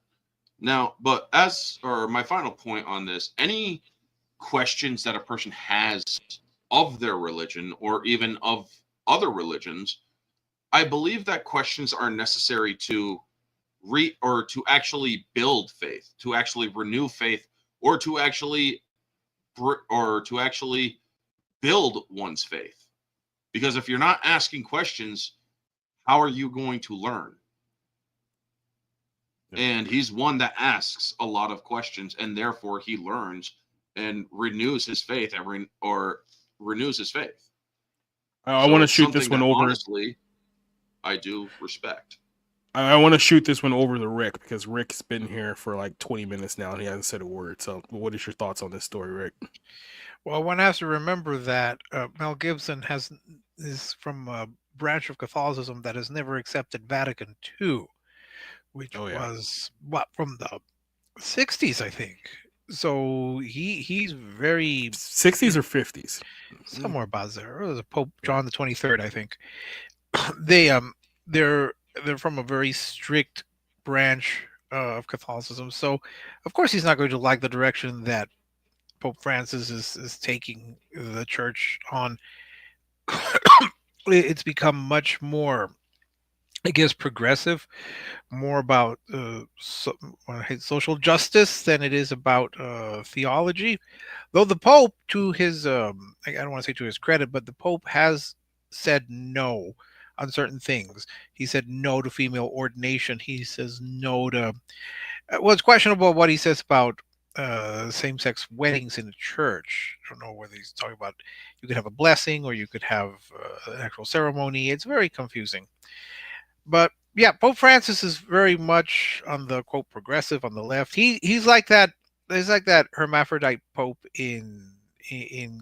Now, but my final point on this, any questions that a person has of their religion or even of other religions, I believe that questions are necessary to actually build faith, to actually renew faith, or to actually build one's faith. Because if you're not asking questions, how are you going to learn? And he's one that asks a lot of questions, and therefore he learns and renews his faith, renews his faith. I want to shoot this one over. Honestly, I do respect. I want to shoot this one over to Rick, because Rick's been here for like 20 minutes now and he hasn't said a word. So what is your thoughts on this story, Rick? Well, one has to remember that Mel Gibson is from a branch of Catholicism that has never accepted Vatican II, which was from the 60s, I think. So he's very 60s or 50s, somewhere about there. It was Pope John the 23rd, I think. They're from a very strict branch of Catholicism. So of course he's not going to like the direction that Pope Francis is taking the church on. It's become much more, I guess, progressive, more about social justice than it is about theology. Though the Pope, to his, I don't want to say to his credit, but the Pope has said no on certain things. He said no to female ordination. He says no to, well, it's questionable what he says about same-sex weddings in the church. I don't know whether he's talking about you could have a blessing or you could have an actual ceremony. It's very confusing. But yeah, Pope Francis is very much on the quote progressive on the left. He's like that. He's like that hermaphrodite Pope in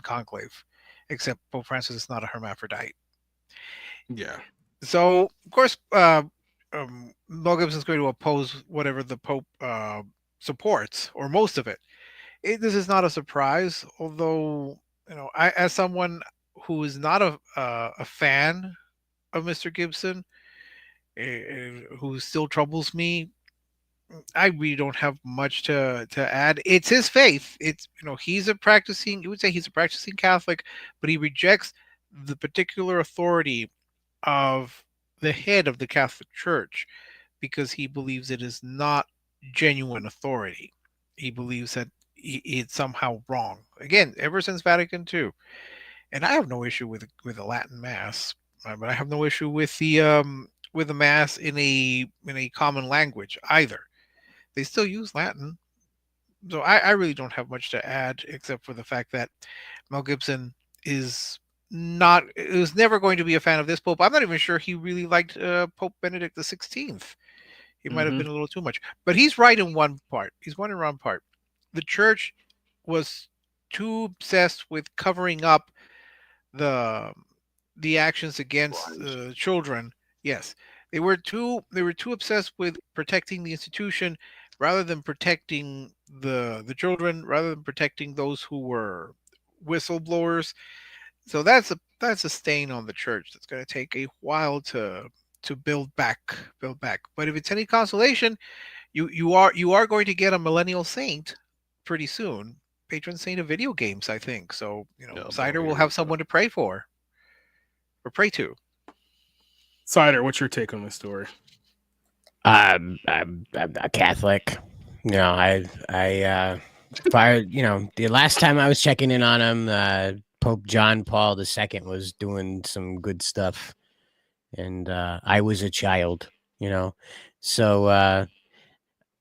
Conclave, except Pope Francis is not a hermaphrodite. Yeah. So of course, Mel Gibson's going to oppose whatever the Pope supports, or most of it. This is not a surprise, although I, as someone who is not a fan of Mr. Gibson, who still troubles me, I really don't have much to add. It's his faith. It's he's a practicing. You would say he's a practicing Catholic, but he rejects the particular authority of the head of the Catholic Church because he believes it is not genuine authority. He believes that it's somehow wrong. Again, ever since Vatican II, and I have no issue with the Latin Mass, but I have no issue with the Mass in a common language either. They still use Latin, so I really don't have much to add except for the fact that Mel Gibson is never going to be a fan of this Pope. I'm not even sure he really liked Pope Benedict XVI. He might have been a little too much, but he's right in one part. He's one in one part. The church was too obsessed with covering up the actions against children. Yes, they were too obsessed with protecting the institution rather than protecting the children, rather than protecting those who were whistleblowers. So that's a stain on the church that's going to take a while to build back. But if it's any consolation, you are going to get a millennial saint pretty soon, patron saint of video games, I think. So Cider will have someone to pray for or pray to. Cider, what's your take on this story? I'm a Catholic. The last time I was checking in on him, Pope John Paul II was doing some good stuff, and I was a child, so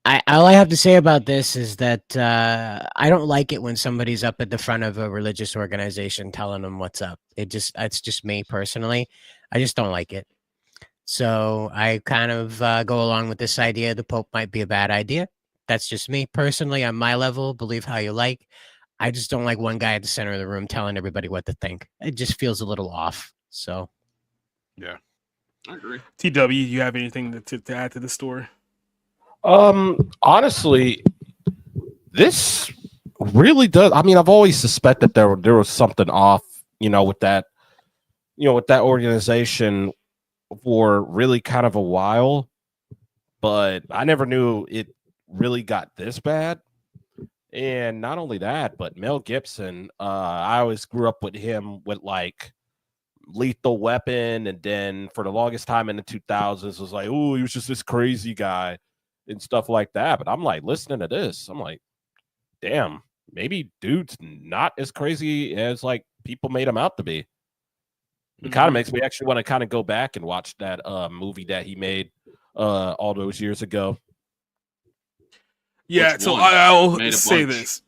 All I have to say about this is that I don't like it when somebody's up at the front of a religious organization telling them what's up. It's just me personally. I just don't like it. So I kind of go along with this idea the Pope might be a bad idea. That's just me personally on my level. Believe how you like. I just don't like one guy at the center of the room telling everybody what to think. It just feels a little off. So, yeah, I agree. TW, you have anything to add to the story? Honestly, this really does. I mean, I've always suspected there was something off, with that, with that organization for really kind of a while, but I never knew it really got this bad. And not only that, but Mel Gibson, I always grew up with him with like Lethal Weapon, and then for the longest time in the 2000s was like, oh, he was just this crazy guy and stuff like that. But I'm like listening to this, I'm like, damn, maybe dude's not as crazy as like people made him out to be. It kind of makes me actually want to kind of go back and watch that movie that he made all those years ago. Yeah, so I'll say this.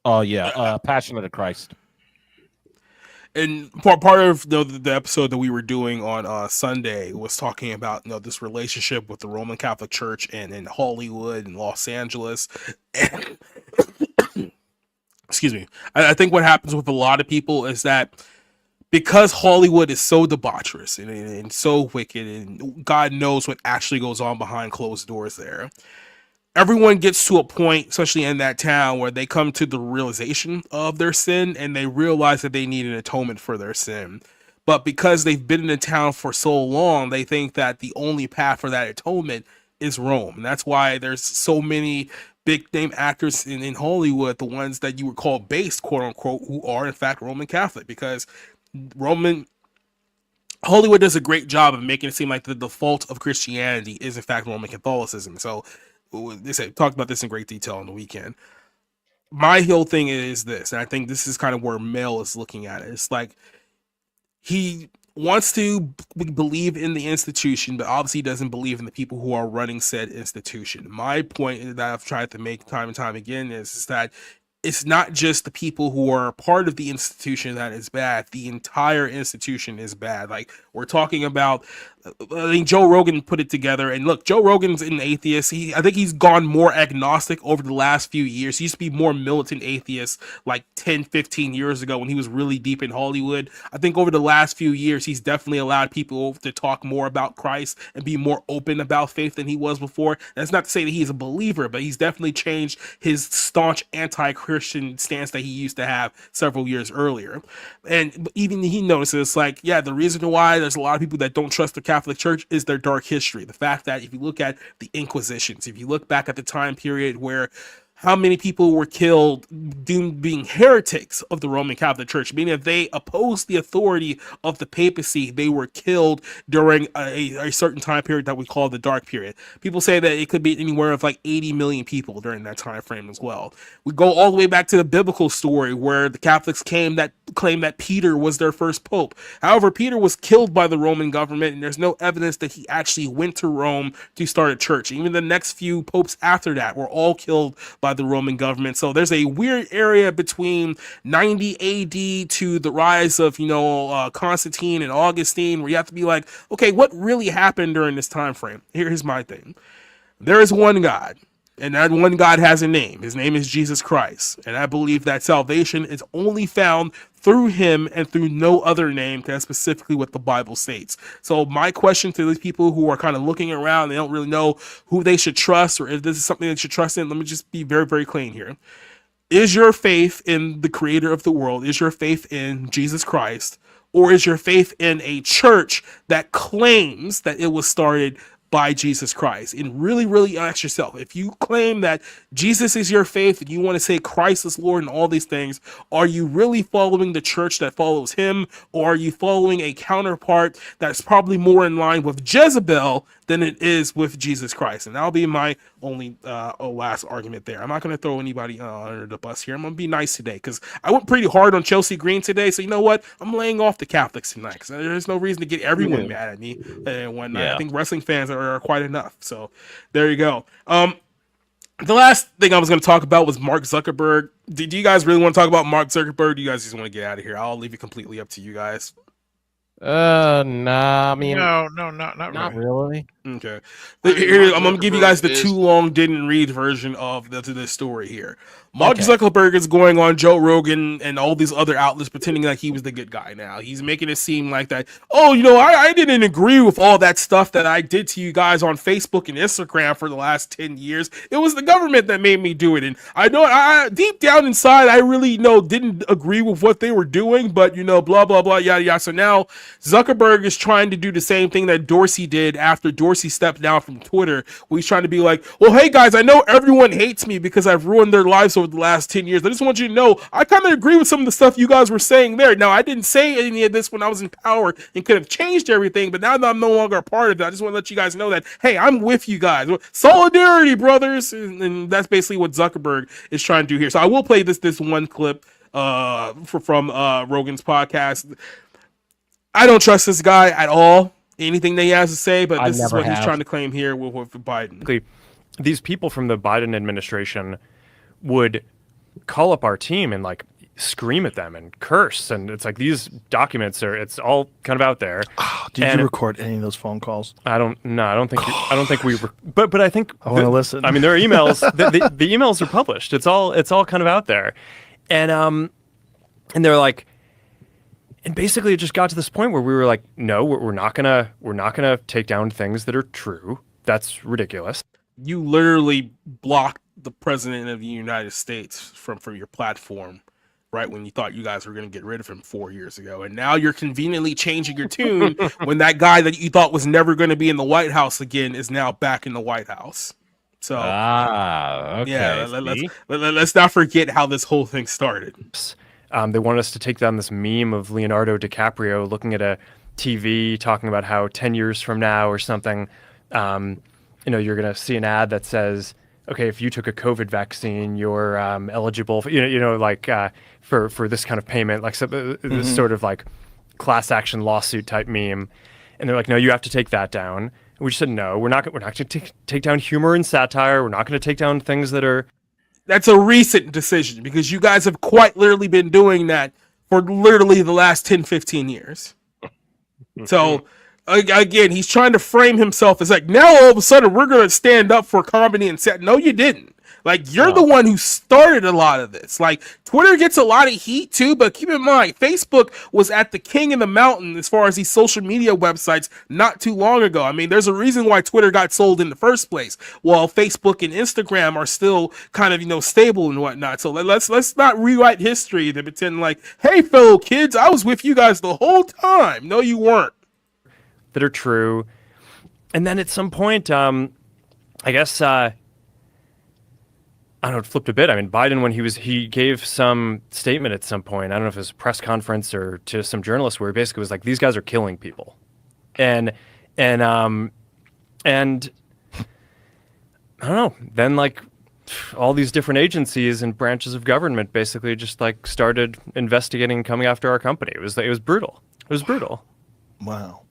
Oh yeah, Passion of the Christ. And part of the episode that we were doing on Sunday was talking about this relationship with the Roman Catholic Church and in Hollywood and Los Angeles. Excuse me. I think what happens with a lot of people is that because Hollywood is so debaucherous and so wicked, and God knows what actually goes on behind closed doors there, everyone gets to a point, especially in that town, where they come to the realization of their sin and they realize that they need an atonement for their sin. But because they've been in the town for so long, they think that the only path for that atonement is Rome. And that's why there's so many big name actors in Hollywood, the ones that you would call based, quote unquote, who are in fact Roman Catholic, because Hollywood does a great job of making it seem like the default of Christianity is in fact Roman Catholicism. So they talked about this in great detail on the weekend. My whole thing is this, and I think this is kind of where Mel is looking at it. It's like he wants to believe in the institution, but obviously doesn't believe in the people who are running said institution. My point that I've tried to make time and time again is that it's not just the people who are part of the institution that is bad. The entire institution is bad. Like, we're talking about, I think Joe Rogan put it together. And look, Joe Rogan's an atheist. I think he's gone more agnostic over the last few years. He used to be more militant atheist like 10, 15 years ago when he was really deep in Hollywood. I think over the last few years, he's definitely allowed people to talk more about Christ and be more open about faith than he was before. That's not to say that he's a believer, but he's definitely changed his staunch anti-Christian stance that he used to have several years earlier. And even he notices, like, yeah, the reason why there's a lot of people that don't trust the Catholic Church is their dark history. The fact that if you look at the Inquisitions, if you look back at the time period where how many people were killed doomed being heretics of the Roman Catholic Church, meaning that they opposed the authority of the papacy, they were killed during a certain time period that we call the Dark Period. People say that it could be anywhere of like 80 million people during that time frame as well. We go all the way back to the biblical story where the Catholics claim that Peter was their first pope. However, Peter was killed by the Roman government, and there's no evidence that he actually went to Rome to start a church. Even the next few popes after that were all killed by the Roman government. So there's a weird area between 90 AD to the rise of Constantine and Augustine, where you have to be like, okay, what really happened during this time frame? Here's my thing. There is one God, and that one God has a name. His name is Jesus Christ. And I believe that salvation is only found through him and through no other name. That's specifically what the Bible states. So my question to these people who are kind of looking around, they don't really know who they should trust or if this is something they should trust in, let me just be very, very clean here. Is your faith in the creator of the world? Is your faith in Jesus Christ? Or is your faith in a church that claims that it was started by Jesus Christ? And really, really ask yourself, if you claim that Jesus is your faith and you want to say Christ is Lord and all these things, are you really following the church that follows him, or are you following a counterpart that's probably more in line with Jezebel than it is with Jesus Christ. And that'll be my only last argument there. I'm not going to throw anybody under the bus here. I'm going to be nice today because I went pretty hard on Chelsea Green today. So you know what? I'm laying off the Catholics tonight because there's no reason to get everyone mad at me. When I think wrestling fans are quite enough. So there you go. The last thing I was going to talk about was Mark Zuckerberg. Do you guys really want to talk about Mark Zuckerberg? Or do you guys just want to get out of here? I'll leave it completely up to you guys. Nah, I mean, No, not really. Okay. Here, I'm going to give you guys the too long didn't read version of this story here. Mark Zuckerberg is going on Joe Rogan and all these other outlets pretending like he was the good guy now. He's making it seem like that, oh, you know, I didn't agree with all that stuff that I did to you guys on Facebook and Instagram for the last 10 years. It was the government that made me do it. And I know I deep down inside, I really didn't agree with what they were doing, but, you know, blah, blah, blah, yada, yada. So now Zuckerberg is trying to do the same thing that Dorsey did after Dorsey stepped down from Twitter, where he's trying to be like, well, hey guys, I know everyone hates me because I've ruined their lives over the last 10 years. I just want you to know I kind of agree with some of the stuff you guys were saying there. Now, I didn't say any of this when I was in power and could have changed everything, but now that I'm no longer a part of it, I just want to let you guys know that, hey, I'm with you guys. Solidarity, brothers. And that's basically what Zuckerberg is trying to do here. So I will play this one clip from Rogan's podcast. I don't trust this guy at all, anything that he has to say, but this is what he's trying to claim here with Biden. These people from the Biden administration would call up our team and like scream at them and curse, and it's like these documents it's all kind of out there. Did you record any of those phone calls? I don't think we were, but I think I want to listen. I mean, there are emails. the emails are published. It's all kind of out there, and they're like, and basically it just got to this point where we were like, no, we're not gonna take down things that are true. That's ridiculous. You literally blocked the president of the United States from your platform, right when you thought you guys were going to get rid of him 4 years ago, and now you're conveniently changing your tune when that guy that you thought was never going to be in the White House again is now back in the White House. So okay, yeah, let's not forget how this whole thing started. They wanted us to take down this meme of Leonardo DiCaprio looking at a TV talking about how 10 years from now or something, you're going to see an ad that says, okay, if you took a COVID vaccine, you're eligible for, for this kind of payment, like this sort of like class action lawsuit type meme. And they're like, no, you have to take that down. And we just said, no, we're not going to take down humor and satire. We're not going to take down things that are. That's a recent decision because you guys have quite literally been doing that for literally the last 10, 15 years. So again, he's trying to frame himself as like, now all of a sudden we're going to stand up for comedy and set. No, you didn't. Like, you're the one who started a lot of this. Like, Twitter gets a lot of heat too, but keep in mind, Facebook was at the king of the mountain as far as these social media websites not too long ago. I mean, there's a reason why Twitter got sold in the first place, while Facebook and Instagram are still kind of, stable and whatnot. So let's not rewrite history to pretend like, hey, fellow kids, I was with you guys the whole time. No, you weren't. That are true. And then at some point, I guess, I don't know, it flipped a bit. I mean, Biden, when he gave some statement at some point, I don't know if it was a press conference or to some journalists, where he basically was like, these guys are killing people. And I don't know, then like all these different agencies and branches of government basically just like started investigating and coming after our company. It was brutal. It was brutal. Wow.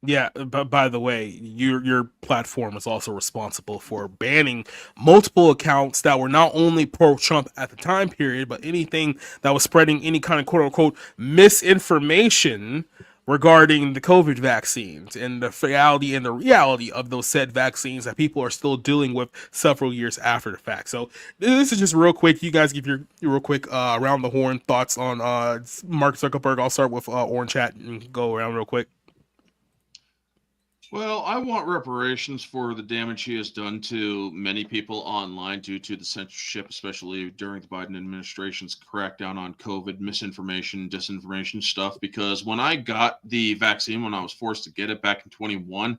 Yeah, but by the way, your platform is also responsible for banning multiple accounts that were not only pro-Trump at the time period, but anything that was spreading any kind of quote-unquote misinformation regarding the COVID vaccines and the reality of those said vaccines that people are still dealing with several years after the fact. So this is just real quick. You guys give your real quick around the horn thoughts on Mark Zuckerberg. I'll start with Orange Hat and go around real quick. Well, I want reparations for the damage he has done to many people online due to the censorship, especially during the Biden administration's crackdown on COVID, misinformation, disinformation stuff. Because when I got the vaccine, when I was forced to get it back in 21,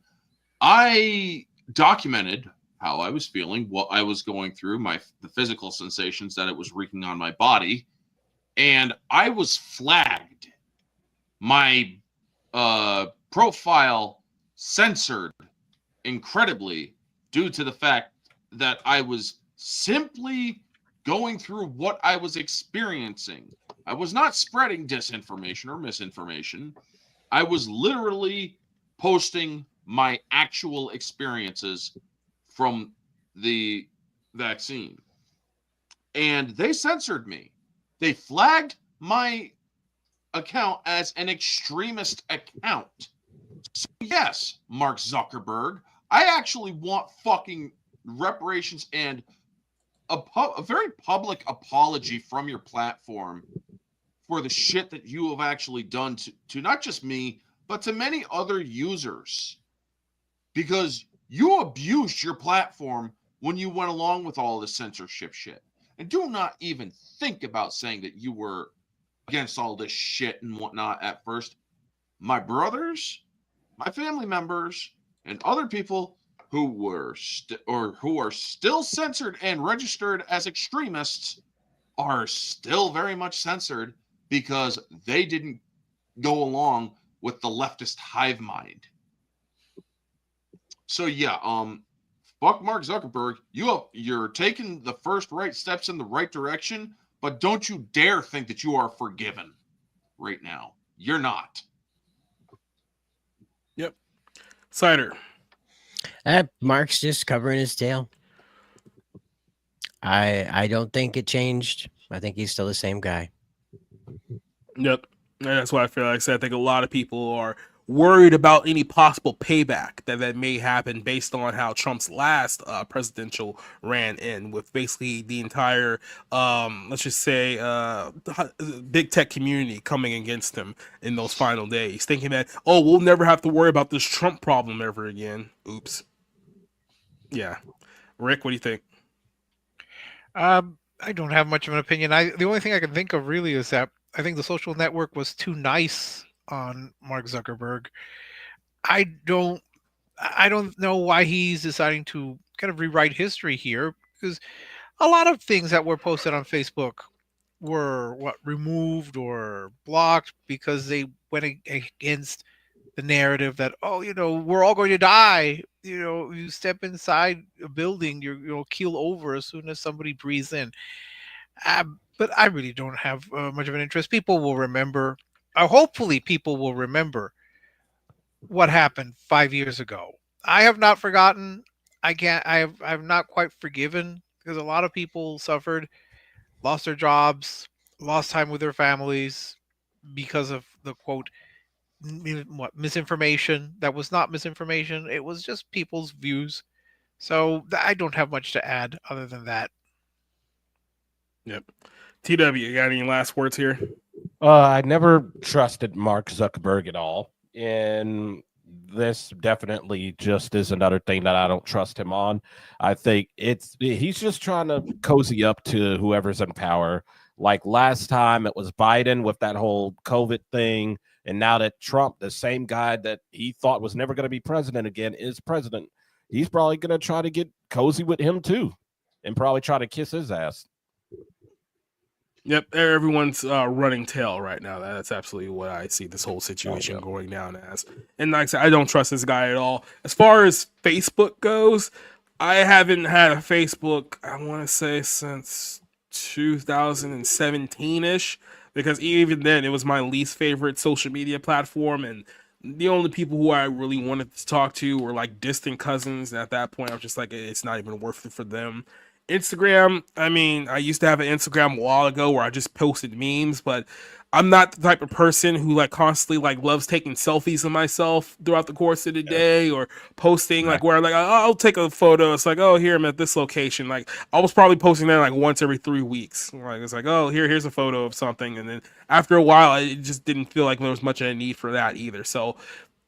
I documented how I was feeling, what I was going through, the physical sensations that it was wreaking on my body. And I was flagged. My profile censored incredibly due to the fact that I was simply going through what I was experiencing. I was not spreading disinformation or misinformation. I was literally posting my actual experiences from the vaccine. And they censored me. They flagged my account as an extremist account. So yes, Mark Zuckerberg, I actually want fucking reparations and a very public apology from your platform for the shit that you have actually done to not just me, but to many other users. Because you abused your platform when you went along with all this censorship shit. And do not even think about saying that you were against all this shit and whatnot at first. My brothers, my family members, and other people who were who are still censored and registered as extremists are still very much censored because they didn't go along with the leftist hive mind. So yeah, fuck Mark Zuckerberg. You're taking the first right steps in the right direction, but don't you dare think that you are forgiven right now. You're not. Yep. Cider. Mark's just covering his tail. I don't think it changed. I think he's still the same guy. Yep. And that's why I feel like I said I think a lot of people are worried about any possible payback that may happen based on how Trump's last presidential ran in, with basically the entire let's just say big tech community coming against him in those final days, thinking that, oh, we'll never have to worry about this Trump problem ever again. Oops. Yeah. Rick, what do you think? I don't have much of an opinion. The only thing I can think of really is that I think the social network was too nice on Mark Zuckerberg. I don't know why he's deciding to kind of rewrite history here, because a lot of things that were posted on Facebook were removed or blocked because they went against the narrative that, oh, we're all going to die. You step inside a building, you'll keel over as soon as somebody breathes in. But I really don't have much of an interest. People will remember. Hopefully, people will remember what happened 5 years ago. I have not forgotten. I've not quite forgiven, because a lot of people suffered, lost their jobs, lost time with their families because of the quote misinformation. That was not misinformation. It was just people's views. So I don't have much to add other than that. Yep. TW, you got any last words here? I never trusted Mark Zuckerberg at all, and this definitely just is another thing that I don't trust him on. I think he's just trying to cozy up to whoever's in power. Like last time it was Biden with that whole COVID thing, and now that Trump, the same guy that he thought was never going to be president again, is president. He's probably going to try to get cozy with him too, and probably try to kiss his ass. Yep, everyone's running tail right now. That's absolutely what I see this whole situation going down as. And like I said, I don't trust this guy at all. As far as Facebook goes, I haven't had a Facebook, I want to say, since 2017-ish, because even then it was my least favorite social media platform, and the only people who I really wanted to talk to were like distant cousins, and at that point I was just like, it's not even worth it for them. Instagram, I mean, I used to have an Instagram a while ago where I just posted memes, but I'm not the type of person who like constantly like loves taking selfies of myself throughout the course of the day, or posting like where like I'll take a photo. It's like, oh, here I'm at this location. Like I was probably posting that like once every 3 weeks. Like it's like, oh, here's a photo of something, and then after a while, it just didn't feel like there was much of a need for that either. So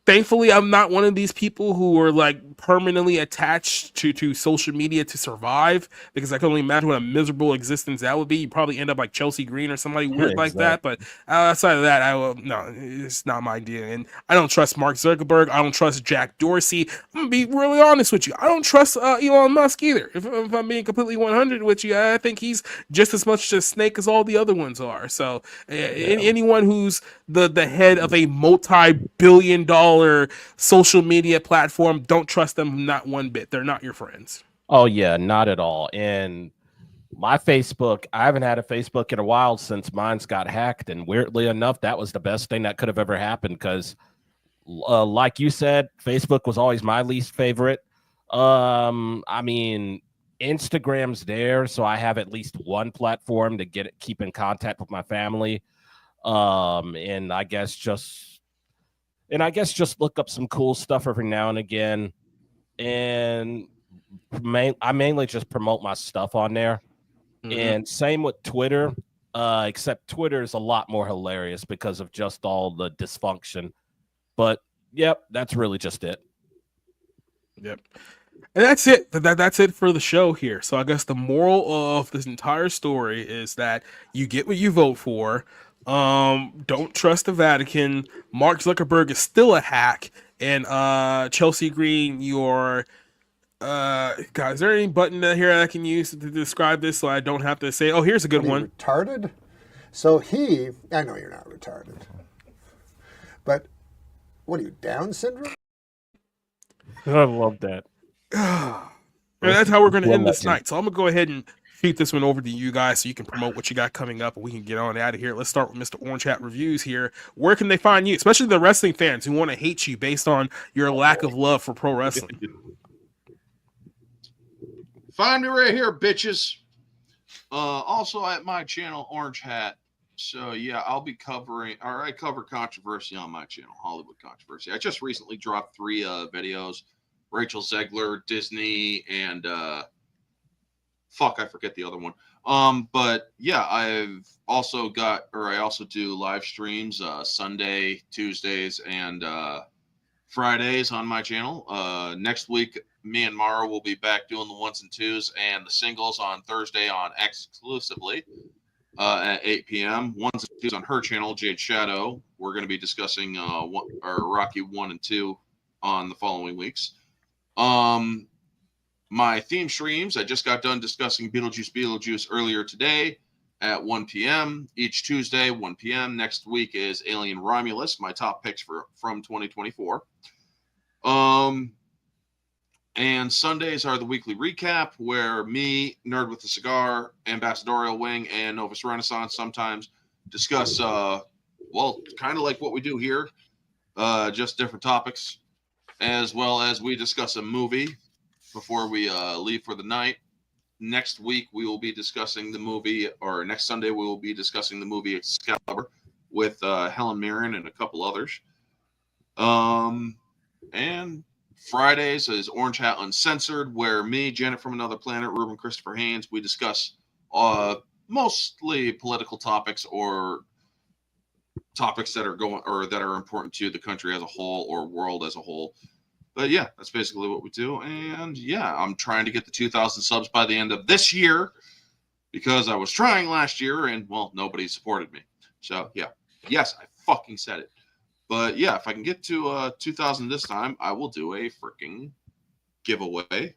thankfully, I'm not one of these people who are like permanently attached to social media to survive, because I can only imagine what a miserable existence that would be. You probably end up like Chelsea Green or somebody weird like that. But outside of that, no, it's not my deal. And I don't trust Mark Zuckerberg. I don't trust Jack Dorsey. I'm gonna be really honest with you. I don't trust Elon Musk either. If I'm being completely 100 with you, I think he's just as much a snake as all the other ones are. So anyone who's the head of a multi-billion-dollar smaller social media platform. Don't trust them, not one bit. They're not your friends. Oh yeah, not at all. And my Facebook, I haven't had a Facebook in a while since mine's got hacked. And weirdly enough, that was the best thing that could have ever happened because, like you said, Facebook was always my least favorite. I mean, Instagram's there, so I have at least one platform to keep in contact with my family. And I guess just look up some cool stuff every now and again. And I mainly just promote my stuff on there. And same with Twitter, except Twitter is a lot more hilarious because of just all the dysfunction. But yep, that's really just it. Yep. And that's it. That's it for the show here. So I guess the moral of this entire story is that you get what you vote for. Don't trust the Vatican. Mark Zuckerberg is still a hack. And Chelsea Green, your God, is there any button here that I can use to describe this so I don't have to say, oh, here's a good one. Retarded? So I know you're not retarded. But what are you, Down syndrome? I love that. And that's how we're going to end this night. So I'm going to go ahead and shoot this one over to you guys so you can promote what you got coming up and we can get on out of here. Let's start with Mr. Orange Hat Reviews here. Where can they find you, especially the wrestling fans who want to hate you based on your lack of love for pro wrestling? Find me right here, bitches. Also at my channel, Orange Hat. So yeah, I'll be I cover controversy on my channel, Hollywood Controversy. I just recently dropped 3 videos. Rachel Zegler, Disney, and I forget the other one. But yeah, I also do live streams Sunday, Tuesdays, and Fridays on my channel. Next week, me and Mara will be back doing the 1s and 2s and the singles on Thursday on exclusively at 8 p.m. 1s and 2s on her channel, Jade Shadow. We're going to be discussing Rocky 1 and 2 on the following weeks. My theme streams, I just got done discussing Beetlejuice earlier today at 1 p.m. Each Tuesday, 1 p.m. Next week is Alien Romulus, my top picks from 2024. And Sundays are the weekly recap where me, Nerd with a Cigar, Ambassadorial Wing, and Novus Renaissance sometimes discuss, kind of like what we do here, just different topics, as well as we discuss a movie before we leave for the night. Next week, we will be discussing the movie, or next Sunday, we will be discussing the movie Excalibur with Helen Mirren and a couple others. And Fridays is Orange Hat Uncensored, where me, Janet from Another Planet, Ruben Christopher Haynes, we discuss mostly political topics or topics that are important to the country as a whole or world as a whole. But yeah, that's basically what we do. And yeah, I'm trying to get the 2,000 subs by the end of this year because I was trying last year and, well, nobody supported me. So yeah, yes, I fucking said it. But yeah, if I can get to 2,000 this time, I will do a freaking giveaway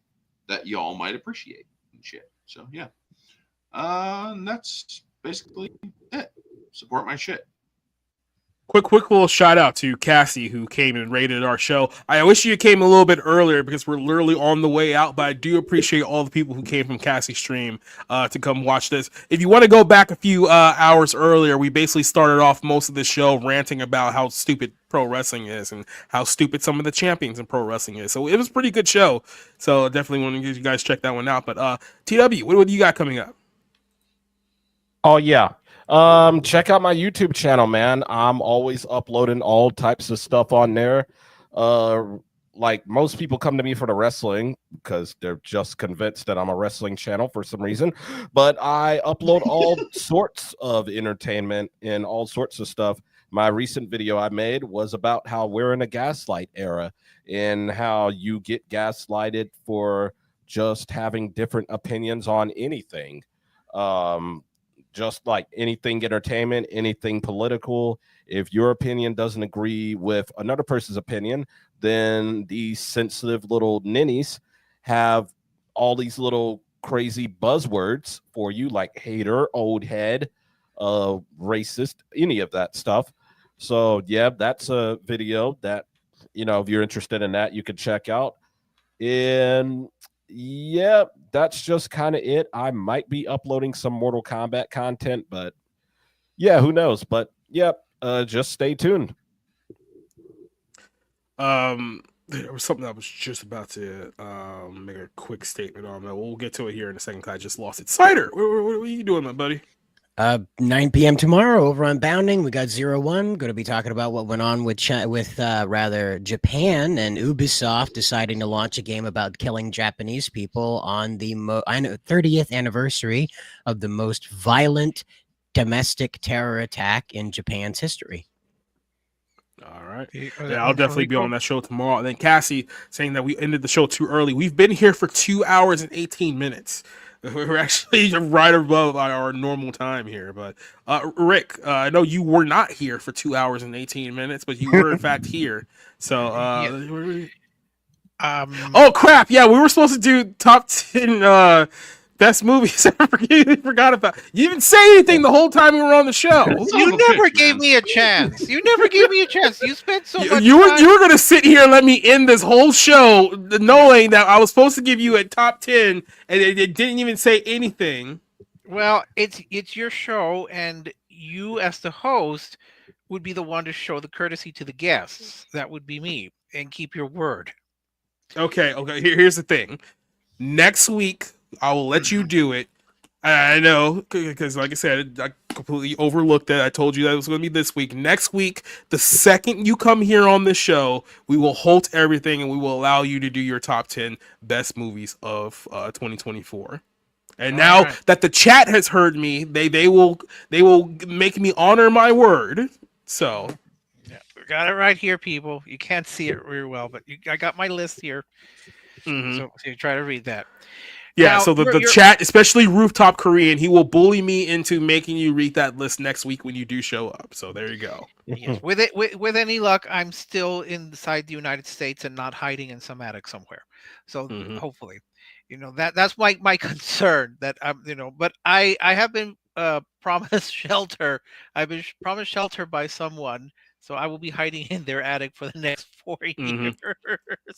that y'all might appreciate and shit. So yeah, and that's basically it. Support my shit. Quick little shout out to Cassie who came and rated our show. I wish you came a little bit earlier because we're literally on the way out, but I do appreciate all the people who came from Cassie's stream to come watch this. If you want to go back a few hours earlier, we basically started off most of the show ranting about how stupid pro wrestling is and how stupid some of the champions in pro wrestling is. So it was a pretty good show. So definitely want to get you guys check that one out. But TW, what do you got coming up? Oh yeah. Check out my YouTube channel, man. I'm always uploading all types of stuff on there. Like most people come to me for the wrestling because they're just convinced that I'm a wrestling channel for some reason. But I upload all sorts of entertainment and all sorts of stuff. My recent video I made was about how we're in a gaslight era and how you get gaslighted for just having different opinions on anything. Just like anything entertainment, anything political. If your opinion doesn't agree with another person's opinion, then these sensitive little ninnies have all these little crazy buzzwords for you, like hater, old head, racist, any of that stuff. So yeah, that's a video that if you're interested in that, you could check out. And yeah, that's just kind of it. I might be uploading some Mortal Kombat content, but yeah, who knows? But yep, just stay tuned. There was something I was just about to make a quick statement on. We'll get to it here in a second. I just lost it. Cider, what are you doing, my buddy? 9 p.m. tomorrow over on Bounding. We got 01. Going to be talking about what went on with Japan and Ubisoft deciding to launch a game about killing Japanese people on the 30th anniversary of the most violent domestic terror attack in Japan's history. All right. Yeah, I'll definitely be on that show tomorrow. And then Cassie saying that we ended the show too early. We've been here for 2 hours and 18 minutes. We're actually right above our normal time here. But Rick, I know you were not here for 2 hours and 18 minutes, but you were in fact here. So oh crap, yeah, we were supposed to do top 10 best movies. I forgot about. You didn't say anything the whole time we were on the show. You never gave me a chance. You never gave me a chance. You spent so much you time. were going to sit here and let me end this whole show knowing that I was supposed to give you a top 10 and it didn't even say anything. Well, it's your show, and you as the host would be the one to show the courtesy to the guests. That would be me, and keep your word. Okay. Here's the thing. Next week, I will let you do it. I know, because like I said, I completely overlooked it. I told you that it was going to be this week. Next week, the second you come here on this show, we will halt everything and we will allow you to do your top 10 best movies of 2024. And now that the chat has heard me, they will make me honor my word. So, yeah, we got it right here, people. You can't see it very well, but I got my list here. Mm-hmm. So you try to read that. Yeah, now, so the chat, especially Rooftop Korean, he will bully me into making you read that list next week when you do show up. So there you go. Yes. With any luck, I'm still inside the United States and not hiding in some attic somewhere. So hopefully, that's my concern. That but I have been promised shelter. I've been promised shelter by someone. So I will be hiding in their attic for the next 4 years.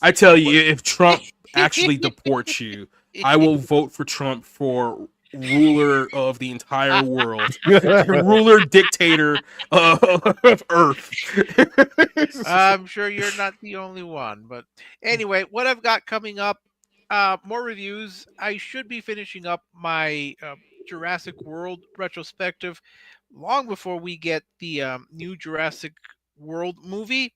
I tell you, if Trump actually deports you, I will vote for Trump for ruler of the entire world, ruler dictator of Earth. I'm sure you're not the only one, but anyway, what I've got coming up, more reviews. I should be finishing up my Jurassic World retrospective long before we get the new Jurassic World movie.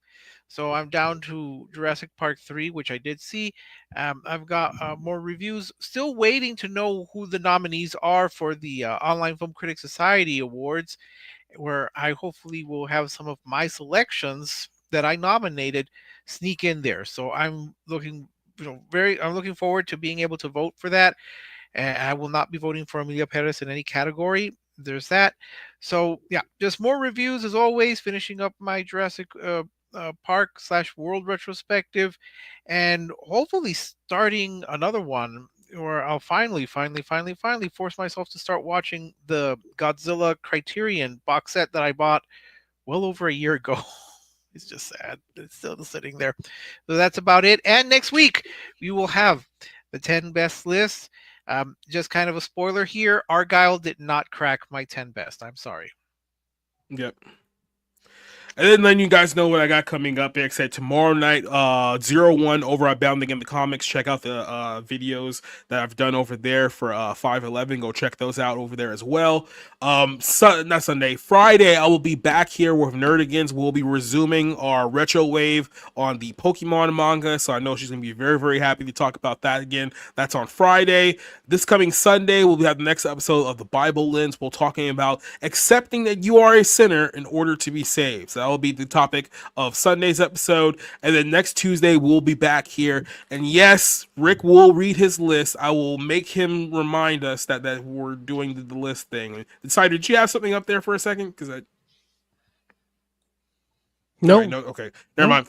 So I'm down to Jurassic Park 3, which I did see. I've got more reviews. Still waiting to know who the nominees are for the Online Film Critics Society Awards, where I hopefully will have some of my selections that I nominated sneak in there. So I'm looking, I'm looking forward to being able to vote for that. And I will not be voting for Emilia Perez in any category. There's that. So yeah, just more reviews as always. Finishing up my Jurassic Park / World retrospective, and hopefully starting another one where I'll finally force myself to start watching the Godzilla Criterion box set that I bought well over a year ago. It's just sad. It's still sitting there. So that's about it. And next week we will have the 10 best lists. Just kind of a spoiler here. Argyle did not crack my 10 best. I'm sorry. Yep. And then letting you guys know what I got coming up. Like I said, tomorrow night, 01 over at Bounding in the Comics. Check out the videos that I've done over there for 511. Go check those out over there as well. Not Sunday, Friday, I will be back here with Nerdigans. We'll be resuming our retro wave on the Pokemon manga. So I know she's going to be very, very happy to talk about that again. That's on Friday. This coming Sunday, we'll have the next episode of the Bible Lens. We're talking about accepting that you are a sinner in order to be saved. So that will be the topic of Sunday's episode. And then next Tuesday, we'll be back here. And yes, Rick will read his list. I will make him remind us that we're doing the list thing. Decided, did you have something up there for a second? Because No. Right, no, okay, never mind.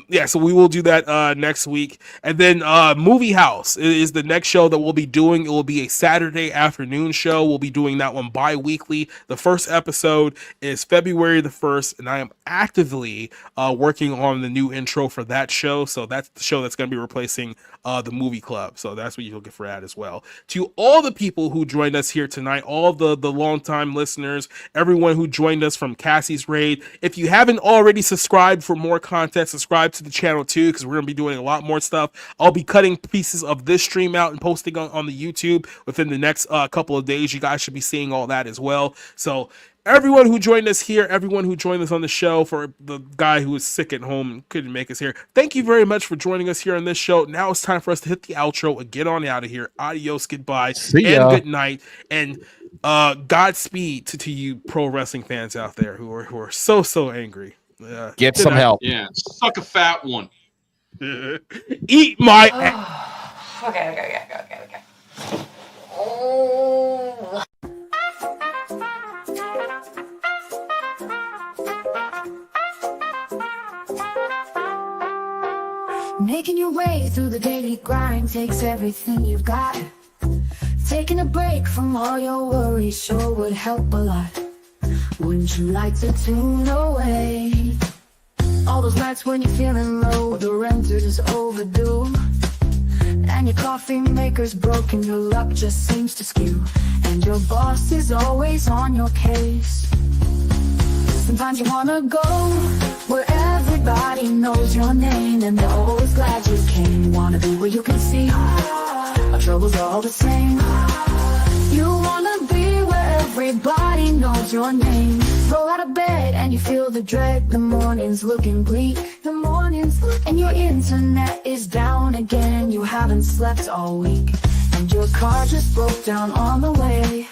Yeah, so we will do that next week, and then Movie House is the next show that we'll be doing. It will be a Saturday afternoon show. We'll be doing that one bi-weekly. The first episode is February the 1st, and I am actively working on the new intro for that show. So that's the show that's going to be replacing the Movie Club. So that's what you're looking for that as well. To all the people who joined us here tonight, all the longtime listeners, everyone who joined us from Cassie's Raid, if you haven't already subscribed for more content, subscribe to the channel too, because we're going to be doing a lot more stuff. I'll be cutting pieces of this stream out and posting on the YouTube within the next couple of days. You guys should be seeing all that as well. So everyone who joined us here, everyone who joined us on the show, for the guy who was sick at home and couldn't make us here, thank you very much for joining us here on this show. Now it's time for us to hit the outro and get on out of here. Adios, goodbye, and good night, and Godspeed to you pro wrestling fans out there who are so angry. Get some help. Yeah, suck a fat one. Eat my Okay. Making your way through the daily grind takes everything you've got. Taking a break from all your worries sure would help a lot. Wouldn't you like to tune away? All those nights when you're feeling low, the rent is overdue, and your coffee maker's broken, your luck just seems to skew, and your boss is always on your case. Sometimes you wanna go where everybody knows your name, and they're always glad you came. Wanna be where you can see our troubles are all the same. You wanna be where everybody knows your name. Roll out of bed and you feel the dread. The morning's looking bleak, and your internet is down again. You haven't slept all week, and your car just broke down on the way.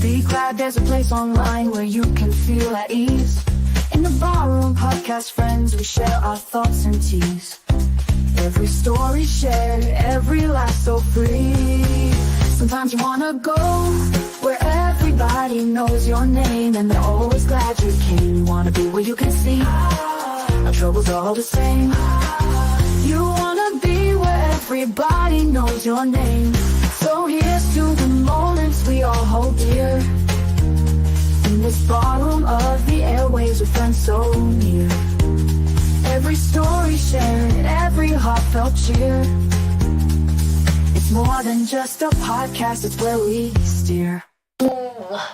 Be glad there's a place online where you can feel at ease. In the barroom, podcast friends, we share our thoughts and teas. Every story shared, every laugh so free. Sometimes you wanna go where everybody knows your name, and they're always glad you came. You wanna be where you can see our troubles are all the same. You wanna be where everybody knows your name. So here's to the moments we all hold dear. In this ballroom of the airwaves with friends so near. Every story shared, every heartfelt cheer. It's more than just a podcast, it's where we steer. I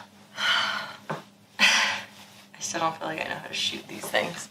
still don't feel like I know how to shoot these things.